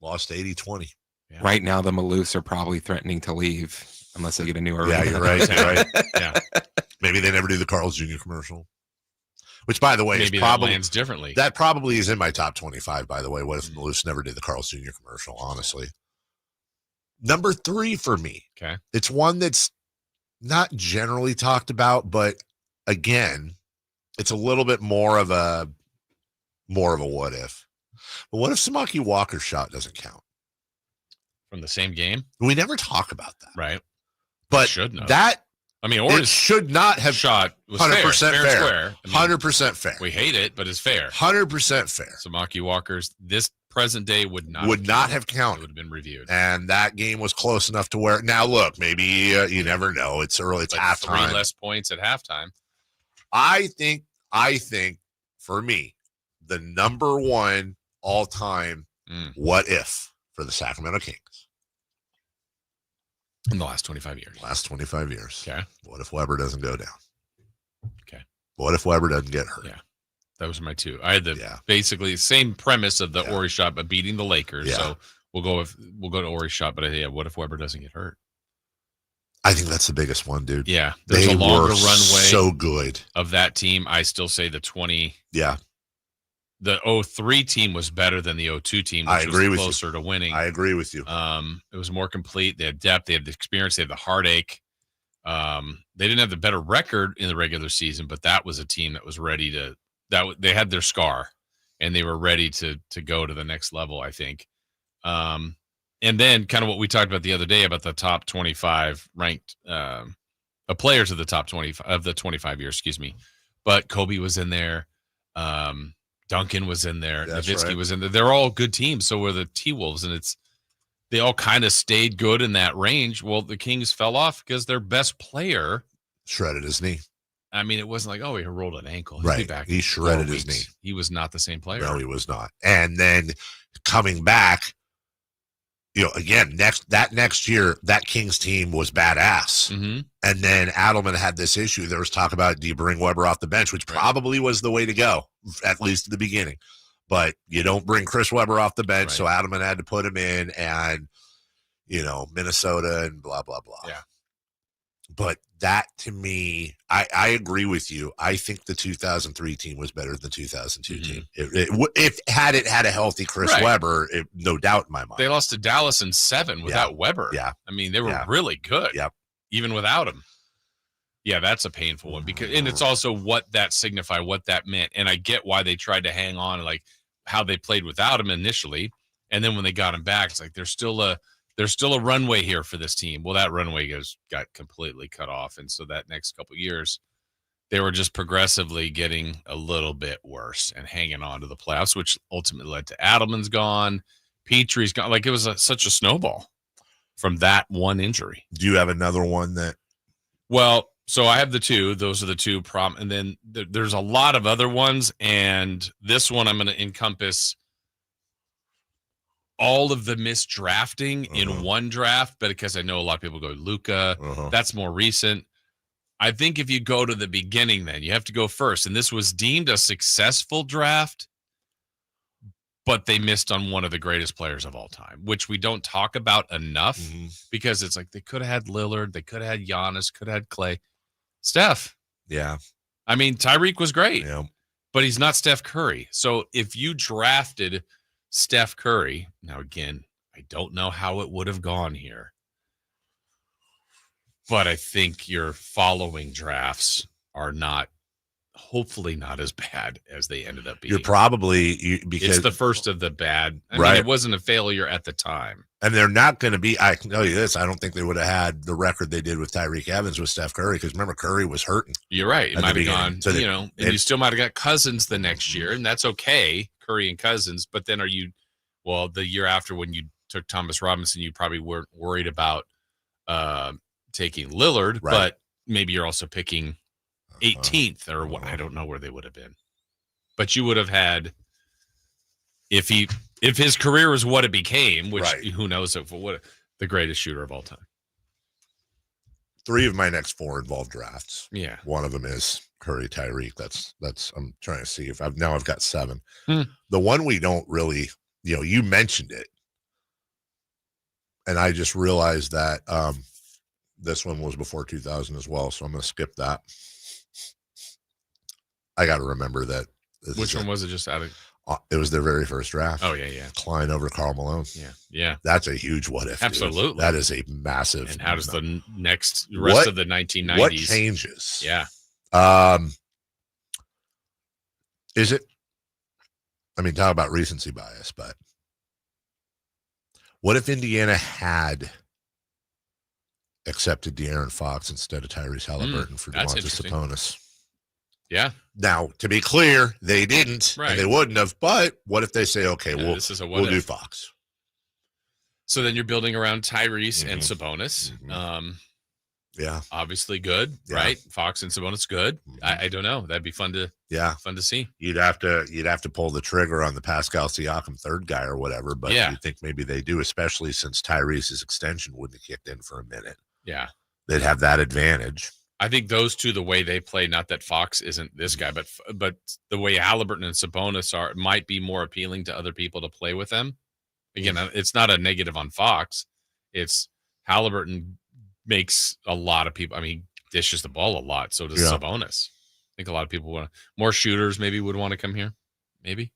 Lost 80-20. Yeah. Right now, the Maloofs are probably threatening to leave unless they get a new arena. Yeah, you're right. You're right. Yeah. Maybe they never do the Carl's Jr. commercial. Which, by the way, maybe is probably that lands differently. That probably is in my top 25, by the way. What if the Maloofs never did the Carl's Jr. commercial, honestly? Number 3 for me. Okay. It's one that's not generally talked about, but again, it's a little bit more of a what if. But what if Samaki Walker's shot doesn't count? From the same game? We never talk about that. Right. But should know. It should not have shot was 100% fair. fair. 100% fair. We hate it, but it's fair. 100% fair. Samaki Walker's this present day would not have counted. It would have been reviewed. And that game was close enough to where now look, maybe you never know. It's early. It's halftime. 3 less points at halftime. I think for me, the number 1 all-time what if for the Sacramento Kings. In the last 25 years. Okay. What if Weber doesn't go down? Okay. What if Weber doesn't get hurt? Yeah. That was my 2. I had basically same premise of the Ori shot, but beating the Lakers. Yeah. So we'll go to Ori shot, but what if Weber doesn't get hurt? I think that's the biggest one, dude. Yeah. There's a longer runway. So good. Of that team. I still say the 20. Yeah. The 03 team was better than the 02 team, which was closer to winning. I agree with you. It was more complete. They had depth. They had the experience. They had the heartache. They didn't have the better record in the regular season, but that was a team that was ready to they had their scar, and they were ready to go to the next level, I think. And then kind of what we talked about the other day about the top 25 ranked players of the top 25 of the 25 years, excuse me. But Kobe was in there. Duncan was in there. Nowitzki was in there. They're all good teams. So were the T-Wolves, and they all kind of stayed good in that range. Well, the Kings fell off because their best player shredded his knee. I mean, it wasn't like, he rolled an ankle. Right. He shredded his knee. He was not the same player. No, he was not. And then coming back, again, next year, that Kings team was badass. Mm-hmm. And then Adelman had this issue. There was talk about, do you bring Weber off the bench, which probably was the way to go, at least at the beginning. But you don't bring Chris Webber off the bench, so Adelman had to put him in, and, Minnesota and blah, blah, blah. Yeah. But that, to me, I agree with you. I think the 2003 team was better than the 2002 team. If had a healthy Chris Webber, no doubt in my mind. They lost to Dallas in 7 without Webber. Yeah. I mean, they were really good. Yep. Even without him. Yeah, that's a painful one and it's also what that signified, what that meant. And I get why they tried to hang on, like how they played without him initially. And then when they got him back, it's like there's still a runway here for this team. Well, that runway got completely cut off. And so that next couple of years, they were just progressively getting a little bit worse and hanging on to the playoffs, which ultimately led to Adelman's gone, Petrie's gone. Like it was such a snowball from that one injury. Do you have another one that? Well, so I have the 2. Those are the 2 and then there's a lot of other ones. And this one I'm going to encompass all of the misdrafting in one draft, but because I know a lot of people go Luka, that's more recent. I think if you go to the beginning, then you have to go first. And this was deemed a successful draft, but they missed on one of the greatest players of all time, which we don't talk about enough because it's like they could have had Lillard, they could have had Giannis, could have had Clay. Steph. Yeah. I mean, Tyreek was great, yeah, but he's not Steph Curry. So if you drafted Steph Curry, now again, I don't know how it would have gone here, but I think your following drafts are hopefully not as bad as they ended up being. You're probably because it's the first of the bad. I mean, it wasn't a failure at the time. And they're not going to be, I can tell you this, I don't think they would have had the record they did with Tyreek Evans with Steph Curry, because remember, Curry was hurting. You're right. It might have gone, so and you still might have got Cousins the next year, and that's okay, Curry and Cousins. But then the year after when you took Thomas Robinson, you probably weren't worried about taking Lillard, but maybe you're also picking 18th or what. I don't know where they would have been. But you would have had if his career was what it became, which who knows if what the greatest shooter of all time. 3 of my next 4 involve drafts. Yeah. One of them is Curry, Tyreek. That's I'm trying to see if I've got 7. Hmm. The one we don't really, you mentioned it. And I just realized that this one was before 2000 as well. So I'm going to skip that. I got to remember that. Which one was it just out of? It was their very first draft. Oh, yeah. Klein over Karl Malone. Yeah. That's a huge what if. Absolutely. Dude. That is a massive. And how does the rest of the 1990s? What changes? Yeah. Is it? I mean, talk about recency bias, but what if Indiana had accepted De'Aaron Fox instead of Tyrese Halliburton for DeMontis Sabonis? Yeah. Now, to be clear, they didn't, right. and they wouldn't have. But what if they say, "Okay, we'll do Fox"? So then you're building around Tyrese and Sabonis. Yeah, obviously good, right? Fox and Sabonis good. I don't know. That'd be fun to see. You'd have to pull the trigger on the Pascal Siakam third guy or whatever. But you think maybe they do, especially since Tyrese's extension wouldn't have kicked in for a minute. Yeah, they'd have that advantage. I think those two, the way they play, not that Fox isn't this guy, but the way Halliburton and Sabonis are, might be more appealing to other people to play with them. Again, it's not a negative on Fox. It's Halliburton makes a lot of people. I mean, he dishes the ball a lot. So does Sabonis. I think a lot of people want more shooters. Maybe would want to come here. Maybe.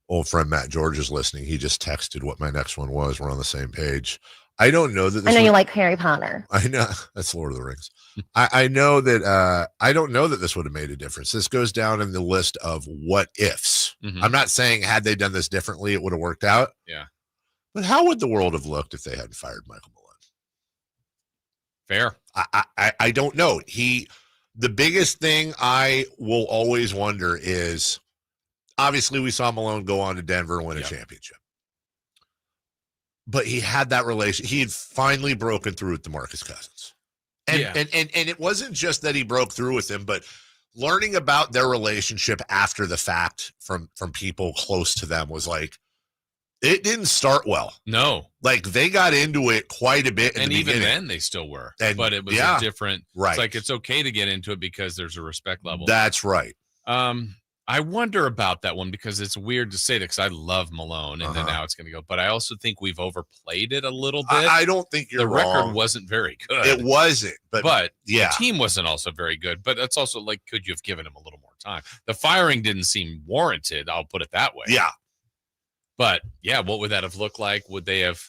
Old friend Matt George is listening. He just texted what my next one was. We're on the same page. I don't know that. I know you like Harry Potter. I know that's Lord of the Rings. I know that. I don't know that this would have made a difference. This goes down in the list of what ifs. I'm not saying had they done this differently, it would have worked out. Yeah. But how would the world have looked if they hadn't fired Michael Malone? Fair. I don't know. The biggest thing I will always wonder is, obviously we saw Malone go on to Denver and win a championship. But he had that relation. He had finally broken through with DeMarcus Cousins. And it wasn't just that he broke through with him, but learning about their relationship after the fact from people close to them was like, it didn't start well. No. Like they got into it quite a bit in the beginning. Even then they still were. But it was a different. Right. It's like it's okay to get into it because there's a respect level. That's right. I wonder about that one because it's weird to say that because I love Malone and then now it's going to go. But I also think we've overplayed it a little bit. I don't think you're wrong. The record wasn't very good. It wasn't. But the team wasn't also very good. But it's also like, could you have given him a little more time? The firing didn't seem warranted. I'll put it that way. Yeah. But, what would that have looked like? Would they have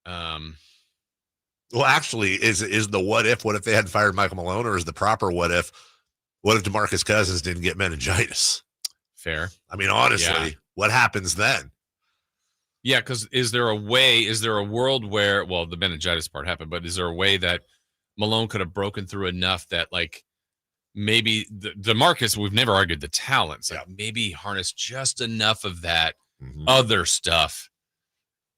Well, actually, is the what if they hadn't fired Michael Malone, or is the proper what if DeMarcus Cousins didn't get meningitis? Fair. I mean, honestly, what happens then? Yeah, because is there a world where, well, the meningitis part happened, but is there a way that Malone could have broken through enough that, like, maybe DeMarcus, we've never argued the talents, like maybe harness just enough of that other stuff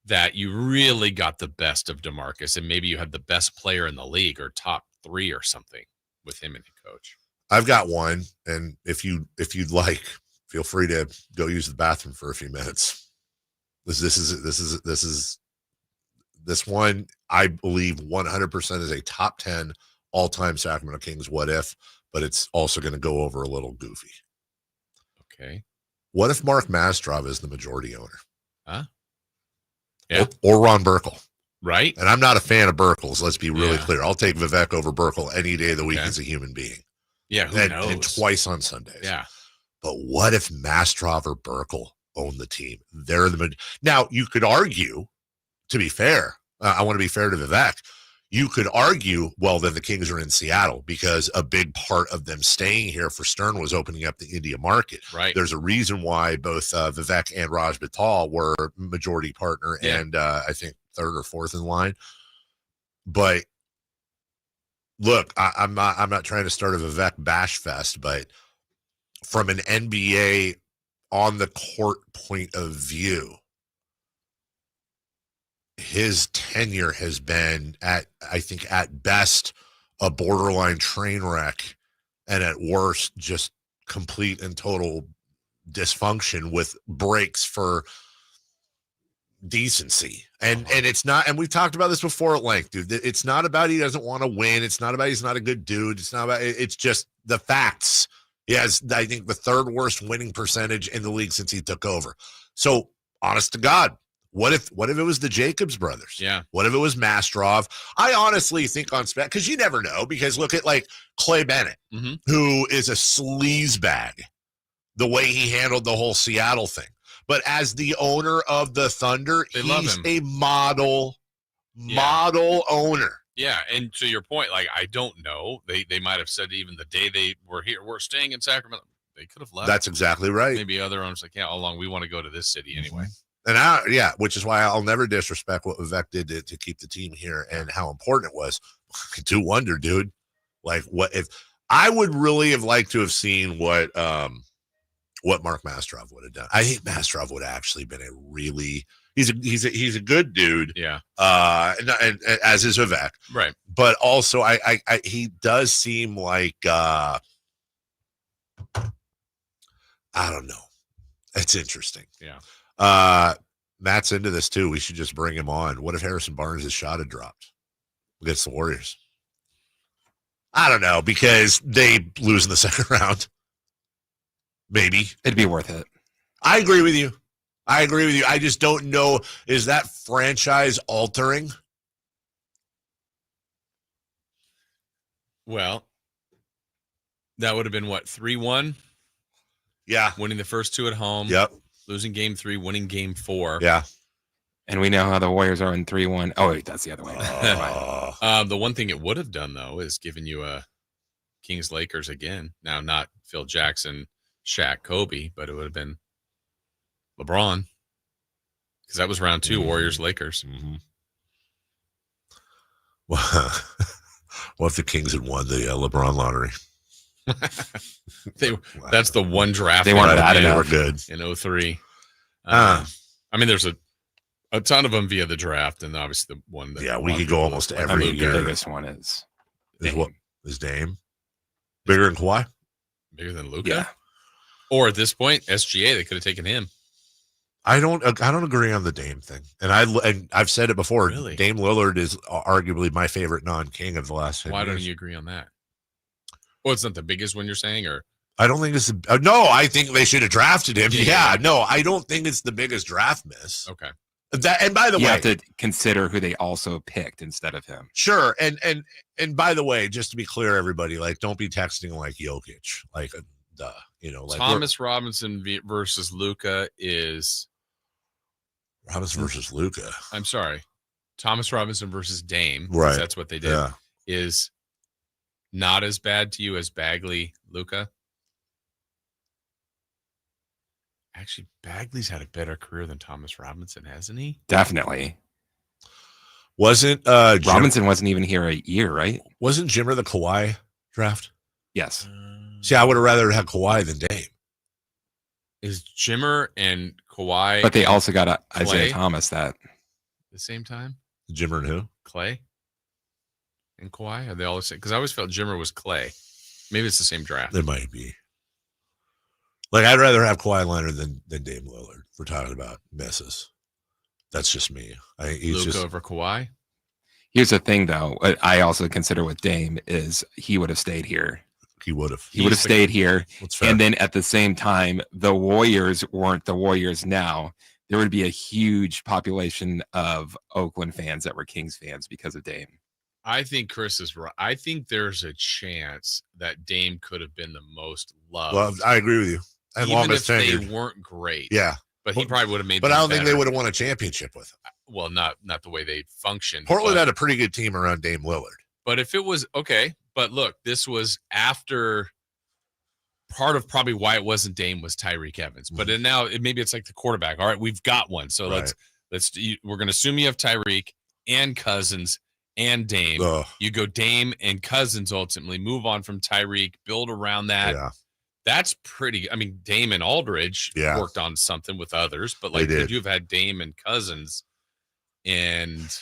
that you really got the best of DeMarcus, and maybe you had the best player in the league or top 3 or something with him and the coach. I've got one, and if you'd like, feel free to go use the bathroom for a few minutes. This one, I believe 100% is a top 10 all-time Sacramento Kings what if, but it's also going to go over a little goofy. Okay. What if Mark Mastrov is the majority owner? Huh? Yeah. Or Ron Burkle. Right. And I'm not a fan of Burkle's. Let's be really clear. I'll take Vivek over Burkle any day of the week as a human being. Yeah, who knows? And twice on Sundays. Yeah. But what if Mastrov or Burkle own the team? They're now, you could argue, to be fair, I want to be fair to Vivek, you could argue, well, then the Kings are in Seattle because a big part of them staying here for Stern was opening up the India market. Right. There's a reason why both Vivek and Raj Batal were majority partner and I think 3rd or 4th in line. But look, I'm not trying to start a Vivek bash fest, but from an NBA on the court point of view, his tenure has been at best a borderline train wreck, and at worst just complete and total dysfunction with breaks for decency. And it's not, and we've talked about this before at length, dude. It's not about he doesn't want to win. It's not about he's not a good dude. It's not about, it's just the facts. He has, I think, the third worst winning percentage in the league since he took over. So, honest to God, what if it was the Jacobs brothers? Yeah. What if it was Mastrov? I honestly think on spec, because you never know, because look at like Clay Bennett, who is a sleazebag, the way he handled the whole Seattle thing. But as the owner of the Thunder, he's a model owner. Yeah, and to your point, like, I don't know. They might have said even the day they were here, we're staying in Sacramento. They could have left. That's exactly right. Maybe other owners like, yeah, how long we want to go to this city anyway. And which is why I'll never disrespect what Vivek did to keep the team here and how important it was. I do wonder, dude. Like, what if I would really have liked to have seen what Mark Mastrov would have done. I think Mastrov would have actually been a really he's a good dude. Yeah. And as is Vivek. Right. But also I he does seem like I don't know. It's interesting. Yeah. Matt's into this too. We should just bring him on. What if Harrison Barnes' shot had dropped against the Warriors? I don't know, because they lose in the second round. Maybe. It'd be worth it. I agree with you. I just don't know. Is that franchise altering? Well, that would have been what, 3-1? Yeah. Winning the first two at home. Yep. Losing game 3, winning game 4. Yeah. And we know how the Warriors are in 3-1. Oh, wait, that's the other way. The one thing it would have done, though, is given you a Kings Lakers again. Now, not Phil Jackson, Shaq, Kobe, but it would have been LeBron, because that was round 2, Warriors Lakers. Well, what if the Kings had won the LeBron lottery? That's the one draft they weren't bad enough. They were good in 2003. I mean, there's a ton of them via the draft, and obviously the one that we could go almost every year. The biggest one is Dame bigger than Kawhi, bigger than Luka. Yeah. Or at this point, SGA, they could have taken him. I don't agree on the Dame thing, and I've said it before. Really? Dame Lillard is arguably my favorite non-King of the last 10 Why years. don't you agree on that? Well, it's not the biggest one you're saying, or I don't think it's no. I think they should have drafted him. Yeah, no, I don't think it's the biggest draft miss. Okay. That, and by the way, you have to consider who they also picked instead of him. Sure, and by the way, just to be clear, everybody, like, don't be texting like Jokic, like, like Thomas Robinson versus Luka is Robinson versus Luka. I'm sorry, Thomas Robinson versus Dame. Right, that's what they did. Yeah. Is not as bad to you as Bagley, Luka. Actually, Bagley's had a better career than Thomas Robinson, hasn't he? Definitely. Wasn't Robinson wasn't even here a year, right? Wasn't Jimmer the Kawhi draft? Yes. See, I would have rather had Kawhi than Dame. Is Jimmer and Kawhi? But they also got Clay Isaiah Thomas that the same time. Jimmer and who? Clay and Kawhi? Are they all the same? Because I always felt Jimmer was Clay. Maybe it's the same draft. There might be. Like, I'd rather have Kawhi Leonard than Dame Lillard. If we're talking about misses. That's just me. Luka over Kawhi. Here's the thing, though. What I also consider with Dame is he would have stayed here. He would have. He would have stayed here. And then at the same time, the Warriors weren't the Warriors now. There would be a huge population of Oakland fans that were Kings fans because of Dame. I think Chris is right. I think there's a chance that Dame could have been the most loved. Well, I agree with you. And even longest if tenured. they weren't great. Yeah. But he probably would have made. But I don't think they better. would have won a championship with him. Well, not the way they functioned. Portland had a pretty good team around Dame Lillard. But if it was okay, but look, this was after part of probably why it wasn't Dame was Tyreek Evans. But then now maybe it's like the quarterback. All right, we've got one. So Right. we're going to assume you have Tyreek and Cousins and Dame. Ugh. You go Dame and Cousins ultimately, move on from Tyreek, build around that. Yeah. That's pretty. I mean, Dame and Aldridge worked on something with others, but like, They did. could you have had Dame and Cousins? And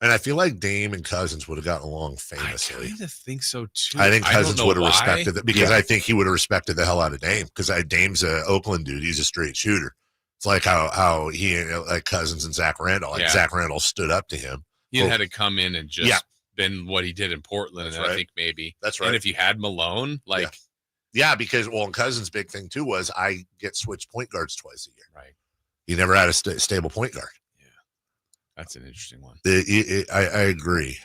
And I feel like Dame and Cousins would have gotten along famously. I kind of think so too. I think Cousins would have why. respected it because I think he would have respected the hell out of Dame because Dame's a Oakland dude. He's a straight shooter. It's like how he like Cousins and Zach Randolph. Like Zach Randolph stood up to him. He had to come in and just been what he did in Portland. That's and right. I think maybe that's right. And if you had Malone, like because and Cousins' big thing too was I get switched point guards twice a year. Right. He never had a stable point guard. That's an interesting one. I agree.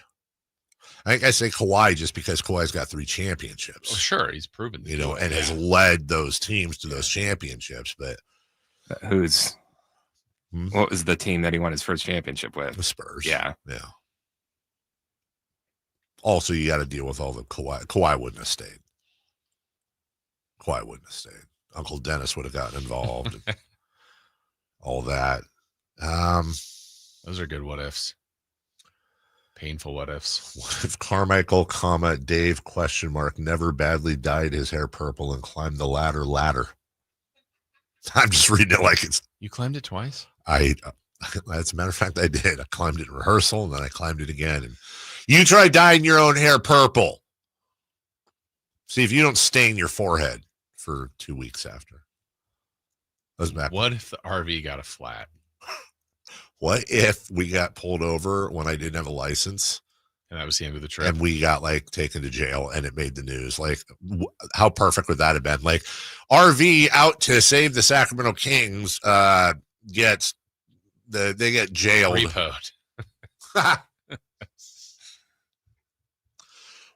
I think I say Kawhi just because Kawhi's got 3 championships. Oh, sure. He's proven, and has led those teams to those championships. But what was the team that he won his first championship with? The Spurs. Yeah. Yeah. Also, you got to deal with all the Kawhi. Kawhi wouldn't have stayed. Uncle Dennis would have gotten involved. And all that. Those are good what ifs. Painful what ifs. What if Carmichael, Dave, ? Never badly dyed his hair purple and climbed the ladder? I'm just reading it like it's. You climbed it twice? As a matter of fact, I did. I climbed it in rehearsal and then I climbed it again. And you try dyeing your own hair purple. See if you don't stain your forehead for 2 weeks after. What if the RV got a flat? What if we got pulled over when I didn't have a license? And that was the end of the trip. And we got taken to jail and it made the news. How perfect would that have been? RV out to save the Sacramento Kings they get jailed. Repoed.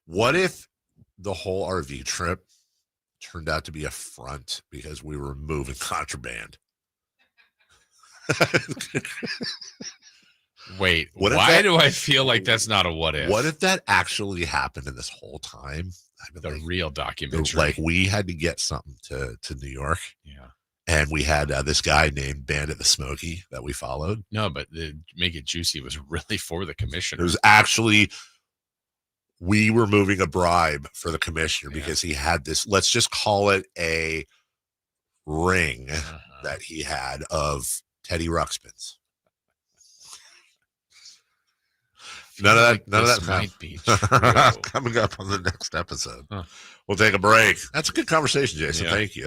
What if the whole RV trip turned out to be a front because we were moving contraband? Wait, why do I feel like that's not a what if? What if that actually happened in this whole time? The real documentary. We had to get something to New York. Yeah. And we had this guy named Bandit the Smoky that we followed. No, but to make it juicy was really for the commissioner. It was actually, we were moving a bribe for the commissioner because he had this, let's just call it a ring that he had of Teddy Ruxpins. None of that might be coming up on the next episode. We'll take a break. That's a good conversation, Jason. Thank you.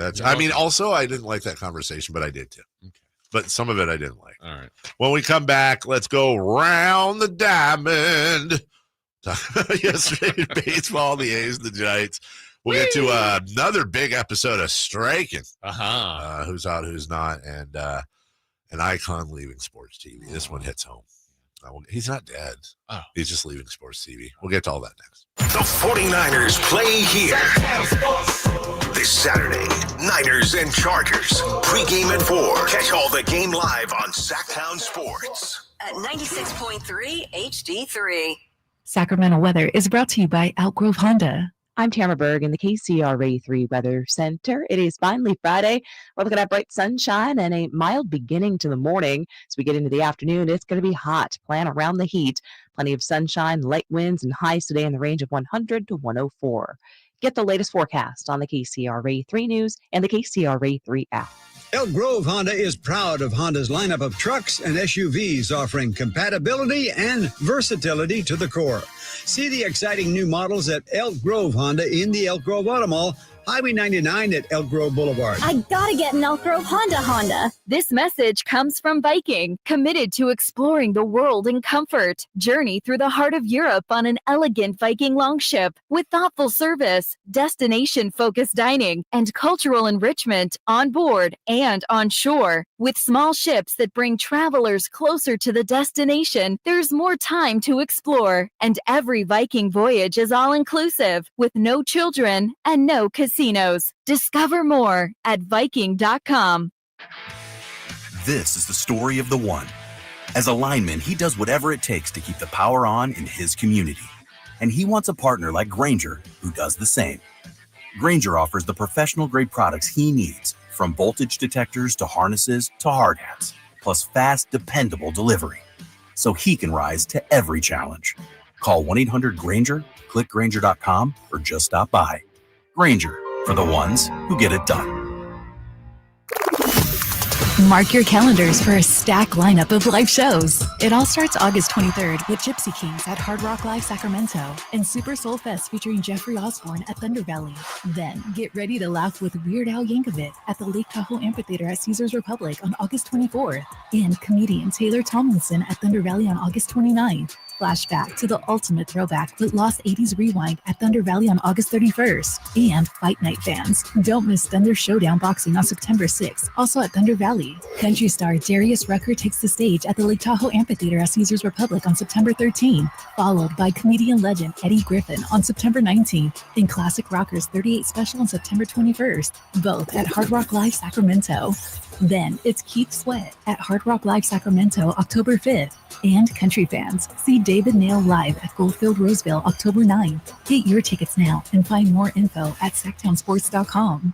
Also, I didn't like that conversation, but I did too. Okay. But some of it I didn't like. All right. When we come back, let's go round the diamond. Talk about yesterday's baseball, the A's, the Giants. We'll get to another big episode of Striking. Who's out, who's not, and an icon leaving sports TV. This one hits home. He's not dead. Oh. He's just leaving sports TV. We'll get to all that next. The 49ers play here. This Saturday, Niners and Chargers. Pre-game at 4. Catch all the game live on Sacktown Sports. At 96.3 HD3. Sacramento weather is brought to you by Elk Grove Honda. I'm Tamara Berg in the KCRA3 Weather Center. It is finally Friday. We're looking at bright sunshine and a mild beginning to the morning. As we get into the afternoon, it's going to be hot. Plan around the heat. Plenty of sunshine, light winds, and highs today in the range of 100 to 104. Get the latest forecast on the KCRA3 News and the KCRA3 app. Elk Grove Honda is proud of Honda's lineup of trucks and SUVs offering compatibility and versatility to the core. See the exciting new models at Elk Grove Honda in the Elk Grove Auto Mall, Highway 99 at Elk Grove Boulevard. I gotta get an Elk Grove Honda. This message comes from Viking, committed to exploring the world in comfort. Journey through the heart of Europe on an elegant Viking longship with thoughtful service, destination-focused dining, and cultural enrichment on board and on shore. With small ships that bring travelers closer to the destination, there's more time to explore. And every Viking voyage is all-inclusive, with no children and no casinos. Discover more at Viking.com. This is the story of the one. As a lineman, he does whatever it takes to keep the power on in his community. And he wants a partner like Grainger who does the same. Grainger offers the professional-grade products he needs, from voltage detectors to harnesses to hard hats, plus fast, dependable delivery, so he can rise to every challenge. Call 1-800-GRAINGER, click Grainger.com, or just stop by. Grainger, for the ones who get it done. Mark your calendars for a stacked lineup of live shows. It all starts August 23rd with Gypsy Kings at Hard Rock Live Sacramento and Super Soul Fest featuring Jeffrey Osborne at Thunder Valley. Then get ready to laugh with Weird Al Yankovic at the Lake Tahoe Amphitheater at Caesars Republic on August 24th and comedian Taylor Tomlinson at Thunder Valley on August 29th. Flashback to the ultimate throwback with Lost 80s Rewind at Thunder Valley on August 31st. And Fight Night fans, don't miss Thunder Showdown Boxing on September 6th, also at Thunder Valley. Country star Darius Rucker takes the stage at the Lake Tahoe Amphitheater at Caesars Republic on September 13th, followed by comedian legend Eddie Griffin on September 19th, and Classic Rockers 38 Special on September 21st, both at Hard Rock Live Sacramento. Then it's Keith Sweat at Hard Rock Live Sacramento October 5th. And country fans, see David Nail live at Goldfield Roseville October 9th. Get your tickets now and find more info at sacktownsports.com.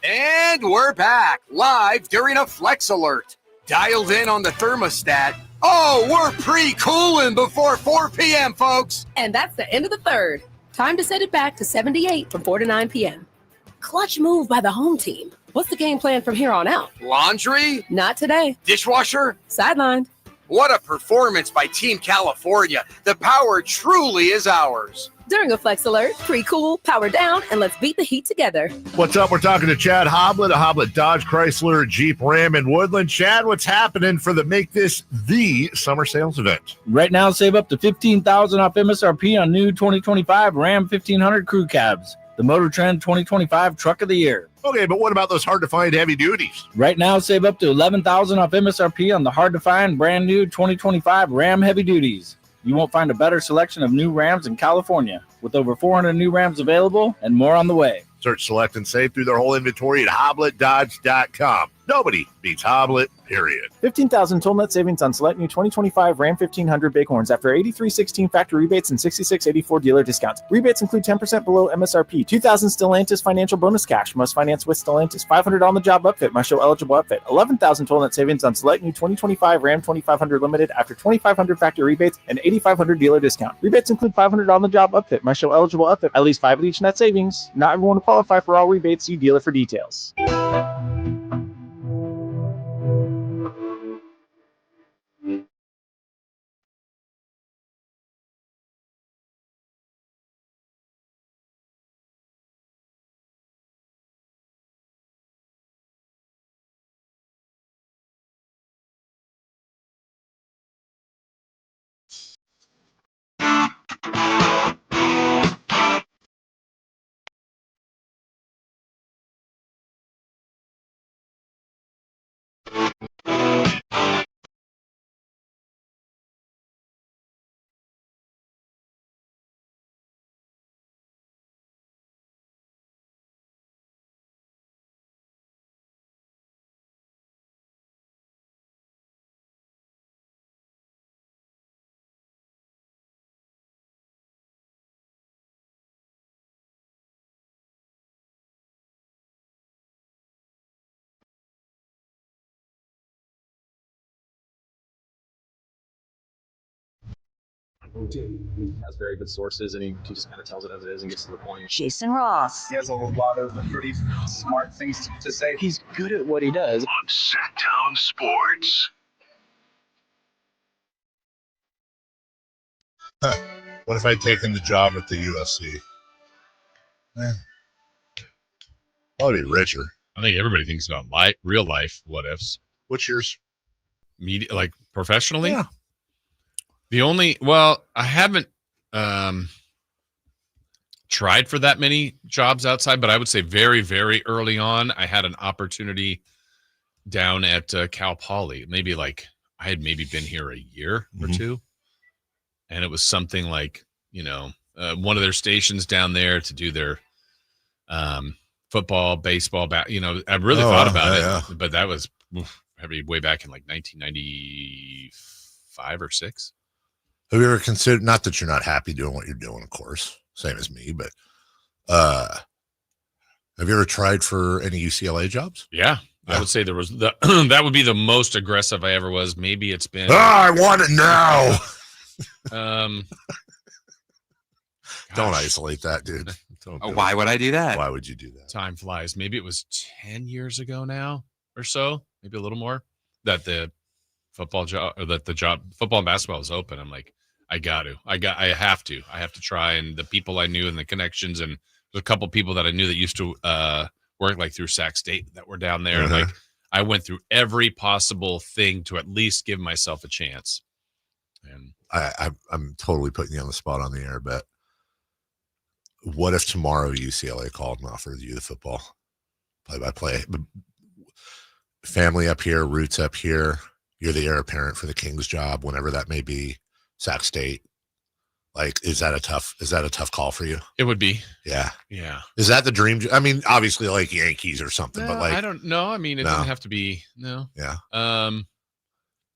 And we're back live during a Flex Alert. Dialed in on the thermostat. Oh, we're pre-cooling before 4 p.m., folks. And that's the end of the third. Time to set it back to 78 from 4 to 9 p.m. Clutch move by the home team. What's the game plan from here on out? Laundry? Not today. Dishwasher? Sidelined. What a performance by Team California. The power truly is ours. During a Flex Alert, pre-cool, power down, and let's beat the heat together. What's up? We're talking to Chad Hoblet of Hoblet Dodge Chrysler Jeep Ram in Woodland. Chad, what's happening for the Make This the Summer Sales event? Right now, save up to $15,000 off MSRP on new 2025 Ram 1500 crew cabs. The Motor Trend 2025 Truck of the Year. Okay, but what about those hard-to-find heavy duties? Right now, save up to $11,000 off MSRP on the hard-to-find brand new 2025 Ram Heavy Duties. You won't find a better selection of new Rams in California, with over 400 new Rams available and more on the way. Search, select, and save through their whole inventory at HobletDodge.com. Nobody beats Hoblet, period. $15,000 total net savings on select new 2025 Ram 1500 Bighorns after $83.16 factory rebates and $66.84 dealer discounts. Rebates include 10% below MSRP. $2,000 Stellantis financial bonus cash. Must finance with Stellantis. $500 on the job upfit. Must show eligible upfit. $11,000 total net savings on select new 2025 Ram 2500 Limited after $2,500 factory rebates and $8,500 dealer discount. Rebates include $500 on the job upfit. Must show eligible upfit. At least 5 of each net savings. Not everyone will qualify for all rebates. See dealer for details. He has very good sources, and he just kind of tells it as it is and gets to the point. Jason Ross. He has a lot of pretty smart things to say. He's good at what he does. On Sacktown Sports. What if I'd taken the job at the USC? I'd be richer. I think everybody thinks about real life what ifs. What's yours? Media, like professionally? Yeah. I haven't tried for that many jobs outside, but I would say very, very early on, I had an opportunity down at Cal Poly. Maybe like I had maybe been here a year or two. And it was something like, one of their stations down there to do their football, baseball, I really thought about it, but that was probably way back in like 1995 or 6. Have you ever considered, not that you're not happy doing what you're doing, of course, same as me, but have you ever tried for any UCLA jobs? Yeah. I would say there was that would be the most aggressive I ever was. Maybe it's been. I want it now. Don't isolate that, dude. Why would I do that? Why would you do that? Time flies. Maybe it was 10 years ago now or so. maybe a little more, that the football job or that the job football and basketball was open. I'm like, I have to try. And the people I knew and the connections, and there's a couple people that I knew that used to work like through Sac State that were down there. Uh-huh. Like I went through every possible thing to at least give myself a chance. And I'm totally putting you on the spot on the air, but what if tomorrow UCLA called and offered you the football play-by-play? Family up here, roots up here. You're the heir apparent for the Kings job, whenever that may be. Sac State. Like, is that a tough call for you? it would be. Yeah. Yeah. Is that the dream? I mean, obviously like Yankees or something, but like, I don't know. I mean, it doesn't have to be. No. Yeah.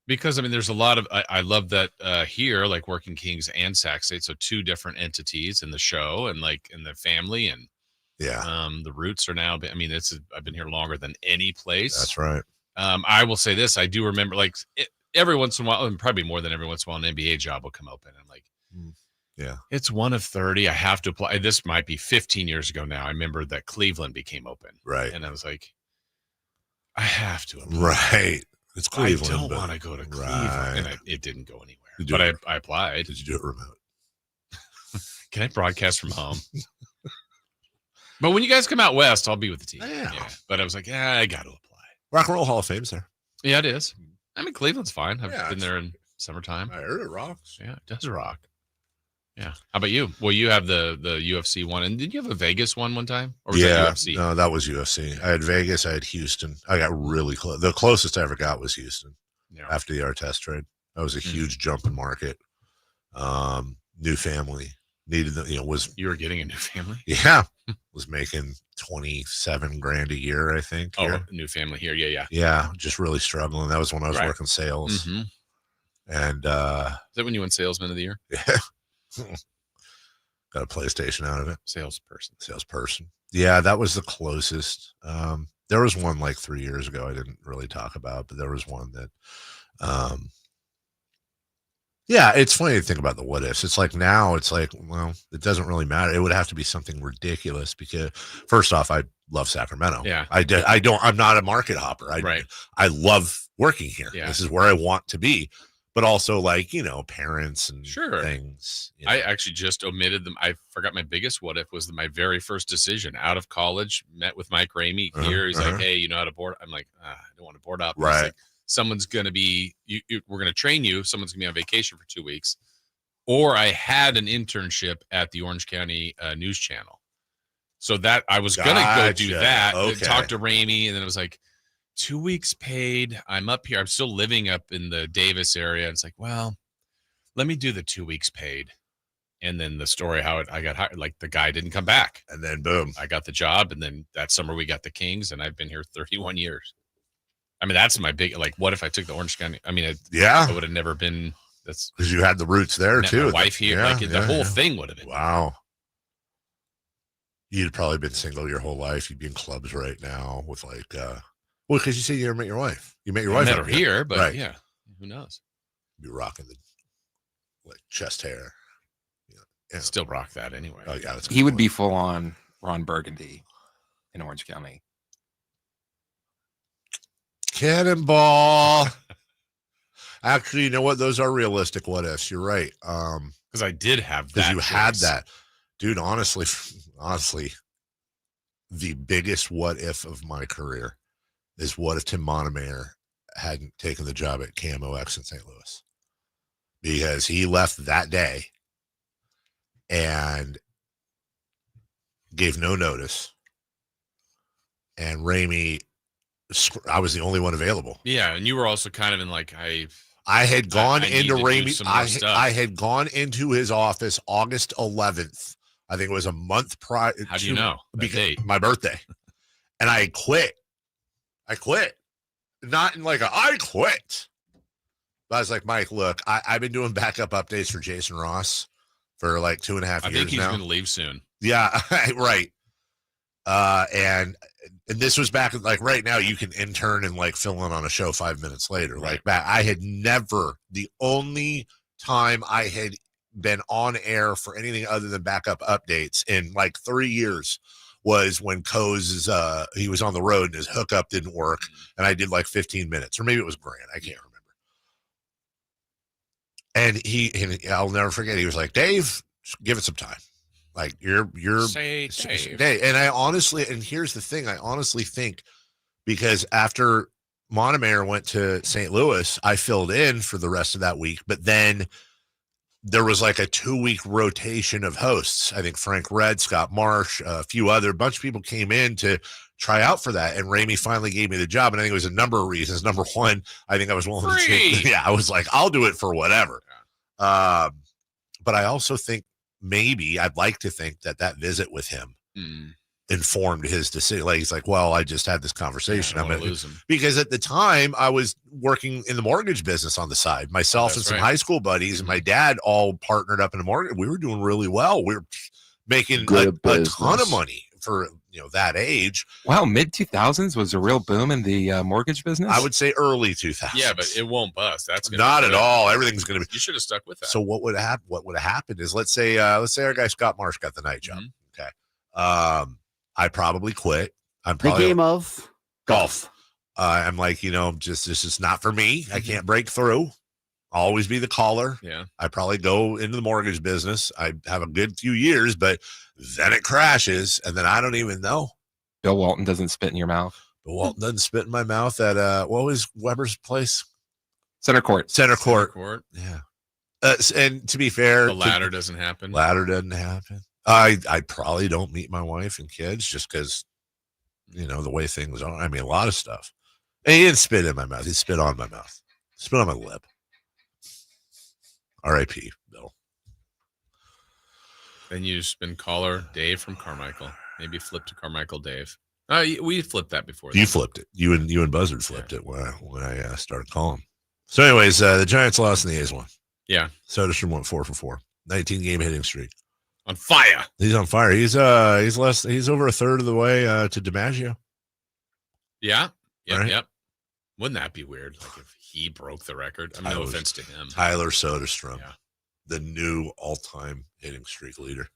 Because I mean, there's a lot of I love that here, like working Kings and Sac State, so two different entities in the show and like in the family, and the roots are now. I mean, I've been here longer than any place. That's right. I will say this: I do remember, like every once in a while, and probably more than every once in a while, an NBA job will come open, and like, yeah, it's one of 30. I have to apply. This might be 15 years ago now. I remember that Cleveland became open, right? And I was like, I have to apply. Right. It's Cleveland. I don't want to go to Cleveland, right. and it didn't go anywhere. But I applied. Did you do it remote? Can I broadcast from home? But when you guys come out west, I'll be with the team. Yeah. But I was like, I got to apply. Rock and Roll Hall of Fame's there. Yeah, it is. I mean, Cleveland's fine. I've Yeah, been there in summertime. I heard it rocks. Yeah, it does rock. Yeah. How about you? Well, you have the UFC one, and did you have a Vegas one time, or was that UFC? No, that was UFC. I had Vegas. I had Houston. I got really close. The closest I ever got was Houston. Yeah. After the Artest trade, that was a huge jump in market. New family needed was you were getting a new family? Yeah, was making $27,000 a year, I think. Oh, here. new family here. Yeah. Yeah, just really struggling. That was when I was working sales. Mm-hmm. And is that when you won Salesman of the Year? Yeah. Got a PlayStation out of it. Salesperson. Yeah, that was the closest. There was one like 3 years ago I didn't really talk about, but there was one that yeah, it's funny to think about the what ifs. It's like now it's like, well, it doesn't really matter. It would have to be something ridiculous because first off, I love Sacramento. Yeah. I'm not a market hopper. I love working here. Yeah. This is where I want to be. But also, like, parents and things. I actually just omitted them. I forgot my biggest what if was my very first decision out of college. Met with Mike Ramey here. He's like, hey, you know how to board? I'm like, I don't want to board up. Right. He's like, someone's going to be, we're going to train you. Someone's going to be on vacation for 2 weeks. Or I had an internship at the Orange County News Channel. So that I was going to go do that, talk to Ramey. And then it was like, 2 weeks paid. I'm up here. I'm still living up in the Davis area. It's like, well, let me do the 2 weeks paid. And then the story, how I got hired, like the guy didn't come back. And then boom, I got the job. And then that summer we got the Kings and I've been here 31 years. I mean, that's my big, like, what if I took the Orange County? I mean, I would have never been, that's because you had the roots there too. My wife here, the whole thing would have been. Wow. You'd probably been single your whole life. You'd be in clubs right now with like, well, because you said you never met your wife. You met your wife met her here, but yeah, who knows? Be rocking the like chest hair. Yeah. Still rock that anyway. Oh yeah, he would be full on Ron Burgundy in Orange County. Cannonball. Actually, you know what? Those are realistic what ifs. You're right. Because I did have that. Because you had that, dude. Honestly, the biggest what if of my career is what if Tim Montemayor hadn't taken the job at KMOX in St. Louis, because he left that day and gave no notice. And Ramey, I was the only one available. Yeah, and you were also kind of in like I had gone into Ramey. I had gone into his office August 11th. I think it was a month prior. How do you know? Because my birthday, and I quit. Not in like I quit. But I was like, Mike, look, I've been doing backup updates for Jason Ross for like 2.5 years now. I think he's going to leave soon. Yeah, right. And this was back like right now you can intern and like fill in on a show 5 minutes later. Right. Like back, I had never, the only time I had been on air for anything other than backup updates in like 3 years was when Coe's he was on the road and his hookup didn't work, and I did like 15 minutes, or maybe it was Grant. I can't remember. And I'll never forget. He was like, Dave, give it some time. Like you're say Dave. And I honestly, and here's the thing, I honestly think because after Montemayor went to St. Louis, I filled in for the rest of that week, but then there was like a 2-week rotation of hosts. I think Frank Red, Scott Marsh, a bunch of people came in to try out for that. And Ramey finally gave me the job. And I think it was a number of reasons. Number one, I think I was willing to take, I was like, I'll do it for whatever. But I also think maybe I'd like to think that visit with him informed his decision. Like, he's like, well, I just had this conversation. I'm going to lose him. Because at the time I was working in the mortgage business on the side, myself and some high school buddies and my dad all partnered up in the mortgage. We were doing really well. We were making a ton of money for, that age. Wow. Mid 2000s was a real boom in the mortgage business. I would say early 2000s. Yeah, but it won't bust. That's not at all. Everything's going to be. You should have stuck with that. So what would have happened is let's say our guy Scott Marsh got the night job. Okay. I probably quit. I'm probably the game of golf. I'm like, this is not for me. I can't break through. I'll always be the caller. Yeah. I probably go into the mortgage business. I have a good few years, but then it crashes, and then I don't even know. Bill Walton doesn't spit in your mouth. Bill Walton doesn't spit in my mouth at what was Weber's place? Center Court. Yeah. And to be fair, the ladder doesn't happen. I probably don't meet my wife and kids just because, the way things are. I mean, a lot of stuff. And he didn't spit in my mouth. He spit on my mouth. Spit on my lip. R.I.P. Bill. Then you just been caller Dave from Carmichael. Maybe flip to Carmichael Dave. We flipped that before. You flipped it. You and Buzzard flipped it when I started calling. So, anyways, the Giants lost and the A's won. Yeah. Soderstrom went 4 for 4. 19-game hitting streak. On fire. He's on fire. He's over a third of the way to DiMaggio. Yeah. Yep. Right? Yep. Wouldn't that be weird? Like if he broke the record. I mean, no offense to him. Tyler Soderstrom, yeah. The new all-time hitting streak leader.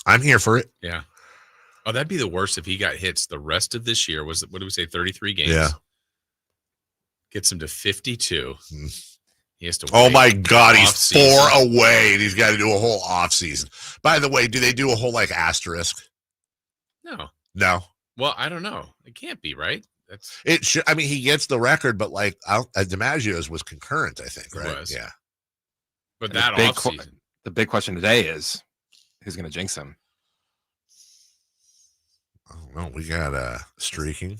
I'm here for it. Yeah. Oh, that'd be the worst if he got hits the rest of this year. What did we say? 33 games. Yeah. Gets him to 52. He has to. Oh my God, he's 4 away, and he's got to do a whole off season. By the way, do they do a whole asterisk? No. Well, I don't know. It can't be, right? It should. I mean, he gets the record, but DiMaggio's was concurrent, I think, right? It was. Yeah. But that off season. The big question today is who's going to jinx him? I don't know. We got streaking.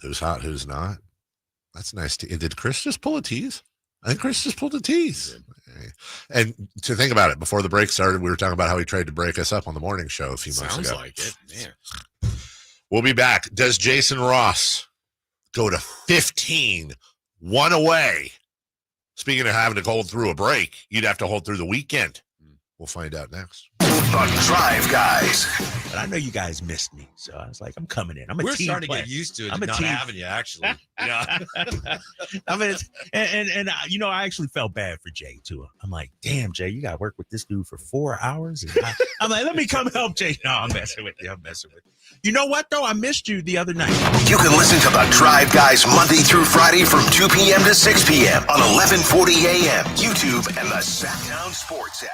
Who's hot? Who's not? That's nice. Did Chris just pull a tease? I think Chris just pulled a tease. And to think about it, before the break started, we were talking about how he tried to break us up on the morning show a few months ago. Sounds like it, man. We'll be back. Does Jason Ross go to 15, 1 away? Speaking of having to hold through a break, you'd have to hold through the weekend. We'll find out next. The Drive Guys. But I know you guys missed me, so I was like, I'm coming in. We're starting to get used to it. I'm not having you, actually. I mean, I actually felt bad for Jay too. I'm like, damn, Jay, you got to work with this dude for 4 hours. And I'm like, let me come help Jay. No, I'm messing with you. You know what though? I missed you the other night. You can listen to The Drive Guys Monday through Friday from 2 p.m. to 6 p.m. on 1140 a.m. YouTube and the Sacktown Sports app.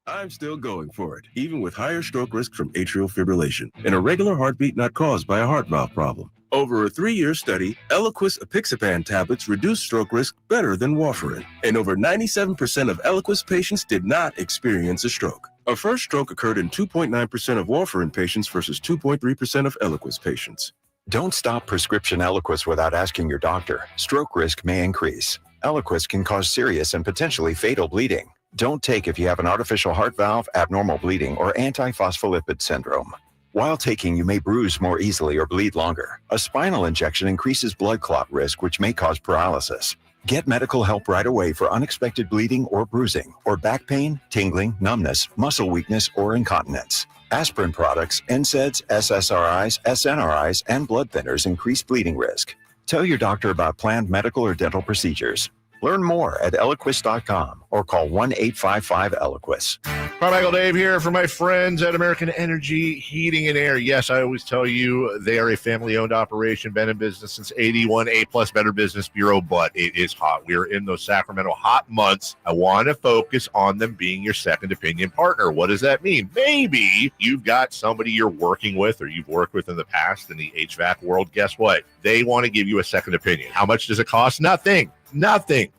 I'm still going for it, even with higher stroke risk from atrial fibrillation, an irregular heartbeat not caused by a heart valve problem. Over a 3-year study, Eliquis apixaban tablets reduced stroke risk better than warfarin, and over 97% of Eliquis patients did not experience a stroke. A first stroke occurred in 2.9% of warfarin patients versus 2.3% of Eliquis patients. Don't stop prescription Eliquis without asking your doctor. Stroke risk may increase. Eliquis can cause serious and potentially fatal bleeding. Don't take if you have an artificial heart valve, abnormal bleeding, or antiphospholipid syndrome. While taking, you may bruise more easily or bleed longer. A spinal injection increases blood clot risk, which may cause paralysis. Get medical help right away for unexpected bleeding or bruising, or back pain, tingling, numbness, muscle weakness, or incontinence. Aspirin products, NSAIDs, SSRIs, SNRIs, and blood thinners increase bleeding risk. Tell your doctor about planned medical or dental procedures. Learn more at Eloquist.com or call 1-855-ELOQUIS. Carmichael Dave here for my friends at American Energy Heating and Air. Yes, I always tell you they are a family-owned operation, been in business since 81, A+ Better Business Bureau, but it is hot. We are in those Sacramento hot months. I want to focus on them being your second opinion partner. What does that mean? Maybe you've got somebody you're working with or you've worked with in the past in the HVAC world. Guess what? They want to give you a second opinion. How much does it cost? Nothing.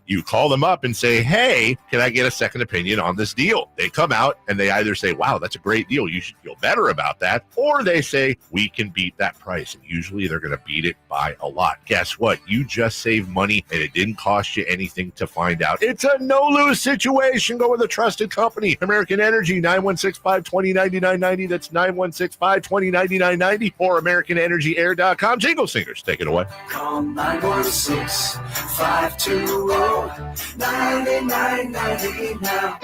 You call them up and say, hey, can I get a second opinion on this deal? They come out and they either say, wow, that's a great deal, you should feel better about that. Or they say, we can beat that price. And usually they're going to beat it by a lot. Guess what? You just saved money and it didn't cost you anything to find out. It's a no-lose situation. Go with a trusted company. American Energy, 916-520-9990. That's 916-520-9990 or AmericanEnergyAir.com. Jingle singers, take it away. Call 916-520-9990 now.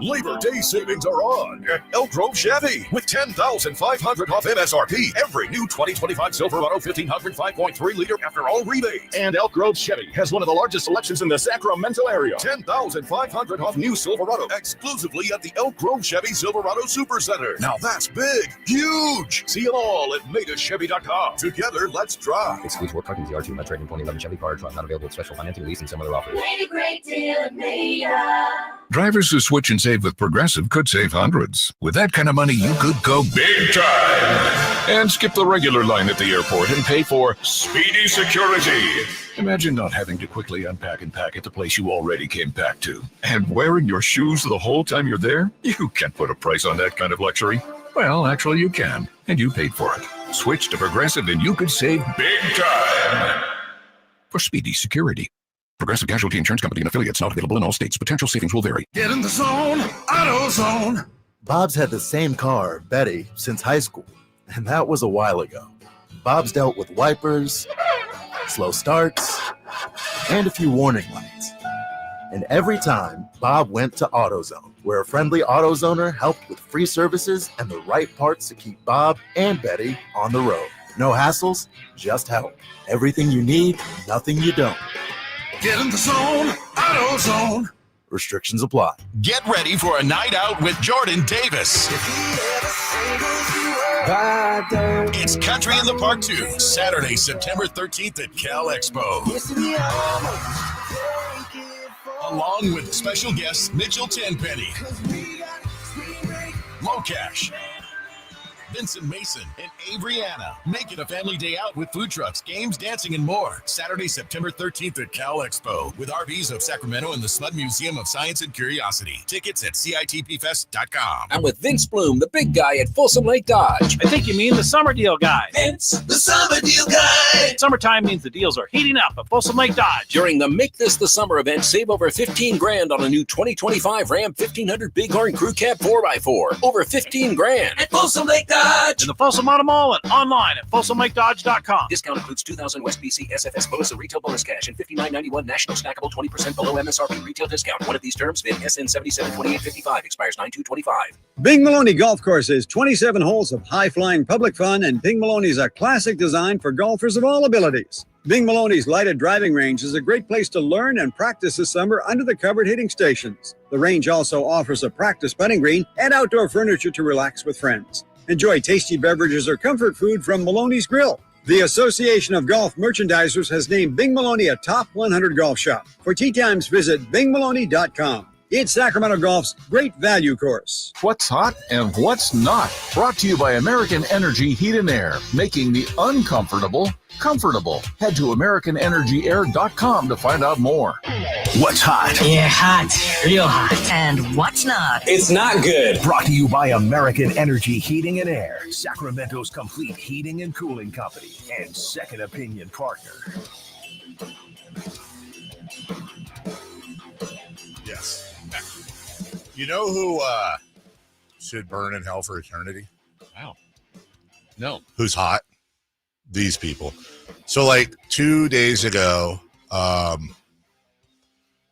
Labor Day savings are on at Elk Grove Chevy with $10,500 off MSRP. Every new 2025 Silverado 1500 5.3 liter after all rebates. And Elk Grove Chevy has one of the largest selections in the Sacramento area. $10,500 off new Silverado exclusively at the Elk Grove Chevy Silverado Supercenter. Now that's big, huge. See them all at MegaChevy.com. Together, let's drive. Excludes work parking ZR2 Met Trading 2011 Chevy car truck not available with special financing, lease, and some other offers. Made a great deal at Meda. Drivers who switch and save with Progressive could save hundreds. With that kind of money, you could go big time and skip the regular line at the airport and pay for speedy security. Imagine not having to quickly unpack and pack at the place you already came packed to. And wearing your shoes the whole time you're there? You can't put a price on that kind of luxury. Well, actually you can, and you paid for it. Switch to Progressive and you could save big time for speedy security. Progressive Casualty Insurance Company and affiliates, not available in all states. Potential savings will vary. Get in the zone, AutoZone. Bob's had the same car, Betty, since high school, and that was a while ago. Bob's dealt with wipers, slow starts, and a few warning lights. And every time, Bob went to AutoZone, where a friendly AutoZoner helped with free services and the right parts to keep Bob and Betty on the road. No hassles, just help. Everything you need, nothing you don't. Get in the zone, AutoZone. Restrictions apply. Get ready for a night out with Jordan Davis. It's Country in the Park 2, Saturday, September 13th at Cal Expo. Along with special guests Mitchell Tenpenny, Low Cash, Vincent Mason, and Avriana. Make it a family day out with food trucks, games, dancing, and more. Saturday, September 13th at Cal Expo with RVs of Sacramento and the Smud Museum of Science and Curiosity. Tickets at CITPFest.com. I'm with Vince Bloom, the big guy at Folsom Lake Dodge. I think you mean the summer deal guy. Vince, the summer deal guy. Summertime means the deals are heating up at Folsom Lake Dodge. During the Make This the Summer event, save over $15,000 on a new 2025 Ram 1500 Bighorn Crew Cab 4x4. Over $15,000 at Folsom Lake Dodge. In the Folsom Auto Mall and online at FolsomLakeDodge.com. Discount includes 2000 West BC SFS bonus and retail bonus cash and $59.91 national snackable 20% below MSRP retail discount. One of these terms, VIN SN 772855, expires 9/2/25. Bing Maloney Golf Courses, 27 holes of high-flying public fun, and Bing Maloney's a classic design for golfers of all abilities. Bing Maloney's lighted driving range is a great place to learn and practice this summer under the covered hitting stations. The range also offers a practice putting green and outdoor furniture to relax with friends. Enjoy tasty beverages or comfort food from Maloney's Grill. The Association of Golf Merchandisers has named Bing Maloney a top 100 golf shop. For tee times, visit bingmaloney.com. It's Sacramento Golf's great value course. What's hot and what's not. Brought to you by American Energy Heat and Air, making the uncomfortable comfortable. Head to AmericanEnergyAir.com to find out more. What's hot? Yeah, hot. Real hot. And what's not? It's not good. Brought to you by American Energy Heating and Air, Sacramento's complete heating and cooling company and second opinion partner. Yes. You know who should burn in hell for eternity? Wow. No. Who's hot? These people. So like 2 days ago,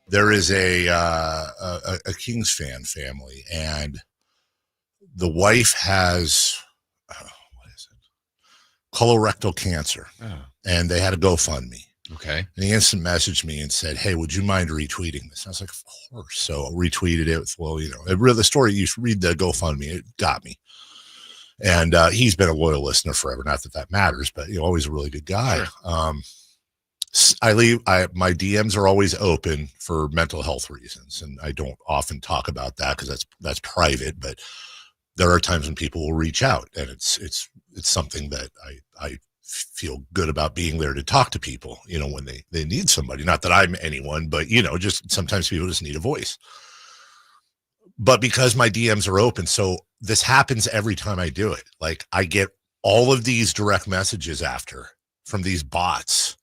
there is a Kings fan family, and the wife has what is it? Colorectal cancer, and they had a GoFundMe. Okay. And he instant messaged me and said, "Hey, would you mind retweeting this?" And I was like, "Of course." So I retweeted it with, well, the story, you should read the GoFundMe. It got me. And he's been a loyal listener forever. Not that that matters, but always a really good guy. Sure. My DMs are always open for mental health reasons. And I don't often talk about that because that's private, but there are times when people will reach out, and it's something that I feel good about being there to talk to people, when they need somebody. Not that I'm anyone, but just sometimes people just need a voice. But because my DMs are open, so this happens every time I do it. Like, I get all of these direct messages from these bots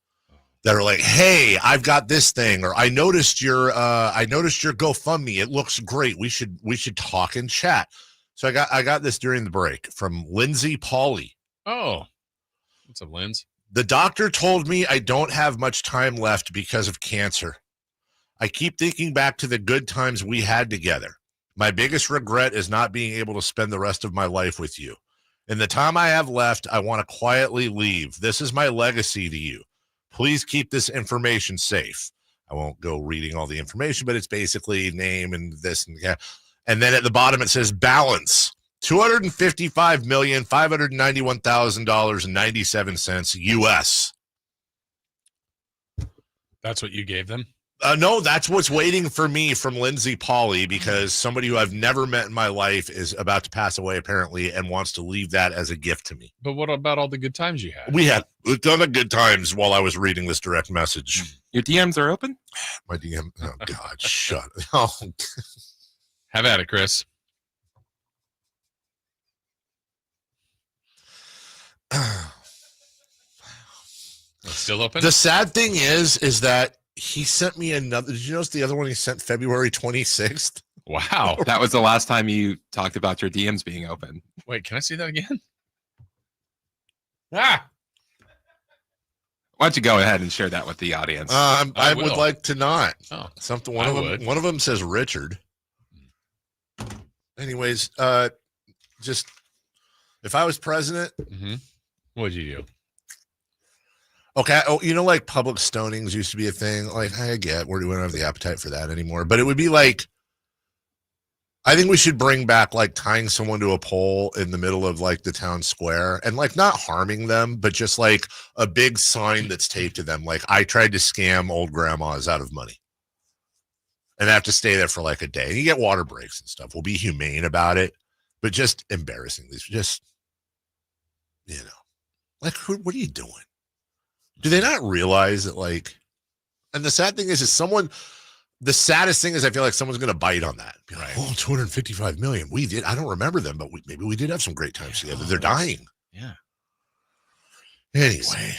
that are like, "Hey, I've got this thing," or I noticed your GoFundMe. It looks great. We should talk and chat. So I got this during the break from Lindsay Pauly. Oh, what's up, Linz? "The doctor told me I don't have much time left because of cancer. I keep thinking back to the good times we had together. My biggest regret is not being able to spend the rest of my life with you. In the time I have left, I want to quietly leave. This is my legacy to you. Please keep this information safe." I won't go reading all the information, but it's basically name and this and that. And then at the bottom it says balance $255,591,000.97 US. That's what you gave them? No, that's what's waiting for me from Lindsay Pauly, because somebody who I've never met in my life is about to pass away, apparently, and wants to leave that as a gift to me. But what about all the good times you had? We had a ton of good times while I was reading this direct message. Your DMs are open? My DM. Oh, God, shut up. Oh. Have at it, Chris. It's still open? The sad thing is that he sent me another. Did you notice the other one he sent February 26th? Wow. That was the last time you talked about your DMs being open. Wait, can I see that again? Why don't you go ahead and share that with the audience? I would like to not. Oh, One of them says Richard. Anyways, just if I was president, what would you do? Okay. Oh, like public stonings used to be a thing. Like, I get we don't have the appetite for that anymore. But it would be like, I think we should bring back like tying someone to a pole in the middle of like the town square and like not harming them, but just like a big sign that's taped to them. Like, I tried to scam old grandmas out of money. And they have to stay there for like a day. And you get water breaks and stuff. We'll be humane about it, but just embarrassing. Just, like, what are you doing? Do they not realize that, like, and the sad thing is the saddest thing is I feel like someone's going to bite on that. Be like, oh, 255 million. We did. I don't remember them, but maybe we did have some great times together. They're dying. Yeah. Anyway,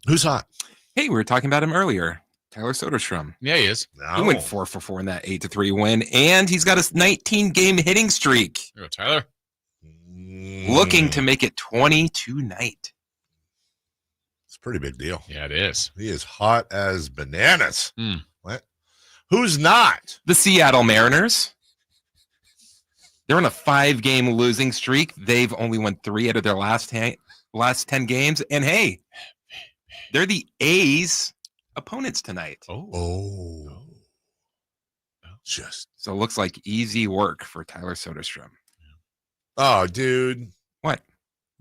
who's hot? Hey, we were talking about him earlier. Tyler Soderstrom. Yeah, he is. No. He went 4 for 4 in that 8-3 win, and he's got a 19-game hitting streak. There you go, Tyler. Looking to make it 20 tonight. It's a pretty big deal. Yeah, it is. He is hot as bananas. What? Who's not? The Seattle Mariners. They're on a 5-game losing streak. They've only won 3 out of their last 10 games. And hey, they're the A's opponents tonight. Just so it looks like easy work for Tyler Soderstrom. Oh, dude. What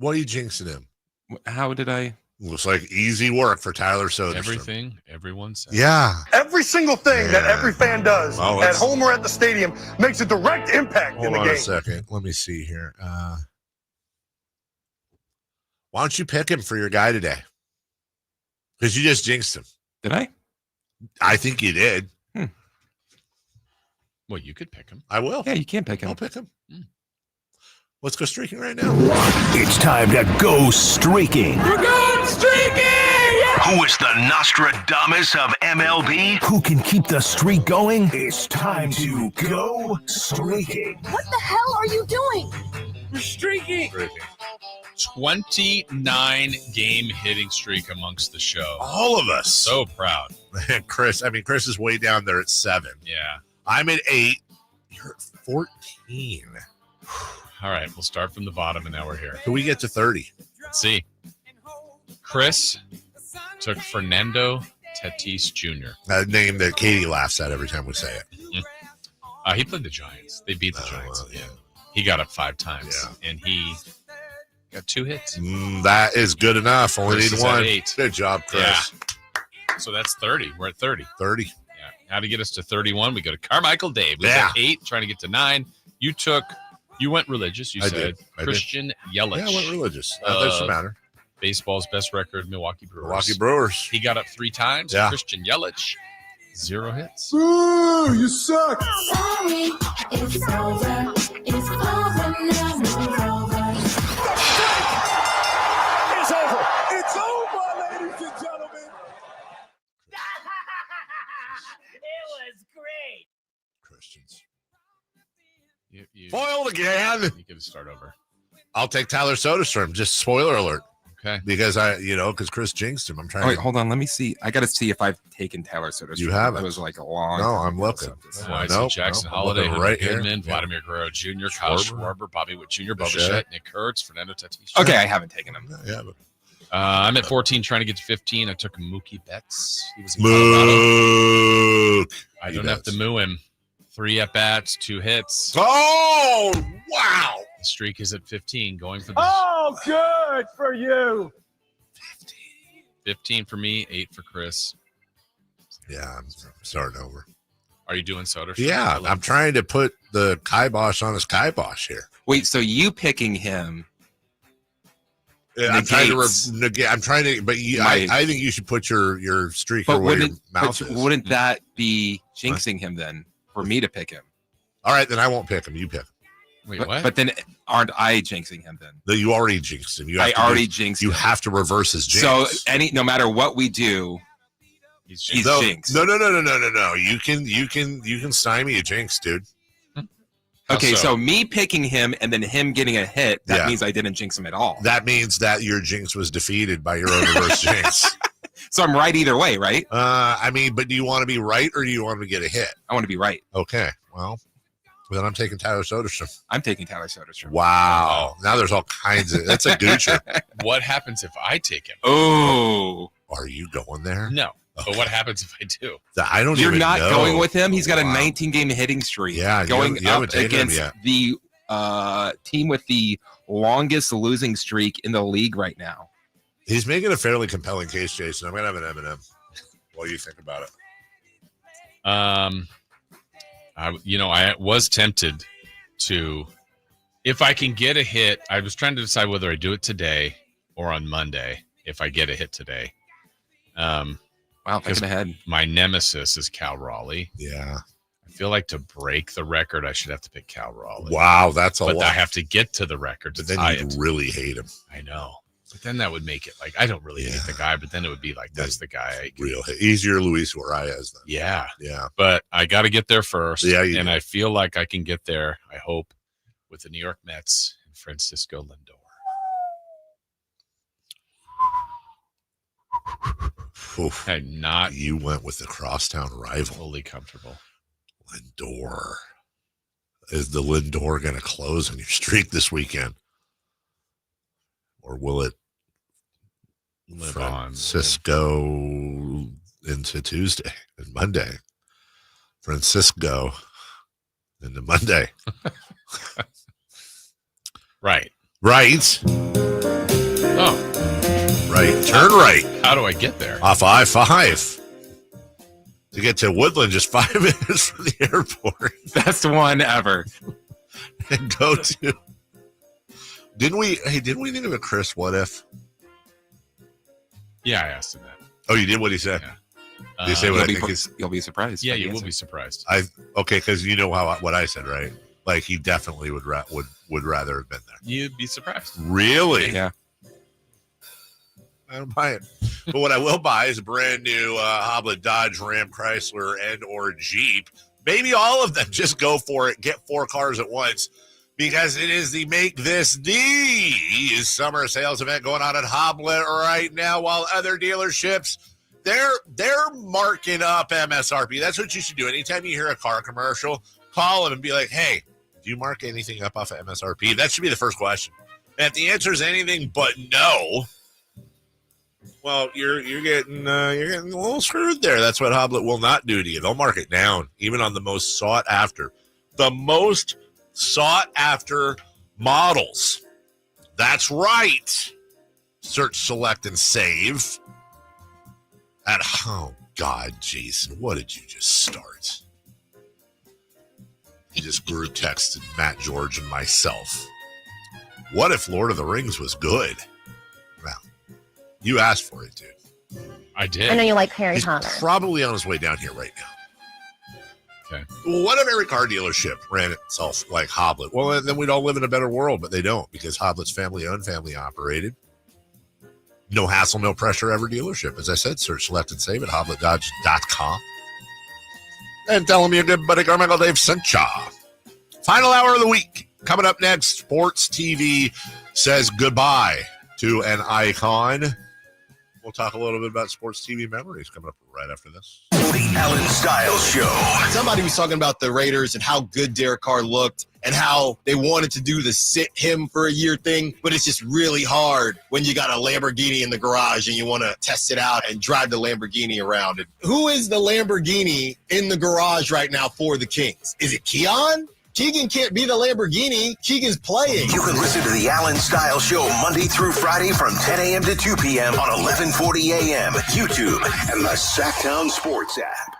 are you jinxing him? How did I? Looks like easy work for Tyler Soderstrom. Everything everyone says. Yeah. Every single thing that every fan does at home or at the stadium makes a direct impact in the game. Hold on a second. Let me see here. Why don't you pick him for your guy today? Because you just jinxed him. Did I? I think you did. Well, you could pick him. I will. Yeah, you can pick him. I'll pick him. Let's go streaking right now. It's time to go streaking. We're going streaking! Yeah! Who is the Nostradamus of MLB? Who can keep the streak going? It's time to go streaking. What the hell are you doing? We're streaking. 29-game hitting streak amongst the show. All of us. So proud. Chris is way down there at 7. Yeah. I'm at 8. You're at 14. All right, we'll start from the bottom, and now we're here. Can we get to 30? Let's see. Chris Took Fernando Tatis Jr. A name that Katie laughs at every time we say it. Mm-hmm. He played the Giants. They beat the Giants. Yeah. He got up 5 times, and he got 2 hits. That is good enough. Only Chris need is 1. at 8. Good job, Chris. Yeah. So that's 30. We're at 30. 30. Yeah. How to get us to 31? We go to Carmichael Dave. We're at 8, trying to get to 9. You went religious. You said Christian Yelich. Yeah, I went religious. That doesn't matter. Baseball's best record, Milwaukee Brewers. Milwaukee Brewers. He got up 3 times. Yeah. Christian Yelich, 0 hits. Ooh, you suck. Sorry, it's over. It's over now. It's over. It's over, ladies and gentlemen. It was great. Christians. You Foiled again. You get to start over. I'll take Tyler Soderstrom. Just spoiler alert. Okay. Because because Chris jinxed him. I'm trying. Wait, hold on. Let me see. I got to see if I've taken Tyler Soderstrom. You haven't. It was like a long. No, I'm looking. Jackson I'm Holiday, looking right right here. Goodman, Vladimir Guerrero Jr., Kyle Schwarber, Bobby Witt Jr., Bubba Shett, Nick Kurtz, Fernando Tatis. Okay, I haven't taken him. Yeah, but I'm at 14, trying to get to 15. I took Mookie Betts. He was in Colorado. I don't have to moo him. 3 at bats, 2 hits. Oh, wow. The streak is at 15, going for the Oh, good for you. 15 for me, 8 for Chris. Yeah, I'm starting over. Are you doing soda? Yeah, I'm trying to put the kibosh on his kibosh here. Wait, so you picking him? I'm trying to negate. I'm trying to, but I think you should put your streaker where your mouth is. Wouldn't that be jinxing him then for me to pick him? All right, then I won't pick him. You pick him. Wait, what? But then aren't I jinxing him then? You already jinxed him. I already jinxed him. You have to reverse his jinx. So no matter what we do, he's jinxed. No. You can stymie a jinx, dude. Okay, so me picking him and then him getting a hit, that means I didn't jinx him at all. That means that your jinx was defeated by your own reverse jinx. So I'm right either way, right? But do you want to be right or do you want to get a hit? I want to be right. Okay, well, then I'm taking Tyler Soderstrom. I'm taking Tyler Soderstrom. Wow. Now there's all kinds of... That's a goocher. What happens if I take him? Oh. Are you going there? No. Okay. But what happens if I do? I don't You're even not know. going with him? He's got a 19-game hitting streak. Yeah. Going you haven't up taken him against yet. the team with the longest losing streak in the league right now. He's making a fairly compelling case, Jason. I'm going to have an M&M while you think about it. I was tempted to, if I can get a hit, I was trying to decide whether I do it today or on Monday, if I get a hit today. Wow, thinking ahead. My nemesis is Cal Raleigh. Yeah. I feel like to break the record, I should have to pick Cal Raleigh. Wow, that's a lot. But I have to get to the record to then tie you it. really hate him. I know. But then that would make it like, I don't really hate the guy, but then it would be like, that's the guy. Real hate. Easier Luis Urias then. Yeah. Yeah. But I got to get there first. Yeah. And I feel like I can get there, I hope, with the New York Mets and Francisco Lindor. I'm not. You went with the crosstown rival. Fully comfortable. Lindor. Is the Lindor going to close on your streak this or will it live Francisco into Tuesday and Monday? Francisco into Monday. Right. Oh. Right. Turn right. How do I get there? Off I-5. To get to Woodland, just 5 minutes from the airport. Best one ever. And go to... Didn't we think of a Chris what if? Yeah, I asked him that. Oh, you did what he said? Yeah. Did he say what I think is... You'll be surprised. Yeah, you will be surprised. Okay, because you know what I said, right? Like he definitely would rather have been there. You'd be surprised. Really? Yeah. I don't buy it. But what I will buy is a brand new Hoblet Dodge, Ram, Chrysler, and or Jeep. Maybe all of them. Just go for it. Get 4 cars at once. Because it is the Make This the summer sales event going on at Hoblet right now, while other dealerships, they're marking up MSRP. That's what you should do. Anytime you hear a car commercial, call them and be like, hey, do you mark anything up off of MSRP? That should be the first question. And if the answer is anything but no, Well, you're getting a little screwed there. That's what Hoblet will not do to you. They'll mark it down, even on the most sought after models. That's right. Search, select, and save. Oh God, Jason, what did you just start? He just group texted Matt, George, and myself. What if Lord of the Rings was good? Well, you asked for it, dude. I did. I know you like Harry He's Potter. probably on his way down here right now. Okay. Well, what if every car dealership ran itself like Hoblet? Well, then we'd all live in a better world, but they don't because Hoblet's family-owned, family-operated. No hassle, no pressure, ever dealership. As I said, search, select, and save at hobletdodge.com. And tell them your good buddy Carmichael Dave sent ya. Final hour of the week. Coming up next, Sports TV says goodbye to an icon. We'll talk a little bit about sports TV memories coming up right after this. The Alan Styles Show. Somebody was talking about the Raiders and how good Derek Carr looked and how they wanted to do the sit him for a year thing, but it's just really hard when you got a Lamborghini in the garage and you want to test it out and drive the Lamborghini around. And who is the Lamborghini in the garage right now for the Kings? Is it Keon? Keegan can't be the Lamborghini. Keegan's playing. You can listen to the Alan Styles Show Monday through Friday from 10 a.m. to 2 p.m. on 1140 a.m., YouTube, and the Sacktown Sports app.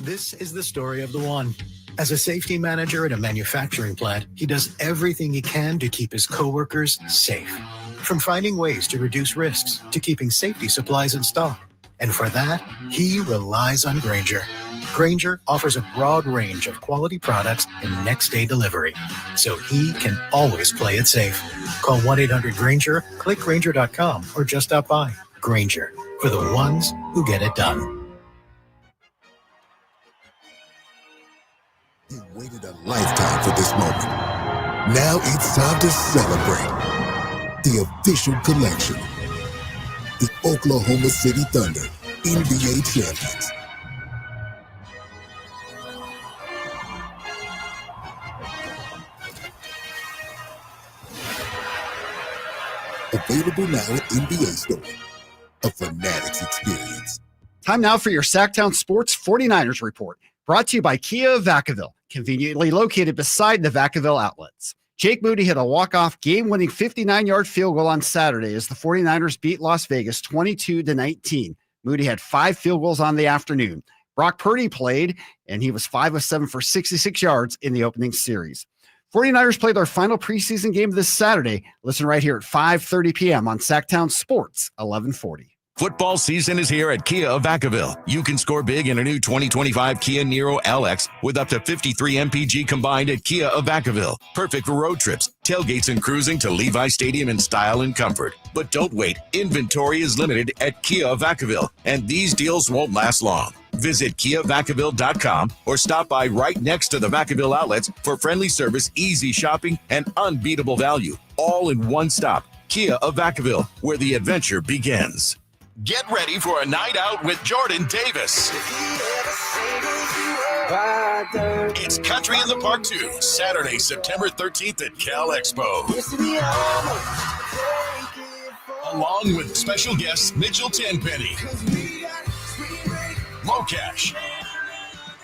This is the story of the one. As a safety manager at a manufacturing plant, he does everything he can to keep his coworkers safe. From finding ways to reduce risks to keeping safety supplies in stock. And for that, he relies on Grainger. Grainger offers a broad range of quality products and next-day delivery, so he can always play it safe. Call 1-800-GRAINGER, click Grainger.com, or just stop by. Grainger, for the ones who get it done. You waited a lifetime for this moment. Now it's time to celebrate. The official collection. The Oklahoma City Thunder, NBA champions. Available now at NBA Store. A Fanatics experience. Time now for your Sacktown Sports 49ers report. Brought to you by Kia of Vacaville, conveniently located beside the Vacaville outlets. Jake Moody hit a walk-off game-winning 59-yard field goal on Saturday as the 49ers beat Las Vegas 22-19. Moody had 5 field goals on the afternoon. Brock Purdy played, and he was 5 of 7 for 66 yards in the opening series. 49ers play their final preseason game this Saturday. Listen right here at 5:30 p.m. on Sacktown Sports 1140. Football season is here at Kia of Vacaville. You can score big in a new 2025 Kia Niro LX with up to 53 MPG combined at Kia of Vacaville. Perfect for road trips, tailgates, and cruising to Levi Stadium in style and comfort. But don't wait. Inventory is limited at Kia of Vacaville, and these deals won't last long. Visit KiaVacaville.com or stop by right next to the Vacaville outlets for friendly service, easy shopping, and unbeatable value. All in one stop. Kia of Vacaville, where the adventure begins. Get ready for a night out with Jordan Davis. It's Country in the Park 2, Saturday, September 13th at Cal Expo. Along with special guests Mitchell Tenpenny, Mocash,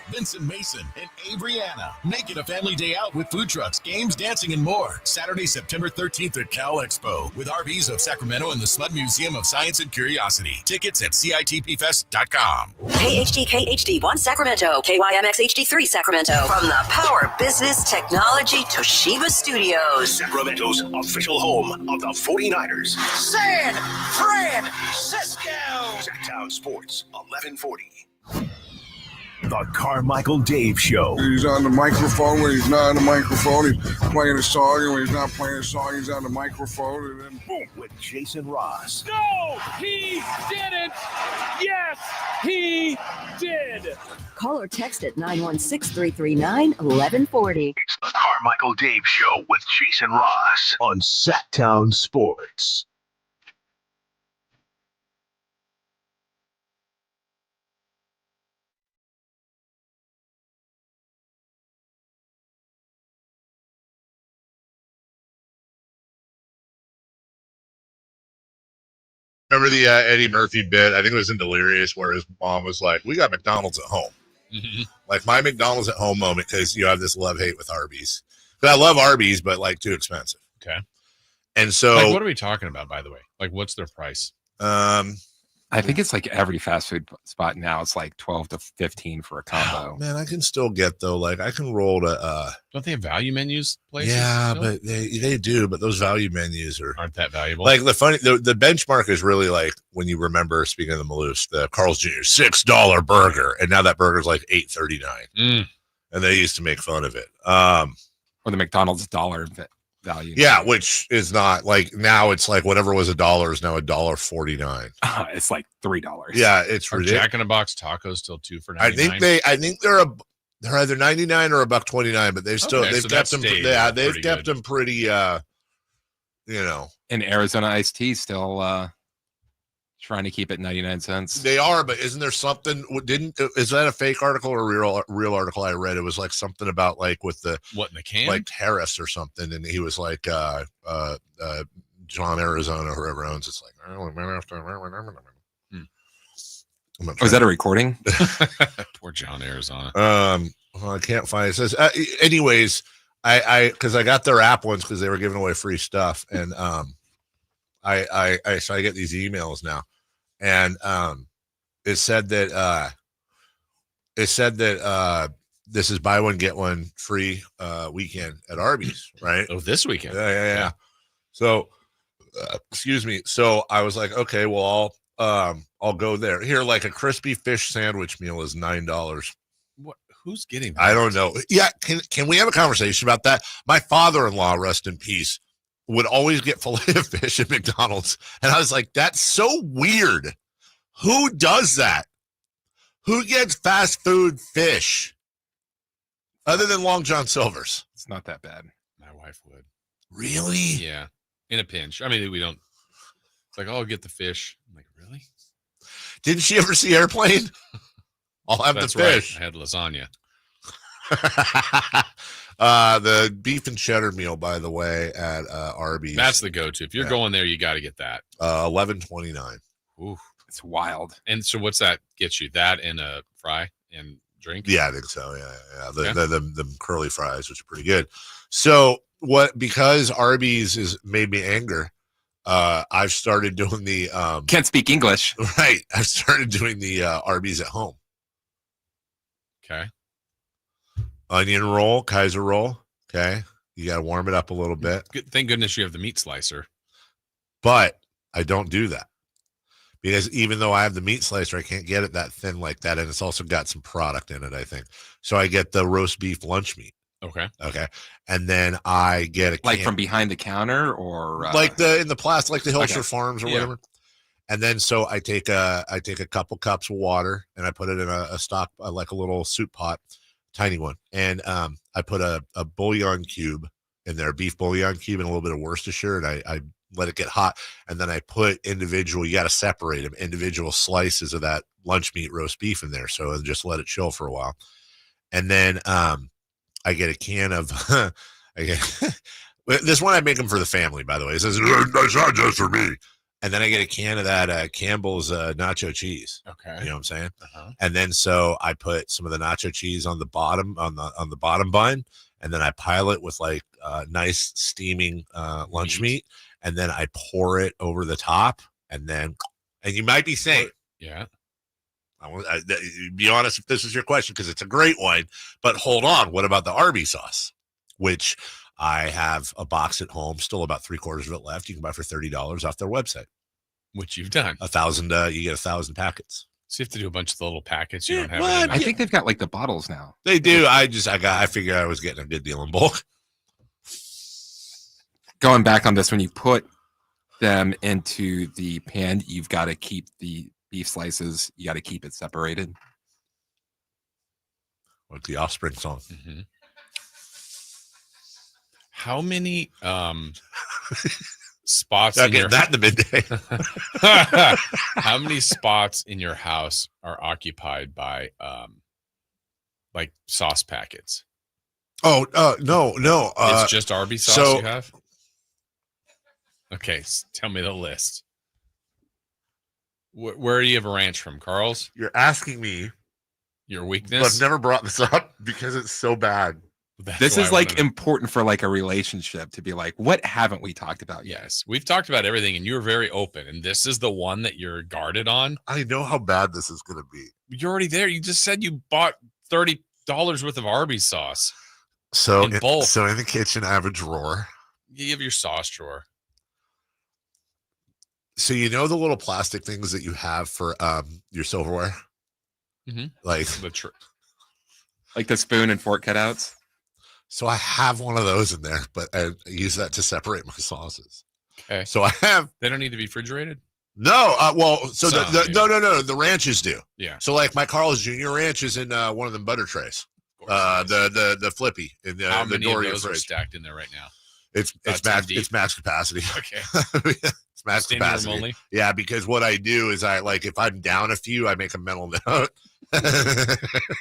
Vincent Mason, and Avery-Anna. Make it a family day out with food trucks, games, dancing, and more. Saturday, September 13th at Cal Expo with RVs of Sacramento and the Sled Museum of Science and Curiosity. Tickets at CITPFest.com. KHD1 Sacramento, KYMX HD3 Sacramento. From the Power Business Technology Toshiba Studios. Sacramento's official home of the 49ers. San Francisco. Sacktown Sports 1140. The Carmichael Dave Show. He's on the microphone when he's not on the microphone. He's playing a song, and when he's not playing a song, he's on the microphone, and then boom. With Jason Ross. No, he didn't. Yes, he did. Call or text at 916-339-1140. It's the Carmichael Dave Show with Jason Ross on Sacktown Sports. Remember the Eddie Murphy bit? I think it was in Delirious where his mom was like, "We got McDonald's at home." Mm-hmm. Like my McDonald's at home moment because you have this love-hate with Arby's. But I love Arby's, but like too expensive. Okay. And so, like, what are we talking about, by the way? Like, what's their price? I think it's like every fast food spot now. It's like 12 to 15 for a combo. Man, I can still get though. Like I can roll to. Don't they have value menus? Places Yeah, still? but they do. But those value menus aren't that valuable. Like the benchmark is really like when you remember, speaking of the Maloofs, the Carl's Jr. $6 burger, and now that burger's like $8.39, and they used to make fun of it. Or the McDonald's dollar value. Yeah, which is not like now. It's like whatever was $1 is now $1.49. It's like $3. Yeah, it's Are ridiculous. Jack in the Box tacos still 2 for $99? I think they're either 99 or $1.29, but they've kept them. Yeah, they've kept them pretty. You know, And Arizona iced tea still trying to keep it 99 cents. they are, but isn't there something? Is that a fake article or a real article I read? It was like something about like with the what in the can, like tariffs or something, and he was like, John Arizona, whoever owns it's like. Was that a recording? Poor John Arizona. Well, I can't find it. It says, anyways, I because I got their app once because they were giving away free stuff, and I get these emails now, and it said that this is buy one get one free weekend at Arby's, right? Oh, this weekend. Yeah. So, excuse me. So I was like, okay, well, I'll go there. Here, like a crispy fish sandwich meal is $9. What? Who's getting that? I don't know. Yeah, can we have a conversation about that? My father-in-law, rest in peace, would always get filet of fish at McDonald's, and I was like, that's so weird. Who does that? Who gets fast food fish other than Long John Silver's? It's not that bad. My wife would. Really? Yeah, in a pinch. I mean, we don't. It's like, oh, I'll get the fish. I'm like, really? Didn't she ever see Airplane? I'll have That's the fish. Right. I had lasagna. The beef and cheddar meal, by the way, at Arby's. That's the go-to. If you're going there, you got to get that. $11.29. Ooh, it's wild. And so, what's that get you? That and a fry and drink? Yeah, I think so. Yeah. The curly fries, which are pretty good. So because Arby's has made me anger. I've started doing the can't speak English. Right. I've started doing the Arby's at home. Okay. Onion roll, Kaiser roll. Okay. You got to warm it up a little bit. Thank goodness you have the meat slicer. But I don't do that because even though I have the meat slicer, I can't get it that thin like that. And it's also got some product in it, I think. So I get the roast beef lunch meat. Okay. And then I get a like from behind the counter or like in the plastic, like the Hillshire Farms or whatever. And then so I take a couple cups of water and I put it in a stock, like a little soup pot, tiny one. And I put a bouillon cube in there, beef bouillon cube, and a little bit of Worcestershire, and I let it get hot. And then I put you got to separate them, individual slices of that lunch meat roast beef in there. So just let it chill for a while. And then I get a can of this one. I make them for the family, by the way. It says that's not just for me. And then I get a can of that Campbell's nacho cheese. Okay, you know what I'm saying. Uh-huh. And then so I put some of the nacho cheese on the bottom on the bottom bun, and then I pile it with like nice steaming lunch meat, and then I pour it over the top, and you might be saying, yeah. Be honest if this is your question because it's a great one, but hold on. What about the Arby's sauce, which I have a box at home, still about 3/4 of it left. You can buy for $30 off their website, which you've done. 1,000. You get 1,000 packets. So you have to do a bunch of the little packets. You don't have. What? I think they've got like the bottles now. They do. I figured I was getting a good deal in bulk. Going back on this, when you put them into the pan, you've got to keep the beef slices. You got to keep it separated. Like the Offspring song. Mm-hmm. How many spots in your that in the midday? How many spots in your house are occupied by like sauce packets? Oh, no. It's just Arby's sauce you have? Okay, tell me the list. Where do you have a ranch from, Carl's? You're asking me your but weakness. I've never brought this up because it's so bad. This is like important for like a relationship to be like, what haven't we talked about yet? Yes, we've talked about everything, and you're very open. And this is the one that you're guarded on. I know how bad this is going to be. You're already there. You just said you bought $30 worth of Arby's sauce. So in bulk. So in the kitchen, I have a drawer. You have your sauce drawer. So you know the little plastic things that you have for your silverware, like the spoon and fork cutouts. So I have one of those in there, but I use that to separate my sauces. Okay. So I have. They don't need to be refrigerated. No. So no. The ranches do. Yeah. So like my Carl's Jr. ranch is in one of them butter trays. The flippy in the How the many door of of your those are fridge. stacked in there right now? It's max capacity. Okay. It's max Standing room capacity. only? Yeah, because what I do is I like if I'm down a few, I make a mental note.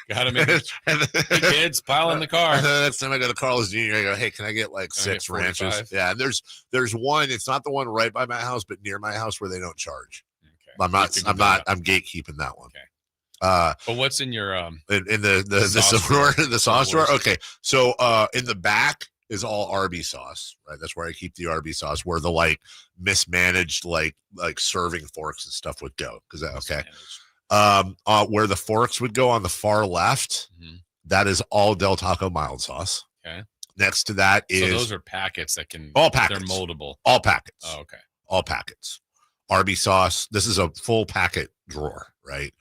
Gotta make it. Hey kids, pile in the car. Next time I go to Carl's Jr., I go, hey, can I get like 6 ranches? Yeah, and there's one. It's not the one right by my house, but near my house where they don't charge. Okay. I'm gatekeeping that one. Okay. But what's in your in the sauce drawer? Okay, so in the back is all Arby's sauce, right? That's where I keep the Arby's sauce, where the like mismanaged like serving forks and stuff would go. Where the forks would go on the far left, that is all Del Taco mild sauce. Okay. Next to that is those are packets that can all packets. They're moldable. All packets. Oh, okay. All packets. Arby's sauce. This is a full packet drawer, right?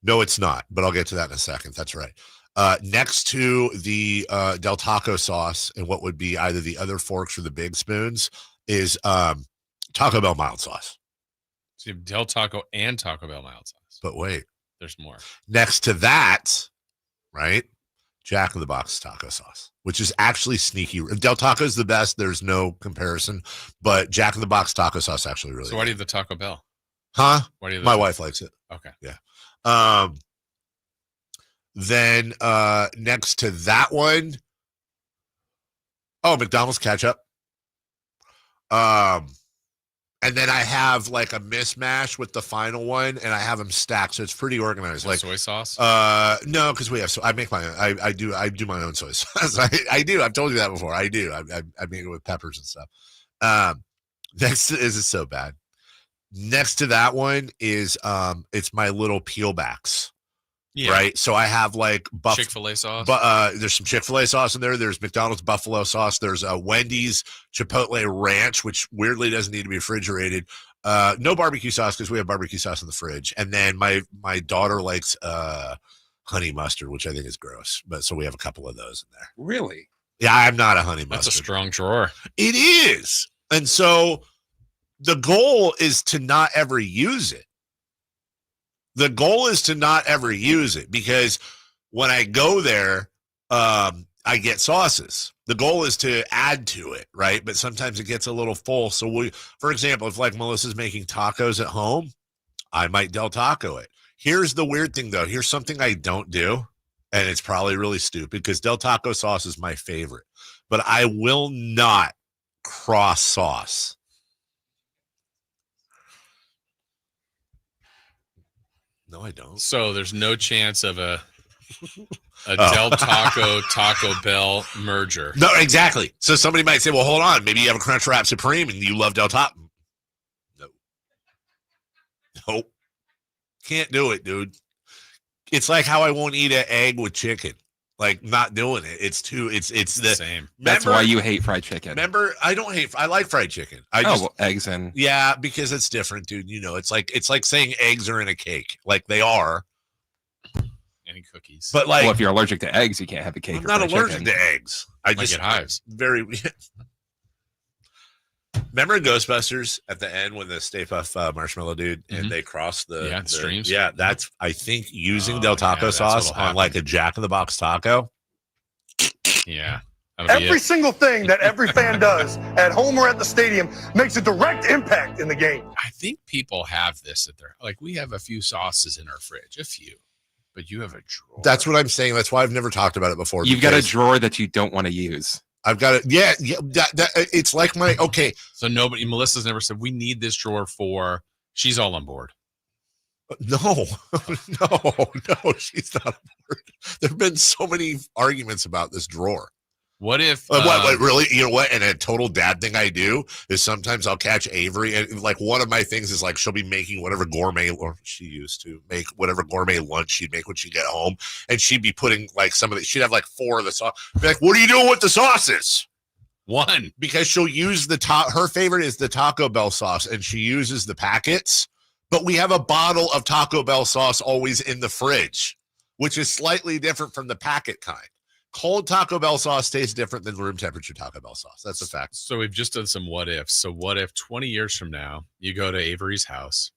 No, it's not, but I'll get to that in a second. That's right. Next to the Del Taco sauce and what would be either the other forks or the big spoons is Taco Bell mild sauce. So you have Del Taco and Taco Bell mild sauce. But wait. There's more. Next to that, right? Jack in the Box taco sauce, which is actually sneaky. Del Taco is the best. There's no comparison. But Jack in the Box taco sauce actually really So why do you have the Taco Bell? Huh? Why do you have My wife likes it. Okay. Yeah. Then next to that one, McDonald's ketchup. And then I have like a mismatch with the final one, and I have them stacked, so it's pretty organized. Like soy sauce? No, because we have. I make my own. I do my own soy sauce. I do. I've told you that before. I do. I make it with peppers and stuff. Next is it so bad. Next to that one is it's my little peelbacks. Yeah. Right. So I have like Chick-fil-A sauce. But there's some Chick-fil-A sauce in there. There's McDonald's buffalo sauce. There's Wendy's Chipotle ranch, which weirdly doesn't need to be refrigerated. No barbecue sauce because we have barbecue sauce in the fridge. And then my daughter likes honey mustard, which I think is gross. But so we have a couple of those in there. Really? Yeah, I'm not a honey mustard. That's a strong drawer. It is. And so the goal is to not ever use it. The goal is to not ever use it because when I go there, I get sauces. The goal is to add to it, right? But sometimes it gets a little full. So for example, if like Melissa's making tacos at home, I might Del Taco it. Here's the weird thing though. Here's something I don't do, and it's probably really stupid because Del Taco sauce is my favorite, but I will not cross sauce. No, I don't. So there's no chance of a Del Taco Taco Bell merger. No, exactly. So somebody might say, well, hold on. Maybe you have a Crunchwrap Supreme and you love Del Taco. Nope. Can't do it, dude. It's like how I won't eat an egg with chicken. Like, not doing it. It's the same. That's why you hate fried chicken. Remember, I like fried chicken. Eggs in. Yeah, because it's different, dude. You know, it's like saying eggs are in a cake. Like they are. Any cookies. But like, well, if you're allergic to eggs, you can't have a cake. I'm not allergic to eggs. I just get hives. Remember in Ghostbusters at the end when the Stay Puft Marshmallow dude and they cross the streams? Yeah, that's I think using Del Taco sauce on like a Jack in the Box taco. Yeah. Every single thing that every fan does at home or at the stadium makes a direct impact in the game. I think people have this at their we have a few sauces in our fridge, a few, but you have a drawer. That's what I'm saying. That's why I've never talked about it before. You've got a drawer that you don't want to use. I've got it. Yeah. That it's like my okay. So Melissa's never said we need this drawer for She's all on board. No, she's not on board. There have been so many arguments about this drawer. What if what really, you know what? And a total dad thing I do is sometimes I'll catch Avery, and like one of my things is like she'll be making whatever gourmet, or she used to make whatever gourmet lunch she'd make when she'd get home, and she'd be putting like some of the, she'd have like 4 of the sauce. Be like, what are you doing with the sauces? 1, because she'll use her favorite is the Taco Bell sauce, and she uses the packets. But we have a bottle of Taco Bell sauce always in the fridge, which is slightly different from the packet kind. Cold Taco Bell sauce tastes different than room temperature Taco Bell sauce. That's a fact. So we've just done some what ifs. So what if 20 years from now you go to Avery's house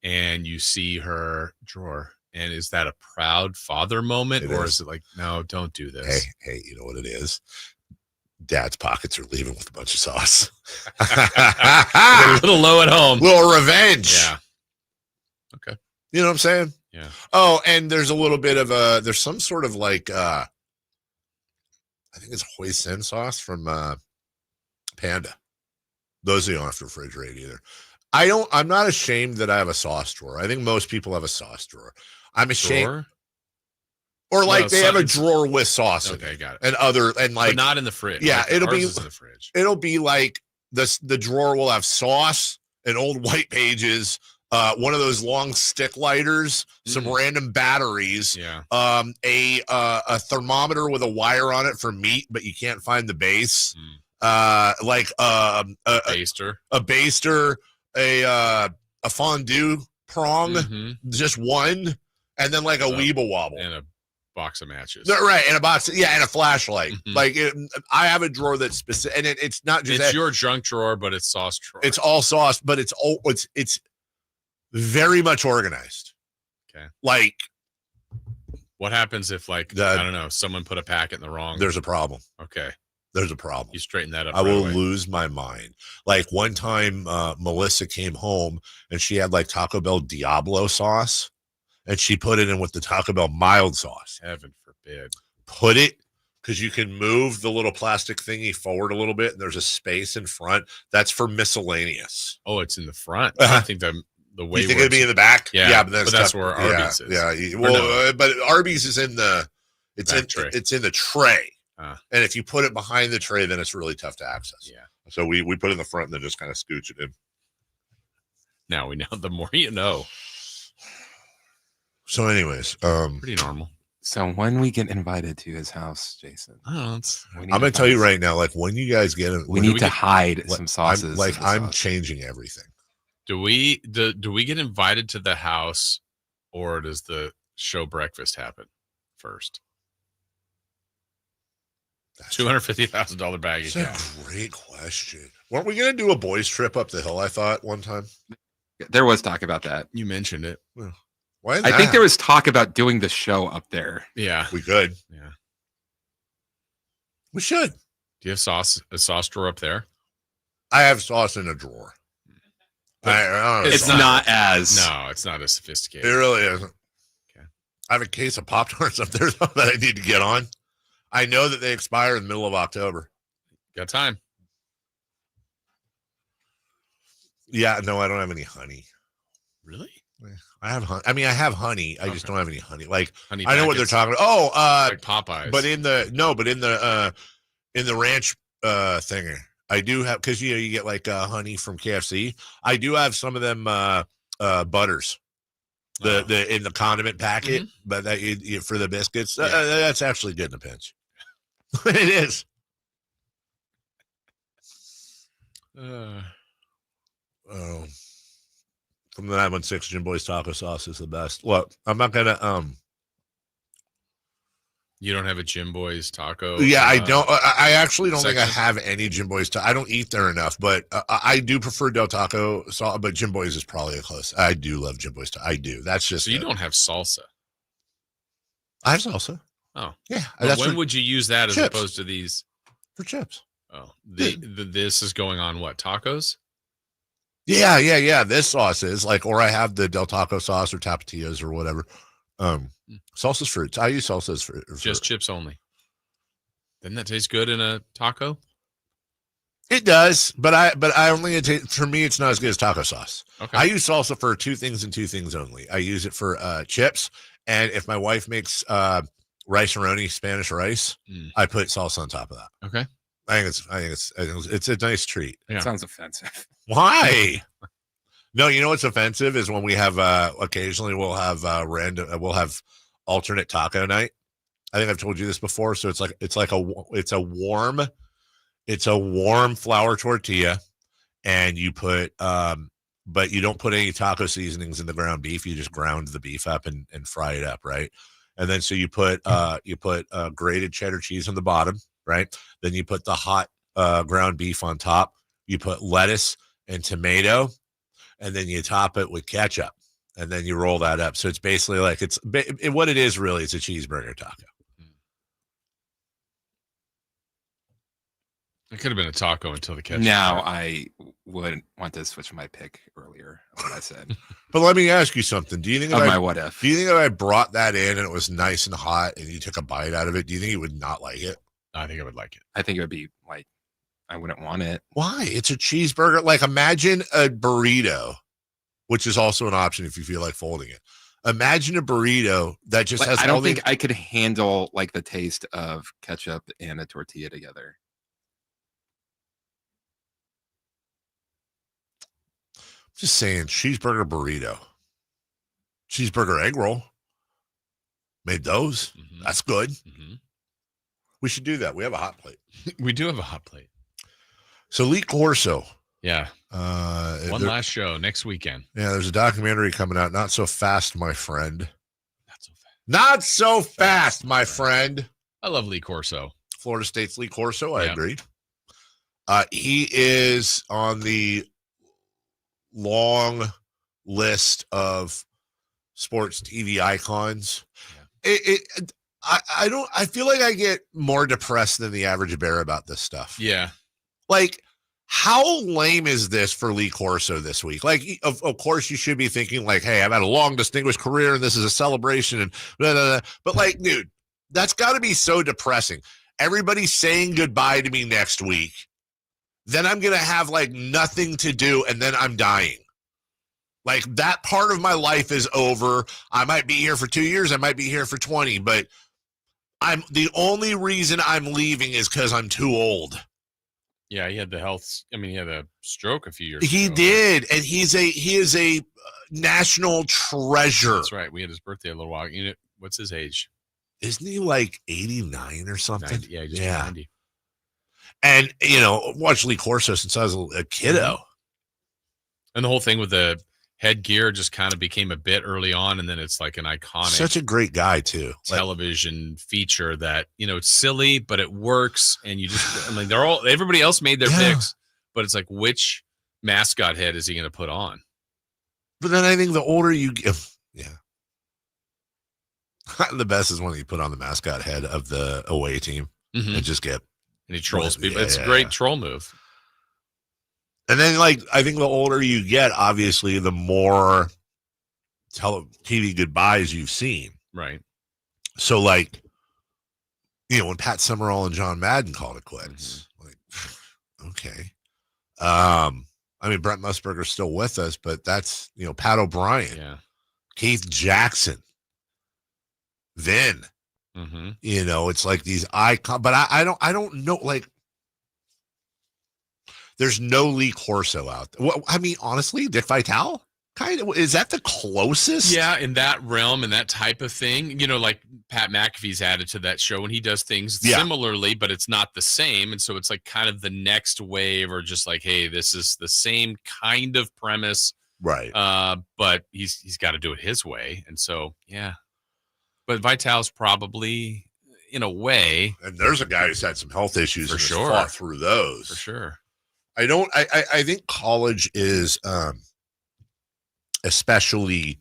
and you see her drawer, and is that a proud father moment, or is it like, no, don't do this? Hey, you know what it is? Dad's pockets are leaving with a bunch of sauce. A little low at home. Little revenge. Yeah. Okay. You know what I'm saying? Yeah. Oh, and there's a little bit of there's some sort of like I think it's hoisin sauce from Panda. Those you don't have to refrigerate either. I'm not ashamed that I have a sauce drawer. I think most people have a sauce drawer. I'm ashamed. Drawer? Or like they have a drawer with sauce. Okay, got it. And like but not in the fridge. Yeah, like it'll be in the fridge. It'll be like the drawer will have sauce and old white pages, one of those long stick lighters, some random batteries, a thermometer with a wire on it for meat, but you can't find the base. Like a baster, a fondue prong, just one, and then like a Weeble Wobble. And a box of matches. Right, and a box, and a flashlight. Like I have a drawer that's specific, and it's not just it's your junk drawer, but it's sauce drawer. It's all sauce, but it's very much organized. Okay. Like, what happens if I don't know, someone put a packet in the wrong? There's a problem. Okay. There's a problem. You straighten that up. I will lose my mind. Like one time, Melissa came home and she had like Taco Bell Diablo sauce, and she put it in with the Taco Bell mild sauce. Heaven forbid. Put it, because you can move the little plastic thingy forward a little bit, and there's a space in front. That's for miscellaneous. Oh, it's in the front. I think the way you think it'd be in the back. Yeah, but that's where Arby's is. Yeah. Well, but Arby's is in the it's in the tray. And if you put it behind the tray, then it's really tough to access. Yeah. So we put it in the front and then just kind of scooch it in. Now we know. The more you know. So, anyways, pretty normal. So when we get invited to his house, Jason, I'm gonna tell you right now, like when you guys get it, we need to hide some sauces. I'm changing everything. Do we get invited to the house, or does the show breakfast happen first? $250,000 bag. That's a great question. Weren't we gonna do a boys trip up the hill? I thought one time there was talk about that. You mentioned it. Well, why? I think there was talk about doing the show up there. Yeah, we could. Yeah, we should. Do you have a sauce drawer up there? I have sauce in a drawer. It's not as sophisticated. It really isn't. Okay. I have a case of Pop-Tarts up there that I need to get on. I know that they expire in the middle of October. Got time. Yeah, no, I don't have any honey. Really? I have honey. I mean, I have honey. I just don't have any honey. Like, honey I know what they're talking about. Oh, like Popeyes. But in the ranch thinger, I do have, because you get like honey from KFC. I do have some of them butters. In the condiment packet, but that you for the biscuits. That's actually good in a pinch. It is. From the 916, Jim Boy's taco sauce is the best. Look, I'm not gonna You don't have a Jim Boy's taco? Yeah, I don't. I actually don't think I have any Jim Boy's. I don't eat there enough, but I do prefer Del Taco sauce. But Jim Boy's is probably a close. I do love Jim Boy's. I do. That's just. So you don't have salsa? I have salsa. Oh, yeah. When would you use that as opposed to these? For chips. Oh, this is going on what, tacos? Yeah. This sauce is like, or I have the Del Taco sauce or Tapatios or whatever. Salsa's fruits. I use salsas for just chips only. Doesn't that taste good in a taco? It does, but I only for me it's not as good as taco sauce. Okay. I use salsa for two things and two things only. I use it for chips, and if my wife makes rice-a-roni, Spanish rice, I put salsa on top of that. Okay. I think it's a nice treat. Yeah. Sounds offensive. Why? No, you know what's offensive is when we have occasionally we'll have we'll have alternate taco night. I think I've told you this before. So it's a warm flour tortilla, and you put but you don't put any taco seasonings in the ground beef. You just ground the beef up and fry it up, right? And then so you put grated cheddar cheese on the bottom, right? Then you put the hot ground beef on top. You put lettuce and tomato, and then you top it with ketchup, and then you roll that up. So it's basically like what it is really. It's a cheeseburger taco. It could have been a taco until the ketchup. Now I would want to switch my pick earlier. What I said, but let me ask you something. Do you think what if? Do you think if I brought that in and it was nice and hot and you took a bite out of it, do you think you would not like it? I think I would like it. I think it would be like I wouldn't want it. Why? It's a cheeseburger. Like imagine a burrito, which is also an option if you feel like folding it. Imagine a burrito that just has. I don't think I could handle like the taste of ketchup and a tortilla together. Just saying, cheeseburger burrito, cheeseburger egg roll. Made those. Mm-hmm. That's good. Mm-hmm. We should do that. We have a hot plate. We do have a hot plate. So Lee Corso. Yeah. One last show next weekend. Yeah, there's a documentary coming out. Not so fast, my friend. Not so fast, my friend. I love Lee Corso. Florida State's Lee Corso. I agree. He is on the long list of sports TV icons. Yeah. I feel like I get more depressed than the average bear about this stuff. Yeah. Like, how lame is this for Lee Corso this week? Like, of course you should be thinking like, hey, I've had a long distinguished career and this is a celebration and blah, blah, blah. But like, dude, that's got to be so depressing. Everybody's saying goodbye to me next week. Then I'm going to have like nothing to do, and then I'm dying. Like, that part of my life is over. I might be here for 2 years. I might be here for 20, but the only reason I'm leaving is because I'm too old. Yeah, he had he had a stroke a few years ago. He did, and he is a national treasure. That's right. We had his birthday a little while. You know, what's his age? Isn't he like 89 or something? 90, yeah, he just 90. And, watch Lee Corso since I was a kiddo. And the whole thing with the headgear just kind of became a bit early on, and then it's like an iconic. Such a great guy, too. Television feature that, it's silly, but it works. And you just, everybody else made their picks, but it's like, which mascot head is he going to put on? But then I think the older you get, the best is when you put on the mascot head of the away team and just get. And he trolls people. It's a great troll move. And then, I think the older you get, obviously, the more TV goodbyes you've seen. Right. So, when Pat Summerall and John Madden called it quits, okay. Brent Musburger's still with us, but that's, Pat O'Brien, Keith Jackson, Vin. Mm-hmm. It's like these icons, but I don't know, there's no Lee Corso out there. Well, honestly, Dick Vitale, kind of, is that the closest? Yeah, in that realm and that type of thing, like Pat McAfee's added to that show, and he does things similarly, but it's not the same. And so it's like kind of the next wave, or just like, hey, this is the same kind of premise. Right. But he's got to do it his way. And so, yeah. But Vitale's probably, in a way. And there's a guy who's had some health issues and has fought through those. For sure. I think college is especially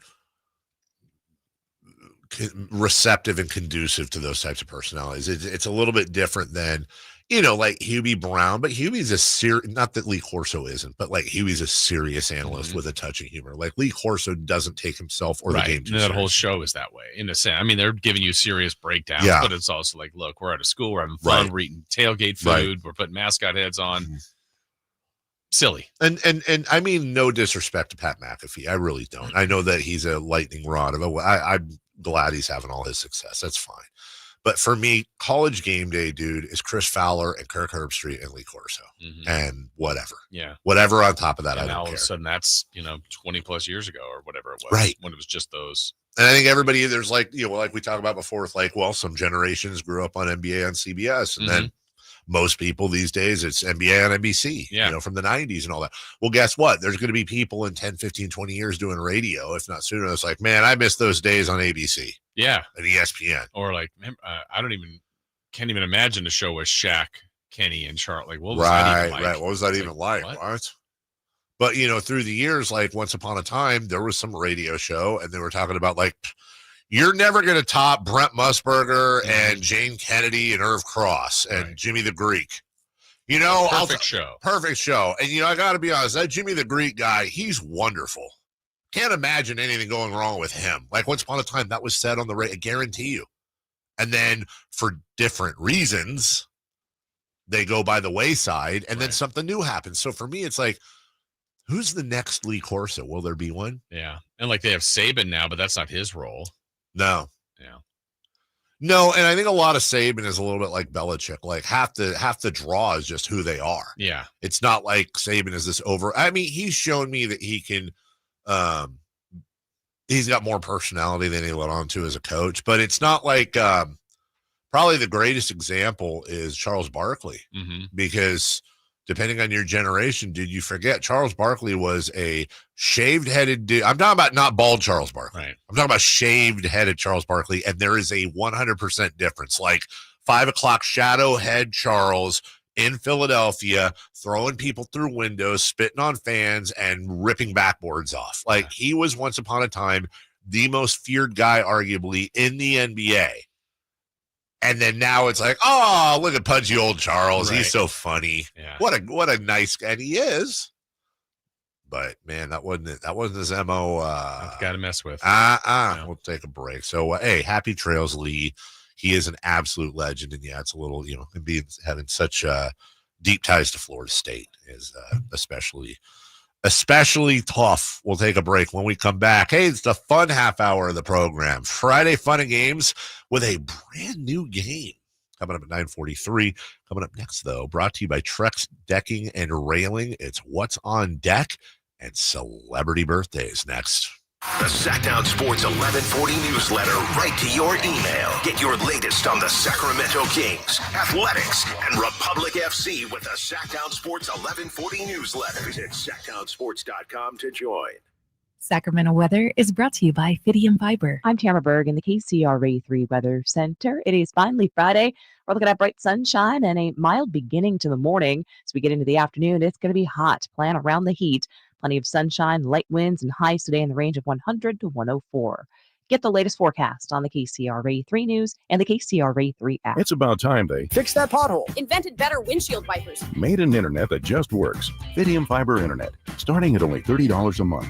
receptive and conducive to those types of personalities. It's a little bit different than, like Hubie Brown, but Hubie's not that Lee Corso isn't, but like Hubie's a serious analyst with a touch of humor. Like Lee Corso doesn't take himself or the game too that seriously. Whole show is that way in a sense. They're giving you serious breakdowns, but it's also like, look, we're at a school, we're having fun, we're eating tailgate food, we're putting mascot heads on. silly. And I mean, no disrespect to Pat McAfee. I really don't. I know that he's a lightning rod. I'm glad he's having all his success. That's fine. But for me, college game day, dude, is Chris Fowler and Kirk Herbstreit and Lee Corso and whatever. Yeah. Whatever on top of that, And I don't all care. of a sudden, that's 20 plus years ago or whatever it was. Right. When it was just those. And I think everybody, there's like we talked about before with some generations grew up on NBA on CBS. And then most people these days, it's NBA on NBC, from the 90s and all that. Well, guess what? There's going to be people in 10, 15, 20 years doing radio, if not sooner. It's like, man, I miss those days on ABC. Yeah. And ESPN. Or like, can't even imagine a show with Shaq, Kenny, and Charlotte. Like, what was that that even like? Right. What was that even like? What? But, through the years, like once upon a time, there was some radio show and they were talking about like, you're never going to top Brent Musburger and Jane Kennedy and Irv Cross and Jimmy the Greek. Perfect show. Perfect show. And, I got to be honest, that Jimmy the Greek guy, he's wonderful. Can't imagine anything going wrong with him. Like once upon a time, that was said on the radio, I guarantee you. And then for different reasons, they go by the wayside and then something new happens. So for me, it's like, who's the next Lee Corso? Will there be one? Yeah. And like they have Saban now, but that's not his role. No. Yeah. No, and I think a lot of Saban is a little bit like Belichick. Like half the draw is just who they are. Yeah. It's not like Saban is this over. I mean, he's shown me that he can he's got more personality than he let on to as a coach, but it's not like probably the greatest example is Charles Barkley because depending on your generation, did you forget Charles Barkley was a shaved-headed dude? I'm talking about not bald Charles Barkley. Right. I'm talking about shaved-headed Charles Barkley, and there is a 100% difference. Like 5 o'clock shadow head Charles in Philadelphia, throwing people through windows, spitting on fans, and ripping backboards off. Like he was once upon a time the most feared guy, arguably, in the NBA. And then now it's like, oh, look at pudgy old Charles. He's so funny. Yeah. What a nice guy. And he is. But man, that wasn't his MO. Got to mess with. We'll take a break. So hey, happy trails, Lee. He is an absolute legend. And yeah, it's a little, and having such deep ties to Florida State is especially tough. We'll take a break. When we come back, hey, it's the fun half hour of the program. Friday Fun and Games with a brand new game coming up at 9:43. Coming up next, though, brought to you by Trex Decking and Railing. It's What's on Deck and Celebrity Birthdays next. The Sacktown Sports 1140 newsletter right to your email. Get your latest on the Sacramento Kings, Athletics, and Republic FC with the Sacktown Sports 1140 newsletter. Visit sacktownsports.com to join. Sacramento weather is brought to you by Fidium Fiber. I'm Tamara Berg in the KCRA3 Weather Center. It is finally Friday. We're looking at bright sunshine and a mild beginning to the morning. As we get into the afternoon, it's going to be hot. Plan around the heat. Plenty of sunshine, light winds, and highs today in the range of 100 to 104. Get the latest forecast on the KCRA3 News and the KCRA3 app. It's about time they fix that pothole. Invented better windshield wipers. made an internet that just works. Fidium Fiber Internet, starting at only $30 a month.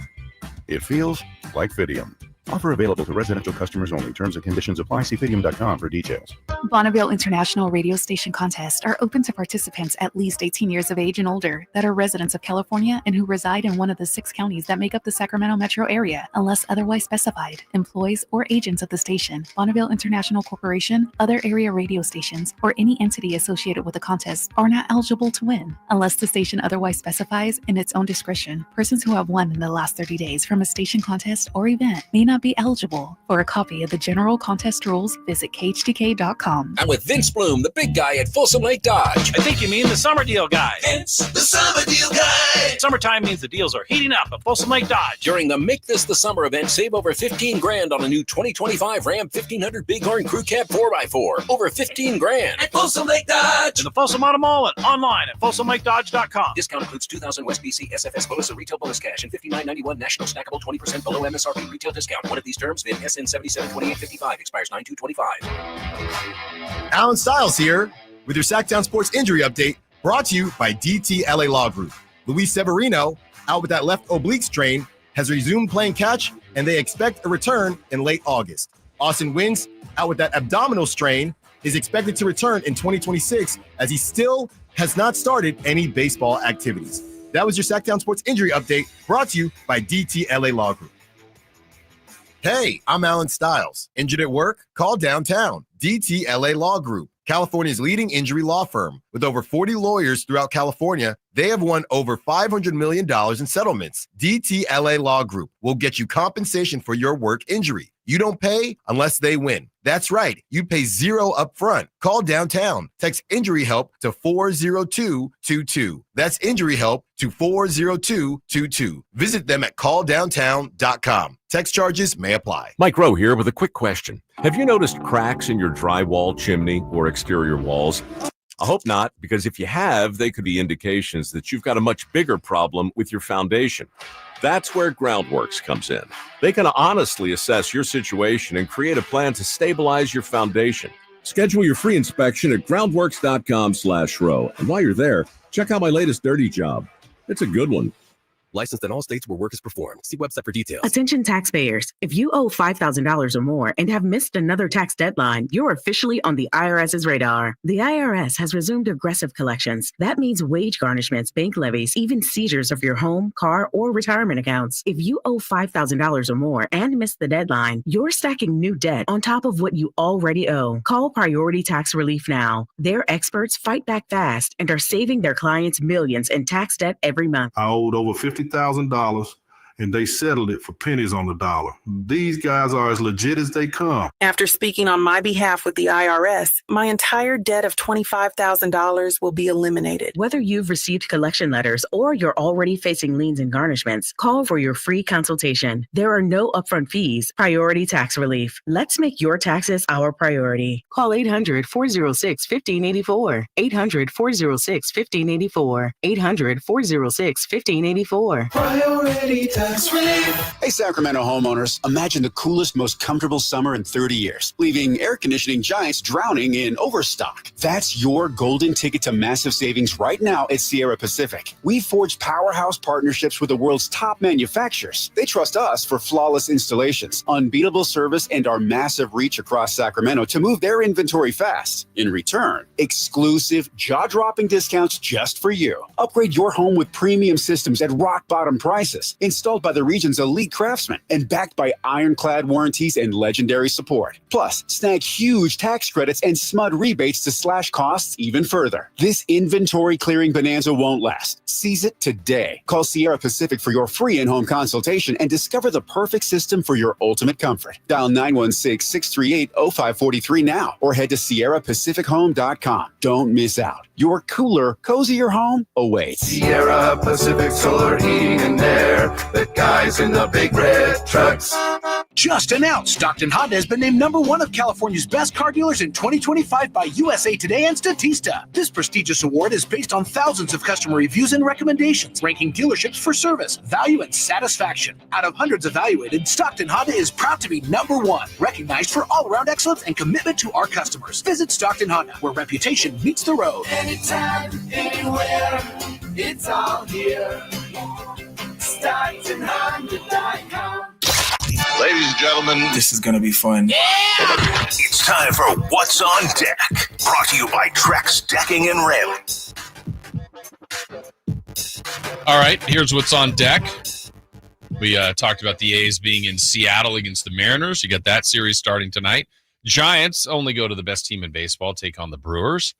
It feels like Fidium. Offer available to residential customers only. Terms and conditions apply. See Fidium.com for details. Bonneville International Radio Station contests are open to participants at least 18 years of age and older that are residents of California and who reside in one of the 6 counties that make up the Sacramento metro area, unless otherwise specified. Employees or agents of the station, Bonneville International Corporation, other area radio stations, or any entity associated with the contest are not eligible to win, unless the station otherwise specifies in its own discretion. Persons who have won in the last 30 days from a station contest or event may not be eligible. For a copy of the general contest rules, visit khdk.com. I'm with Vince Bloom, the big guy at Folsom Lake Dodge. I think you mean the summer deal guy. Vince, the summer deal guy. Summertime means the deals are heating up at Folsom Lake Dodge. During the Make This the Summer event, save over $15,000 on a new 2025 Ram 1500 Bighorn Crew Cab 4x4. Over $15,000 at Folsom Lake Dodge. In the Folsom Auto Mall and online at FolsomLakeDodge.com. Discount includes 2000 West BC SFS bonus and retail bonus cash and $59.91 national snackable 20% below MSRP retail discount. One of these terms, VIN SN 772855, expires 9/2/25. Alan Stiles here with your Sacktown Sports Injury Update, brought to you by DTLA Law Group. Luis Severino, out with that left oblique strain, has resumed playing catch, and they expect a return in late August. Austin Wings, out with that abdominal strain, is expected to return in 2026 as he still has not started any baseball activities. That was your Sacktown Sports Injury Update, brought to you by DTLA Law Group. Hey, I'm Alan Stiles. Injured at work? Call downtown. DTLA Law Group, California's leading injury law firm. With over 40 lawyers throughout California, they have won over $500 million in settlements. DTLA Law Group will get you compensation for your work injury. You don't pay unless they win. That's right. You pay zero up front. Call downtown. Text injury help to 40222. That's injury help to 40222. Visit them at calldowntown.com. Text charges may apply. Mike Rowe here with a quick question. Have you noticed cracks in your drywall, chimney, or exterior walls? I hope not, because if you have, they could be indications that you've got a much bigger problem with your foundation. That's where Groundworks comes in. They can honestly assess your situation and create a plan to stabilize your foundation. Schedule your free inspection at groundworks.com/row. And while you're there, check out my latest dirty job. It's a good one. Licensed in all states where work is performed. See website for details. Attention taxpayers. If you owe $5,000 or more and have missed another tax deadline, you're officially on the IRS's radar. The IRS has resumed aggressive collections. That means wage garnishments, bank levies, even seizures of your home, car, or retirement accounts. If you owe $5,000 or more and missed the deadline, you're stacking new debt on top of what you already owe. Call Priority Tax Relief now. Their experts fight back fast and are saving their clients millions in tax debt every month. I owed over $50,000 and they settled it for pennies on the dollar. These guys are as legit as they come. After speaking on my behalf with the IRS, my entire debt of $25,000 will be eliminated. Whether you've received collection letters or you're already facing liens and garnishments, call for your free consultation. There are no upfront fees. Priority Tax Relief. Let's make your taxes our priority. Call 800-406-1584. 800-406-1584. 800-406-1584. Priority Tax Relief. Hey, Sacramento homeowners, imagine the coolest, most comfortable summer in 30 years, leaving air conditioning giants drowning in overstock. That's your golden ticket to massive savings right now at Sierra Pacific. We forged powerhouse partnerships with the world's top manufacturers. They trust us for flawless installations, unbeatable service, and our massive reach across Sacramento to move their inventory fast. In return, exclusive, jaw-dropping discounts just for you. Upgrade your home with premium systems at rock-bottom prices, installed by the region's elite craftsmen and backed by ironclad warranties and legendary support. Plus, snag huge tax credits and SMUD rebates to slash costs even further. This inventory clearing bonanza won't last. Seize it today. Call Sierra Pacific for your free in-home consultation and discover the perfect system for your ultimate comfort. Dial 916-638-0543 now or head to sierrapacifichome.com. Don't miss out. Your cooler, cozier home awaits. Sierra Pacific Solar Heating and Air. The guys in the big red trucks. Just announced, Stockton Honda has been named #1 of California's best car dealers in 2025 by USA Today and Statista. This prestigious award is based on thousands of customer reviews and recommendations, ranking dealerships for service, value, and satisfaction. Out of hundreds evaluated, Stockton Honda is proud to be #1, recognized for all-around excellence and commitment to our customers. Visit Stockton Honda, where reputation meets the road. Anytime, anywhere, it's all here. StocktonHonda.com. Ladies and gentlemen, this is going to be fun. Yeah! It's time for What's on Deck, brought to you by Trex Decking and Railing. All right, here's what's on deck. We talked about the A's being in Seattle against the Mariners. You got that series starting tonight. Giants only go to the best team in baseball, take on the Brewers.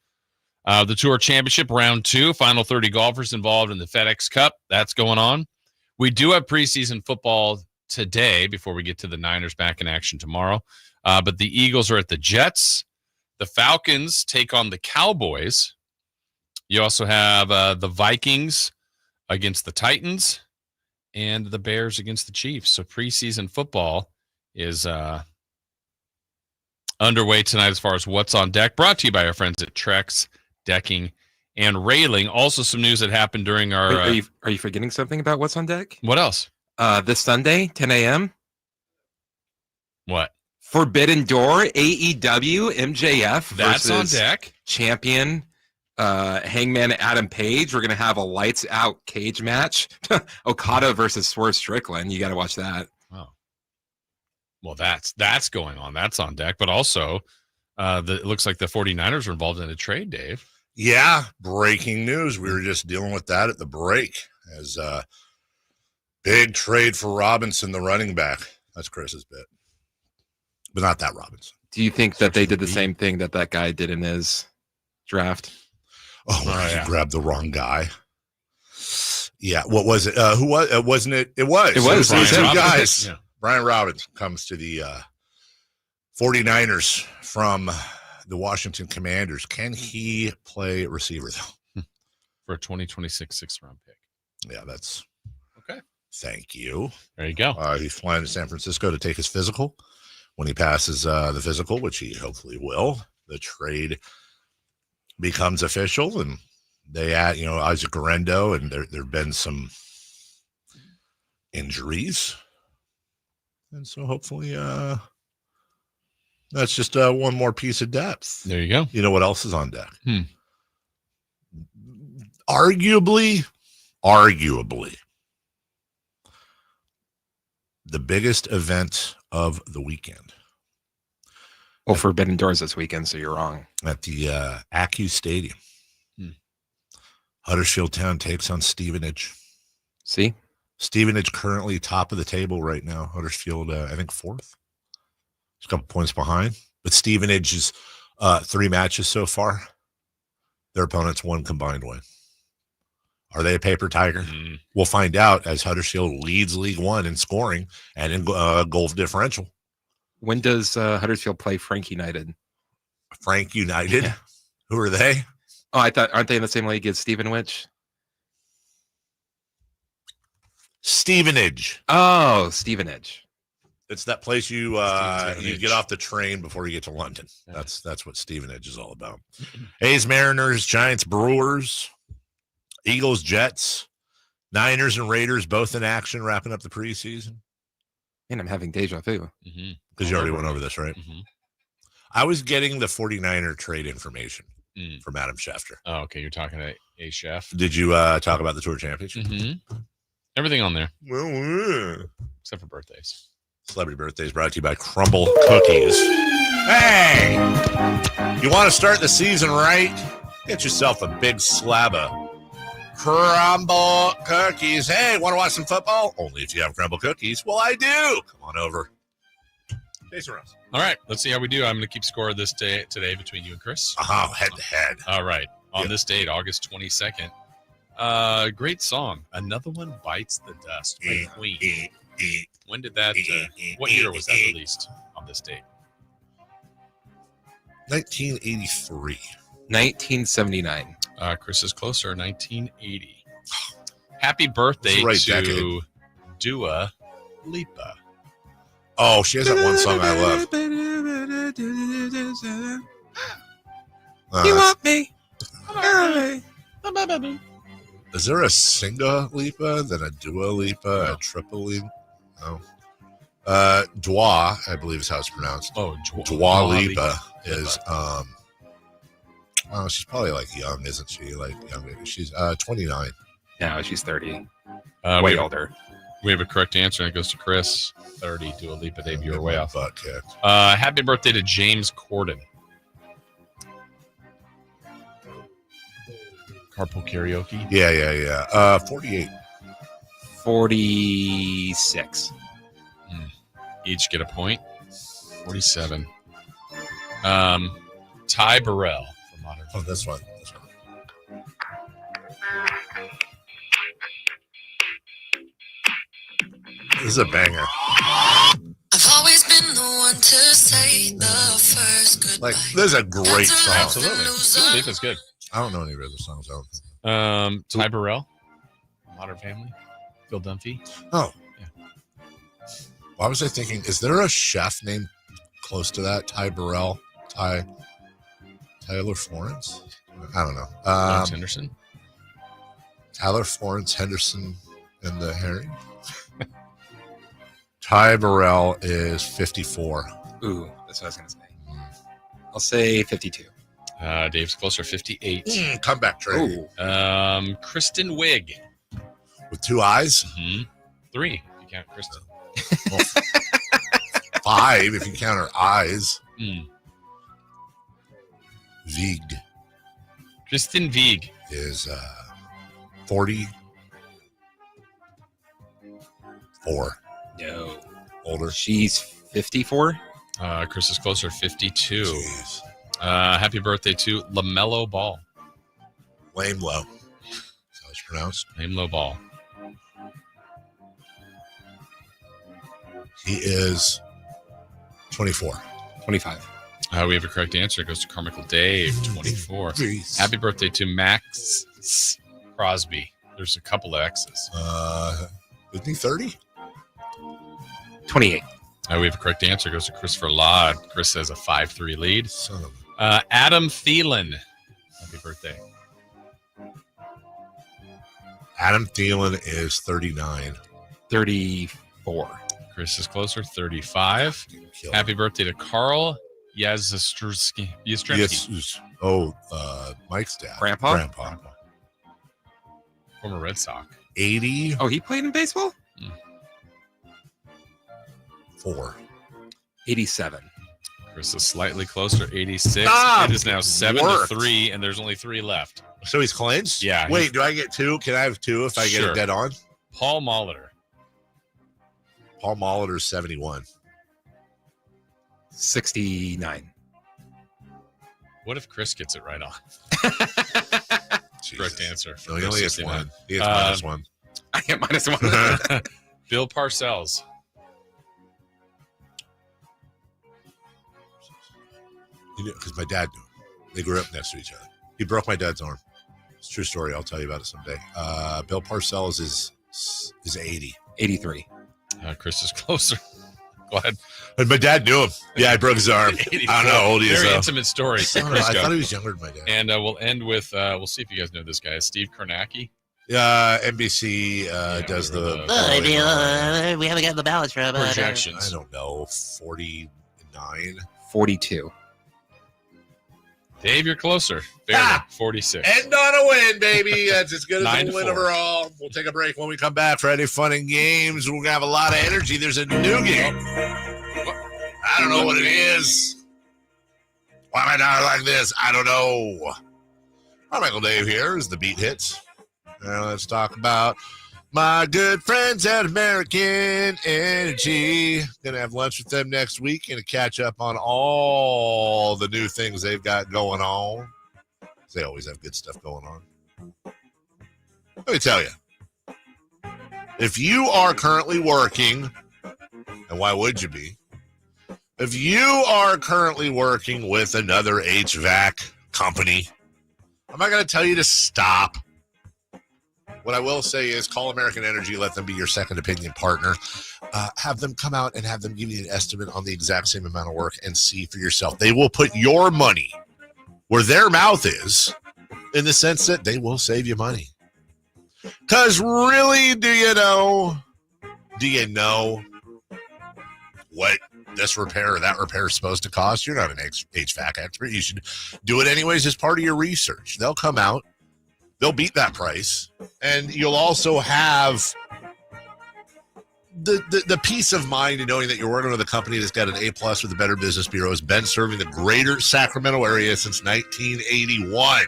The Tour Championship, round 2, final 30 golfers involved in the FedEx Cup. That's going on. We do have preseason football today before we get to the Niners back in action tomorrow. But the Eagles are at the Jets. The Falcons take on the Cowboys. You also have the Vikings against the Titans and the Bears against the Chiefs. So preseason football is underway tonight as far as what's on deck. Brought to you by our friends at Trex Decking and Railing. Also some news that happened during our... Are you forgetting something about what's on deck? What else? This Sunday, 10 a.m. What? Forbidden Door, AEW, MJF That's on deck. Champion Hangman Adam Page. We're going to have a lights out cage match. Okada versus Swerve Strickland. You got to watch that. Oh. Well, that's going on. That's on deck. But also, it looks like the 49ers are involved in a trade, Dave. Yeah, breaking news. We were just dealing with that at the break. as big trade for Robinson, the running back. That's Chris's bit, but not that Robinson. Do you think that they did the same thing that guy did in his draft? Oh, he grabbed the wrong guy. Yeah, what was it? Who was? Wasn't it? It was. It was. Those two Robinson. guys. Yeah. Brian Robinson comes to the 49ers from the Washington Commanders. Can he play receiver though? For a 2026 6th-round pick. Yeah, that's okay. Thank you. There you go. He's flying to San Francisco to take his physical. When he passes the physical, which he hopefully will, the trade becomes official, and they add, Isaac Guerrero, and there have been some injuries, and so hopefully that's just one more piece of depth. There you go. You know what else is on deck? Arguably, the biggest event of the weekend. Well, Forbidden Doors this weekend, so you're wrong. At the Accu Stadium. Huddersfield Town takes on Stevenage. See? Stevenage currently top of the table right now. Huddersfield, I think, 4th. Just a couple points behind. But Stevenage is 3 matches so far. Their opponent's 1 combined win. Are they a paper tiger? We'll find out as Huddersfield leads League One in scoring and in goal differential. When does Huddersfield play Frank United? Frank United? Yeah. Who are they? Oh, aren't they in the same league as Stevenage? Stevenage. Oh, Stevenage. It's that place you get off the train before you get to London. Yeah. That's what Stevenage is all about. A's, Mariners, Giants, Brewers, Eagles, Jets, Niners, and Raiders both in action, wrapping up the preseason. And I'm having deja vu. Because you already went over this, right? I was getting the 49er trade information from Adam Schefter. Oh, okay. You're talking to A Chef. Did you talk about the Tour Championship? Everything on there. Except for birthdays. Celebrity birthdays brought to you by Crumble Cookies. Hey! You want to start the season right? Get yourself a big slab of Crumble Cookies. Hey, want to watch some football? Only if you have Crumble Cookies. Well, I do. Come on over. Jason Ross. All right, let's see how we do. I'm going to keep score this day today between you and Chris. Oh, head to head. All right. On this date, August 22nd. Great song. Another One Bites the Dust by Queen. When did that, what year was that released on this date? 1983. 1979. Chris is closer, 1980. Happy birthday to Dua Lipa. Oh, she has that one song I love. You want me? Is there a Singa Lipa, then a Dua Lipa, a Triple Lipa? No. Dua, I believe is how it's pronounced. Oh, Dua Lipa is well, she's probably like young, isn't she? Like young maybe. She's 29. No, she's 30. Way older. We have a correct answer, and it goes to Chris. 30. Dua Lipa, Dave, you were way off. Buckhead. Happy birthday to James Corden. Carpool karaoke. Yeah. 48. 46. Each get a point. 47. Ty Burrell from Modern. Oh, this one. This is a banger. I've always been the one to say the first goodbye. Like, this is a great song. Absolutely. Dua Lipa's good. I don't know any of the other songs. I don't think. Ty Burrell, Modern Family, Phil Dunphy. Oh. Yeah. Why was I thinking, is there a chef named close to that? Ty Burrell? Tyler Florence? I don't know. Lawrence Henderson? Tyler Florence Henderson and the Herring? Ty Burrell is 54. Ooh, that's what I was going to say. I'll say 52. Dave's closer, 58. Comeback trade. Kristen Wiig. With 2 eyes? 3, if you count Kristen. Well, 5, if you count her eyes. Wiig. Kristen Wiig. Is 40. 4. No. Older. She's 54. Chris is closer, 52. Happy birthday to LaMelo Ball. Lame Low. That's how it's pronounced. Lame Low Ball. He is 24. 25. We have a correct answer. It goes to Carmichael Dave, 24. Jeez. Happy birthday to Max Crosby. There's a couple of X's. Isn't he 30? 28. We have a correct answer. It goes to Christopher Laud. Chris has a 5-3 lead. Son of Adam Thielen. Happy birthday. Adam Thielen is 39. 34. Chris is closer, 35. Happy birthday to Carl Yastrzemski. Yes. Mike's dad. Grandpa? Former Red Sox. 80. Oh, he played in baseball? 4. 87. Chris is slightly closer, 86. Stop! It is now 7-3, and there's only 3 left. So he's clinched? Yeah. Wait, do I get 2? Can I have 2 if I get it dead on? Paul Molitor. Paul Molitor's 71. 69. What if Chris gets it right on? Correct answer. No, he only has 1. He has -1. I get -1. Bill Parcells. You know, because my dad knew him. They grew up next to each other. He broke my dad's arm. It's a true story. I'll tell you about it someday. Bill Parcells is 80. 83. Chris is closer. Go ahead. And my dad knew him. Yeah, I broke his arm. I don't know how old he is. Very intimate story. I thought he was younger than my dad. And we'll end with, we'll see if you guys know this guy, Steve Kornacki. NBC does the. We haven't gotten the ballots from projections. I don't know. 49. 42. Dave, you're closer. Barely. 46. End on a win, baby. That's as good as a 9-4. win overall. We'll take a break. When we come back, Friday Fun and Games. We're going to have a lot of energy. There's a new game. I don't know what it is. Why am I not like this? I don't know. Carmichael Dave here as the beat hits. Now let's talk about my good friends at American Energy. Going to have lunch with them next week and to catch up on all the new things they've got going on. They always have good stuff going on. Let me tell you, if you are currently working, and why would you be? If you are currently working with another HVAC company, I'm not going to tell you to stop. What I will say is call American Energy, let them be your second opinion partner. Have them come out and have them give you an estimate on the exact same amount of work and see for yourself. They will put your money where their mouth is in the sense that they will save you money. Because really, do you know what this repair or that repair is supposed to cost? You're not an HVAC expert. You should do it anyways as part of your research. They'll come out. They'll beat that price, and you'll also have the peace of mind in knowing that you're working with a company that's got an A+ with the Better Business Bureau, has been serving the greater Sacramento area since 1981.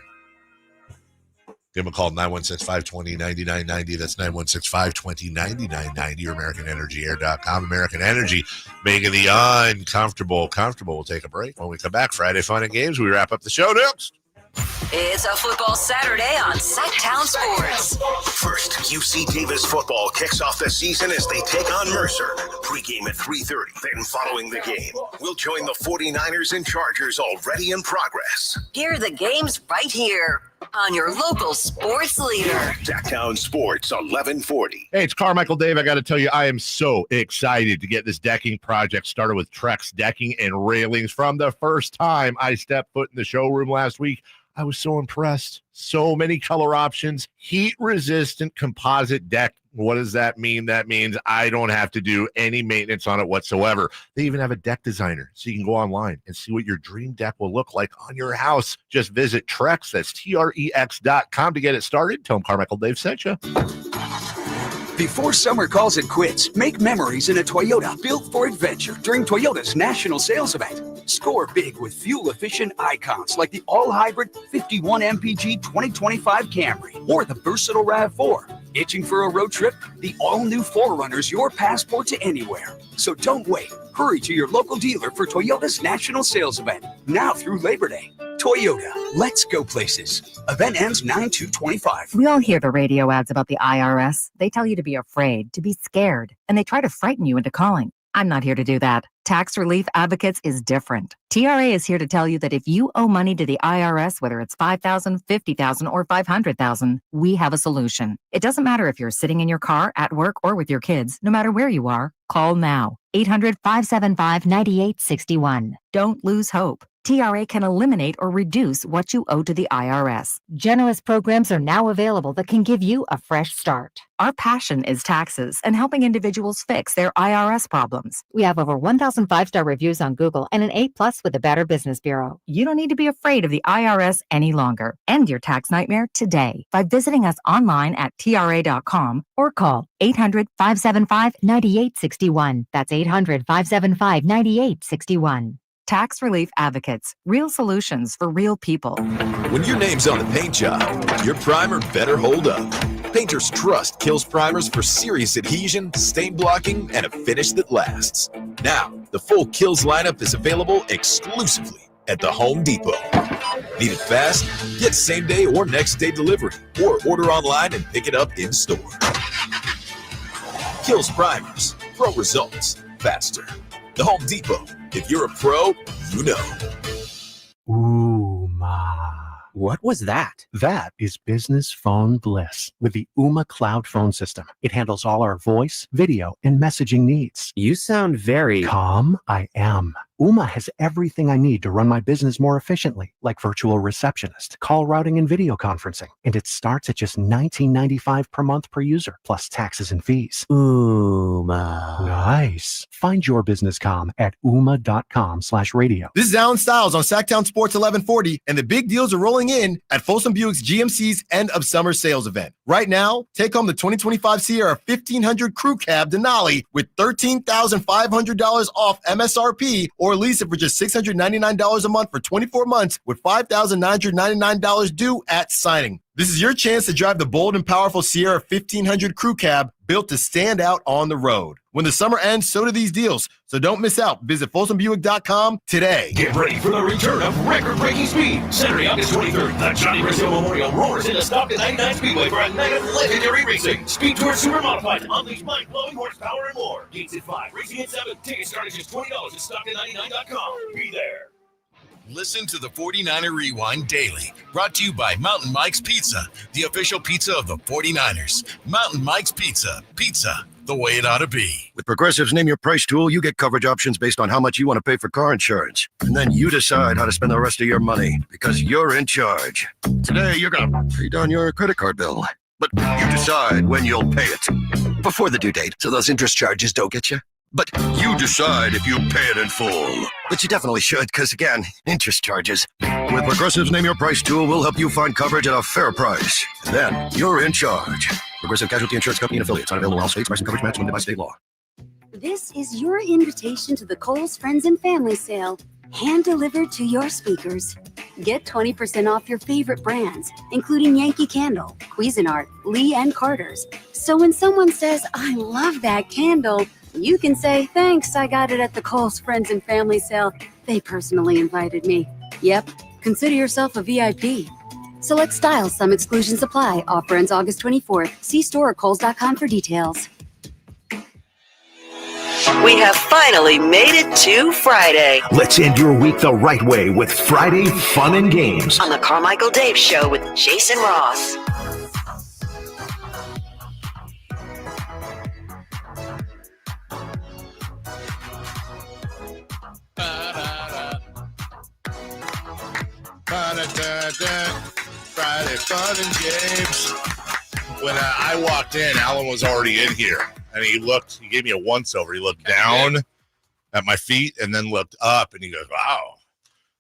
Give them a call, 916-520-9990. That's 916-520-9990 or AmericanEnergyAir.com. American Energy, making the uncomfortable comfortable. We'll take a break. When we come back, Friday Fun and Games, we wrap up the show next. It's a football Saturday on Sacktown Sports. First, UC Davis football kicks off the season as they take on Mercer. Pre-game at 3:30. Then following the game, we'll join the 49ers and Chargers already in progress. Hear the games right here on your local sports leader. Sacktown Sports, 1140. Hey, it's Carmichael Dave. I got to tell you, I am so excited to get this decking project started with Trex Decking and Railings. From the first time I stepped foot in the showroom last week, I was so impressed. So many color options, heat-resistant composite deck. What does that mean? That means I don't have to do any maintenance on it whatsoever. They even have a deck designer, so you can go online and see what your dream deck will look like on your house. Just visit Trex, that's TREX.com to get it started. Tell them Carmichael Dave sent you. Before summer calls it quits, make memories in a Toyota built for adventure during Toyota's national sales event. Score big with fuel-efficient icons like the all-hybrid 51 MPG 2025 Camry or the versatile RAV4. Itching for a road trip? The all-new 4Runner's your passport to anywhere. So don't wait. Hurry to your local dealer for Toyota's national sales event, now through Labor Day. Toyota, let's go places. Event ends 9/2/25. We all hear the radio ads about the IRS. They tell you to be afraid, to be scared, and they try to frighten you into calling. I'm not here to do that. Tax Relief Advocates is different. TRA is here to tell you that if you owe money to the IRS, whether it's $5,000, $50,000, or $500,000, we have a solution. It doesn't matter if you're sitting in your car, at work, or with your kids. No matter where you are, call now. 800-575-9861. Don't lose hope. TRA can eliminate or reduce what you owe to the IRS. Generous programs are now available that can give you a fresh start. Our passion is taxes and helping individuals fix their IRS problems. We have over 1,000 5-star reviews on Google and an 8+ with the Better Business Bureau. You don't need to be afraid of the IRS any longer. End your tax nightmare today by visiting us online at TRA.com or call 800-575-9861. That's 800-575-9861. Tax Relief Advocates. Real solutions for real people. When your name's on the paint job, your primer better hold up. Painters trust Kills primers for serious adhesion, stain blocking, and a finish that lasts. Now, the full Kills lineup is available exclusively at the Home Depot. Need it fast? Get same day or next day delivery, or order online and pick it up in store. Kills primers. Pro results faster. The Home Depot. If you're a pro, you know. What was that? That is business phone bliss with the Ooma Cloud phone system. It handles all our voice, video, and messaging needs. You sound very calm. I am. Ooma has everything I need to run my business more efficiently, like virtual receptionist, call routing, and video conferencing. And it starts at just $19.95 per month per user, plus taxes and fees. Ooma. Nice. Find your business comm at ooma.com/radio. This is Alan Stiles on Sacktown Sports 1140, and the big deals are rolling in at Folsom Buick's GMC's end of summer sales event. Right now, take home the 2025 Sierra 1500 Crew Cab Denali with $13,500 off MSRP, or lease it for just $699 a month for 24 months with $5,999 due at signing. This is your chance to drive the bold and powerful Sierra 1500 Crew Cab built to stand out on the road. When the summer ends, so do these deals. So don't miss out. Visit FolsomBuick.com today. Get ready for the return of record-breaking speed. Saturday, August 23rd, the Johnny Brazil Memorial roars into Stockton 99 Speedway for a night of legendary racing. Speed Tour Super Modified to unleash mind-blowing horsepower and more. Gates at 5, racing at 7. Tickets starting just $20 at Stockton99.com. Be there. Listen to the 49er Rewind daily. Brought to you by Mountain Mike's Pizza, the official pizza of the 49ers. Mountain Mike's Pizza. Pizza the way it ought to be. With Progressive's Name Your Price tool, you get coverage options based on how much you want to pay for car insurance. And then you decide how to spend the rest of your money, because you're in charge. Today, you're going to pay down your credit card bill. But you decide when you'll pay it. Before the due date, so those interest charges don't get you. But you decide if you pay it in full. But you definitely should, because again, interest charges. With Progressive's Name Your Price tool, we'll help you find coverage at a fair price. And then you're in charge. Progressive Casualty Insurance Company and affiliates. Not available in all states. Price and coverage match limited by state law. This is your invitation to the Kohl's Friends and Family Sale, hand-delivered to your speakers. Get 20% off your favorite brands, including Yankee Candle, Cuisinart, Lee & Carter's. So when someone says, "I love that candle," you can say, "Thanks, I got it at the Kohl's Friends and Family Sale. They personally invited me." Yep, consider yourself a VIP. Select styles, some exclusions apply. Offer ends August 24th. See store at Kohls.com for details. We have finally made it to Friday. Let's end your week the right way with Friday Fun and Games on the Carmichael Dave Show with Jason Ross. Friday Fun and Games. When I walked in, Alan was already in here, and he gave me a once-over. He looked down at my feet and then looked up, and he goes, "Wow,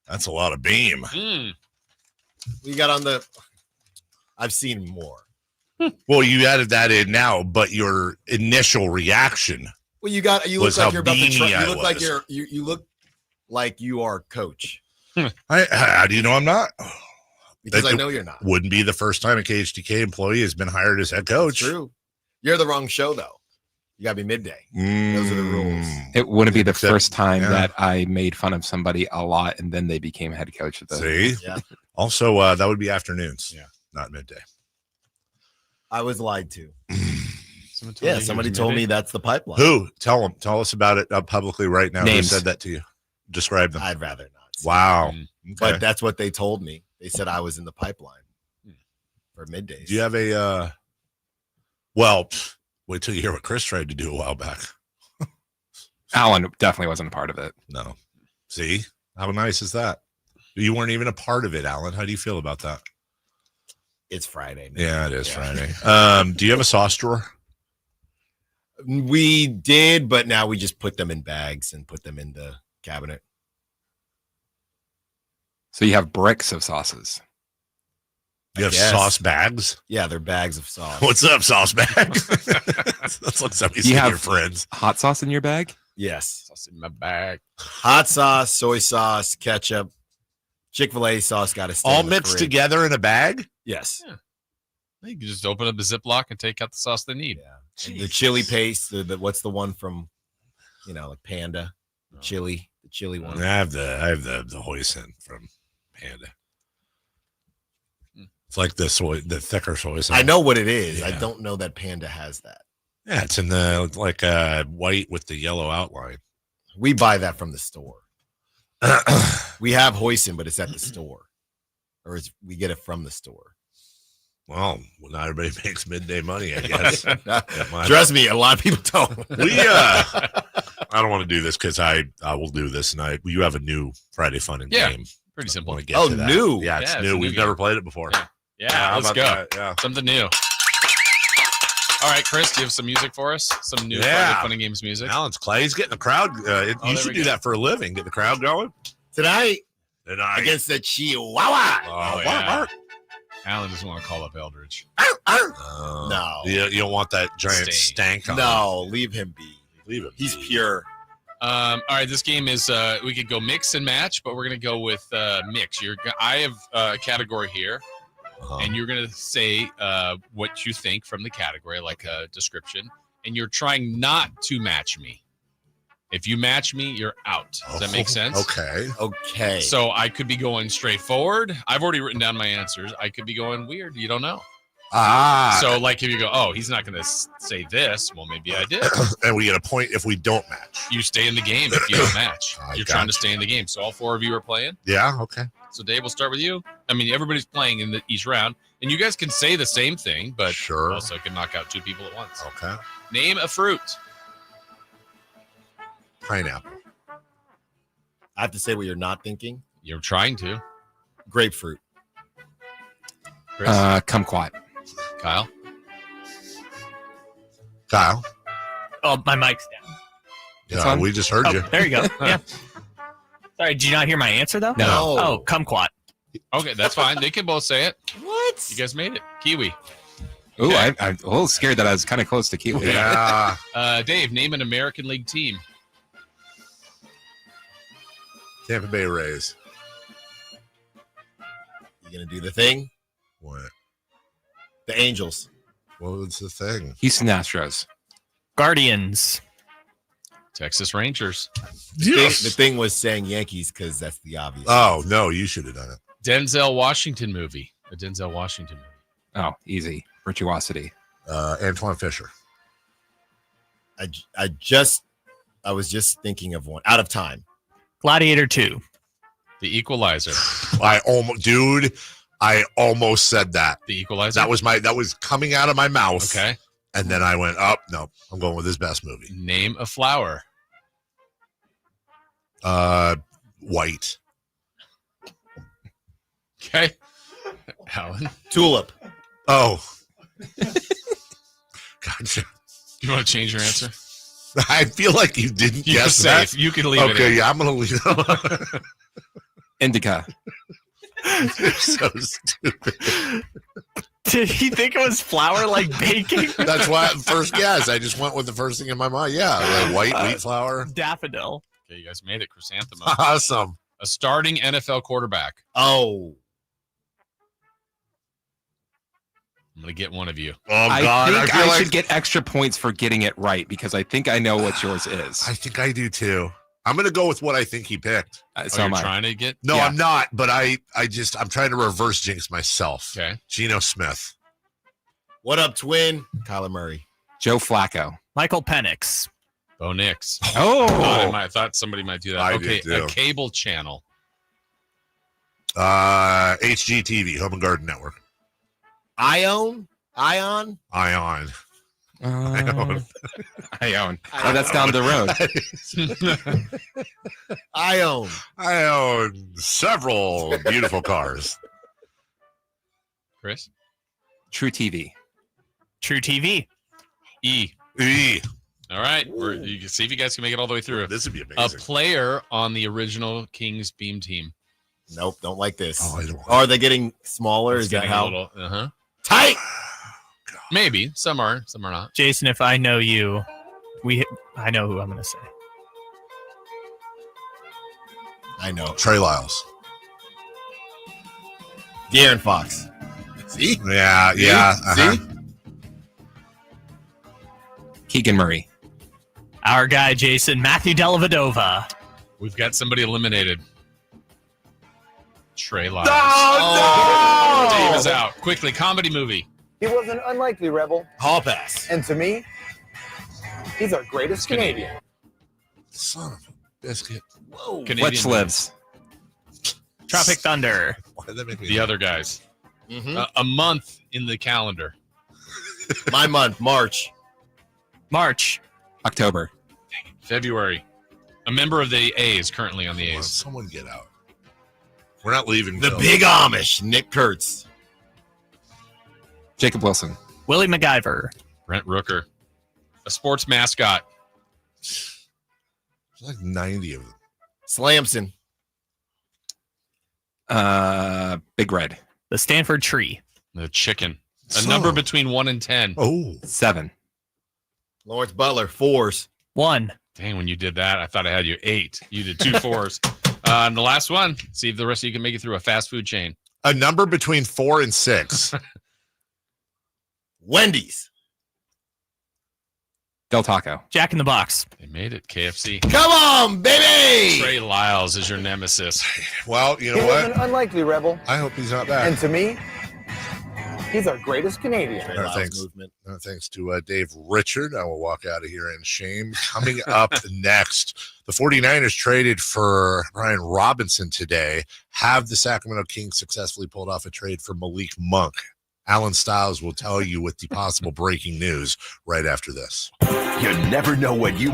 that's a lot of beam." We got on the... I've seen more. Well, you added that in now, but your initial reaction Well, you look like you're about to try. You look like you are coach. How do you know I'm not? Because I know you're not. Wouldn't be the first time a KHTK employee has been hired as head coach. That's true. You're the wrong show, though. You got to be midday. Those are the rules. It wouldn't be the first time that I made fun of somebody a lot and then they became head coach of the. See? Yeah. Also, that would be afternoons. Yeah. Not midday. I was lied to. Somebody told me that's the pipeline. Who? Tell us about it publicly right now. Names. Who said that to you? Describe them. I'd rather not. Wow. Okay. But that's what they told me. They said I was in the pipeline for middays. Do you have a well, wait till you hear what Chris tried to do a while back. Alan definitely wasn't a part of it. No. See? How nice is that? You weren't even a part of it, Alan. How do you feel about that? It's Friday. Man. Yeah, it is Friday. Do you have a sauce drawer? We did, but now we just put them in bags and put them in the cabinet. So you have bricks of sauces. You have sauce bags? Yeah, they're bags of sauce. What's up, sauce bag? That's like somebody You saying have your friends. hot sauce in your bag? Yes. Sauce in my bag. Hot sauce, soy sauce, ketchup, Chick-fil-A sauce got to stay All in the mixed fridge. together in a bag? Yes. Yeah. You can just open up the Ziploc and take out the sauce they need. Yeah. And the chili paste, the what's the one from, like Panda, the chili one. I have the hoisin from Panda. It's like the thicker soy sauce. I know what it is. Yeah. I don't know that Panda has that. Yeah, it's in the white with the yellow outline. We buy that from the store. We have hoisin, but it's at the store, or we get it from the store. Well, not everybody makes midday money, I guess. Trust me, a lot of people don't. I don't want to do this because I will do this, and you have a new Friday Fun and Game. Pretty simple. I want to get to that. New? Yeah, it's Yeah, new. it's a We've new never game. played it before. Yeah, how let's about go. that? Yeah. Something new. All right, Chris, do you have some music for us? Some new Friday Fun and Games music? Alan's Clay's getting the crowd. You should do that for a living. Get the crowd going. Tonight against the Chihuahua. Oh, yeah. Alan doesn't want to call up Eldridge. No. You don't want that giant stank on him. No, leave him be. Leave him. He's pure. All right, this game is we could go mix and match, but we're gonna go with mix. I have a category here, and you're gonna say what you think from the category, like a description, and you're trying not to match me. If you match me, you're out. Does that make sense? Okay. So I could be going straight forward. I've already written down my answers. I could be going weird. You don't know. So like if you go, oh, he's not going to say this. Well, maybe I did. And we get a point if we don't match. You stay in the game if you don't match. You're trying to stay in the game. So all four of you are playing. Yeah. Okay. So Dave, we'll start with you. I mean, everybody's playing in each round, and you guys can say the same thing, but also can knock out two people at once. Okay. Name a fruit. Pineapple. I have to say what you're not thinking. You're trying to. Grapefruit. Chris? Kumquat. Kyle. Oh, my mic's down. Yeah, we just heard you. There you go. Yeah. Sorry, did you not hear my answer though? No. Oh, kumquat. Okay, that's fine. They can both say it. What? You guys made it. Kiwi. Ooh, I'm a little scared that I was kind of close to Kiwi. Yeah. Dave, name an American League team. Tampa Bay Rays. You gonna do the thing? What? The Angels. What was the thing? Houston Astros. Guardians. Texas Rangers. The thing was saying Yankees because that's the obvious. Oh, no, you should have done it. Denzel Washington movie. A Denzel Washington movie. Oh, easy. Virtuosity. Antoine Fisher. I was just thinking of one. Out of time. Gladiator 2. The Equalizer. I almost said that. The Equalizer? That was coming out of my mouth. Okay. And then I went, oh, no, I'm going with his best movie. Name a flower. White. Okay. Alan. Tulip. Oh. Gotcha. You want to change your answer? I feel like you didn't You're guess safe. that. You can leave it Okay, in. yeah, I'm going to leave it. Indica. You're so stupid. Did he think it was flour like baking? That's why first guess. I just went with the first thing in my mind. Yeah, like white wheat flour. Daffodil. Okay, you guys made it. Chrysanthemum. Awesome. A starting NFL quarterback. Oh. going to get one of you. Oh, I God. think I feel should get extra points for getting it right because I think I know what yours is. I think I do too. I'm going to go with what I think he picked. So you're trying to get? No, Yeah. I'm not, but I'm trying to reverse jinx myself. Okay. Geno Smith. What up, twin? Kyler Murray. Joe Flacco. Michael Penix. Bo Nix. Oh. I thought somebody might do that. I Okay, did, too. a cable channel. HGTV, Home and Garden Network. Ion. Ion. Ion. Oh, that's down the road. I own several beautiful cars. Chris? True TV. True TV. E. All right. You can see if you guys can make it all the way through. This would be A amazing. player on the original Kings beam team. Nope, don't like this. Oh, I don't. Are they getting smaller? It's Is that getting a how? little, Tight. Maybe. Some are not. Jason, if I know you, I know who I'm going to say. I know. Trey Lyles. De'Aaron Fox. See? Yeah. See? Keegan Murray. Our guy, Jason, Matthew Dellavedova. We've got somebody eliminated. Trey Lyles. Oh, no! Dave is out. Quickly, comedy movie. He was an unlikely rebel, Hall pass. and to me, he's our greatest Canadian. Son of a biscuit. Whoa. Canadian Fletch lives. Tropic Thunder. Why did that make me The other guys. Mm-hmm. A month in the calendar. My month, March. October. February. A member of the A's currently on the Come on, A's. someone get out. We're not leaving. The Phil. Big Amish, Nick Kurtz. Jacob Wilson. Willie MacGyver. Brent Rooker. A sports mascot. There's like 90 of them. Slamson. Big Red. The Stanford Tree. The chicken. A So- number between 1 and 10. Oh. 7. Lawrence Butler, 4s. 1. Dang, when you did that, I thought I had you 8. You did 2 4s. And the last one, see if the rest of you can make it through a fast food chain. A number between 4 and 6. Wendy's. Del Taco. Jack in the Box. They made it, KFC. Come on, baby. Trey Lyles is your nemesis. Well, you He know was an what? unlikely rebel, I hope he's not back. and to me, he's our greatest Canadian. Trey No, Lyles thanks. movement. Thanks to Dave Richard. I will walk out of here in shame. Coming up next, the 49ers traded for Brian Robinson today. Have the Sacramento Kings successfully pulled off a trade for Malik Monk? Alan Stiles will tell you with the possible breaking news right after this. You never know what you might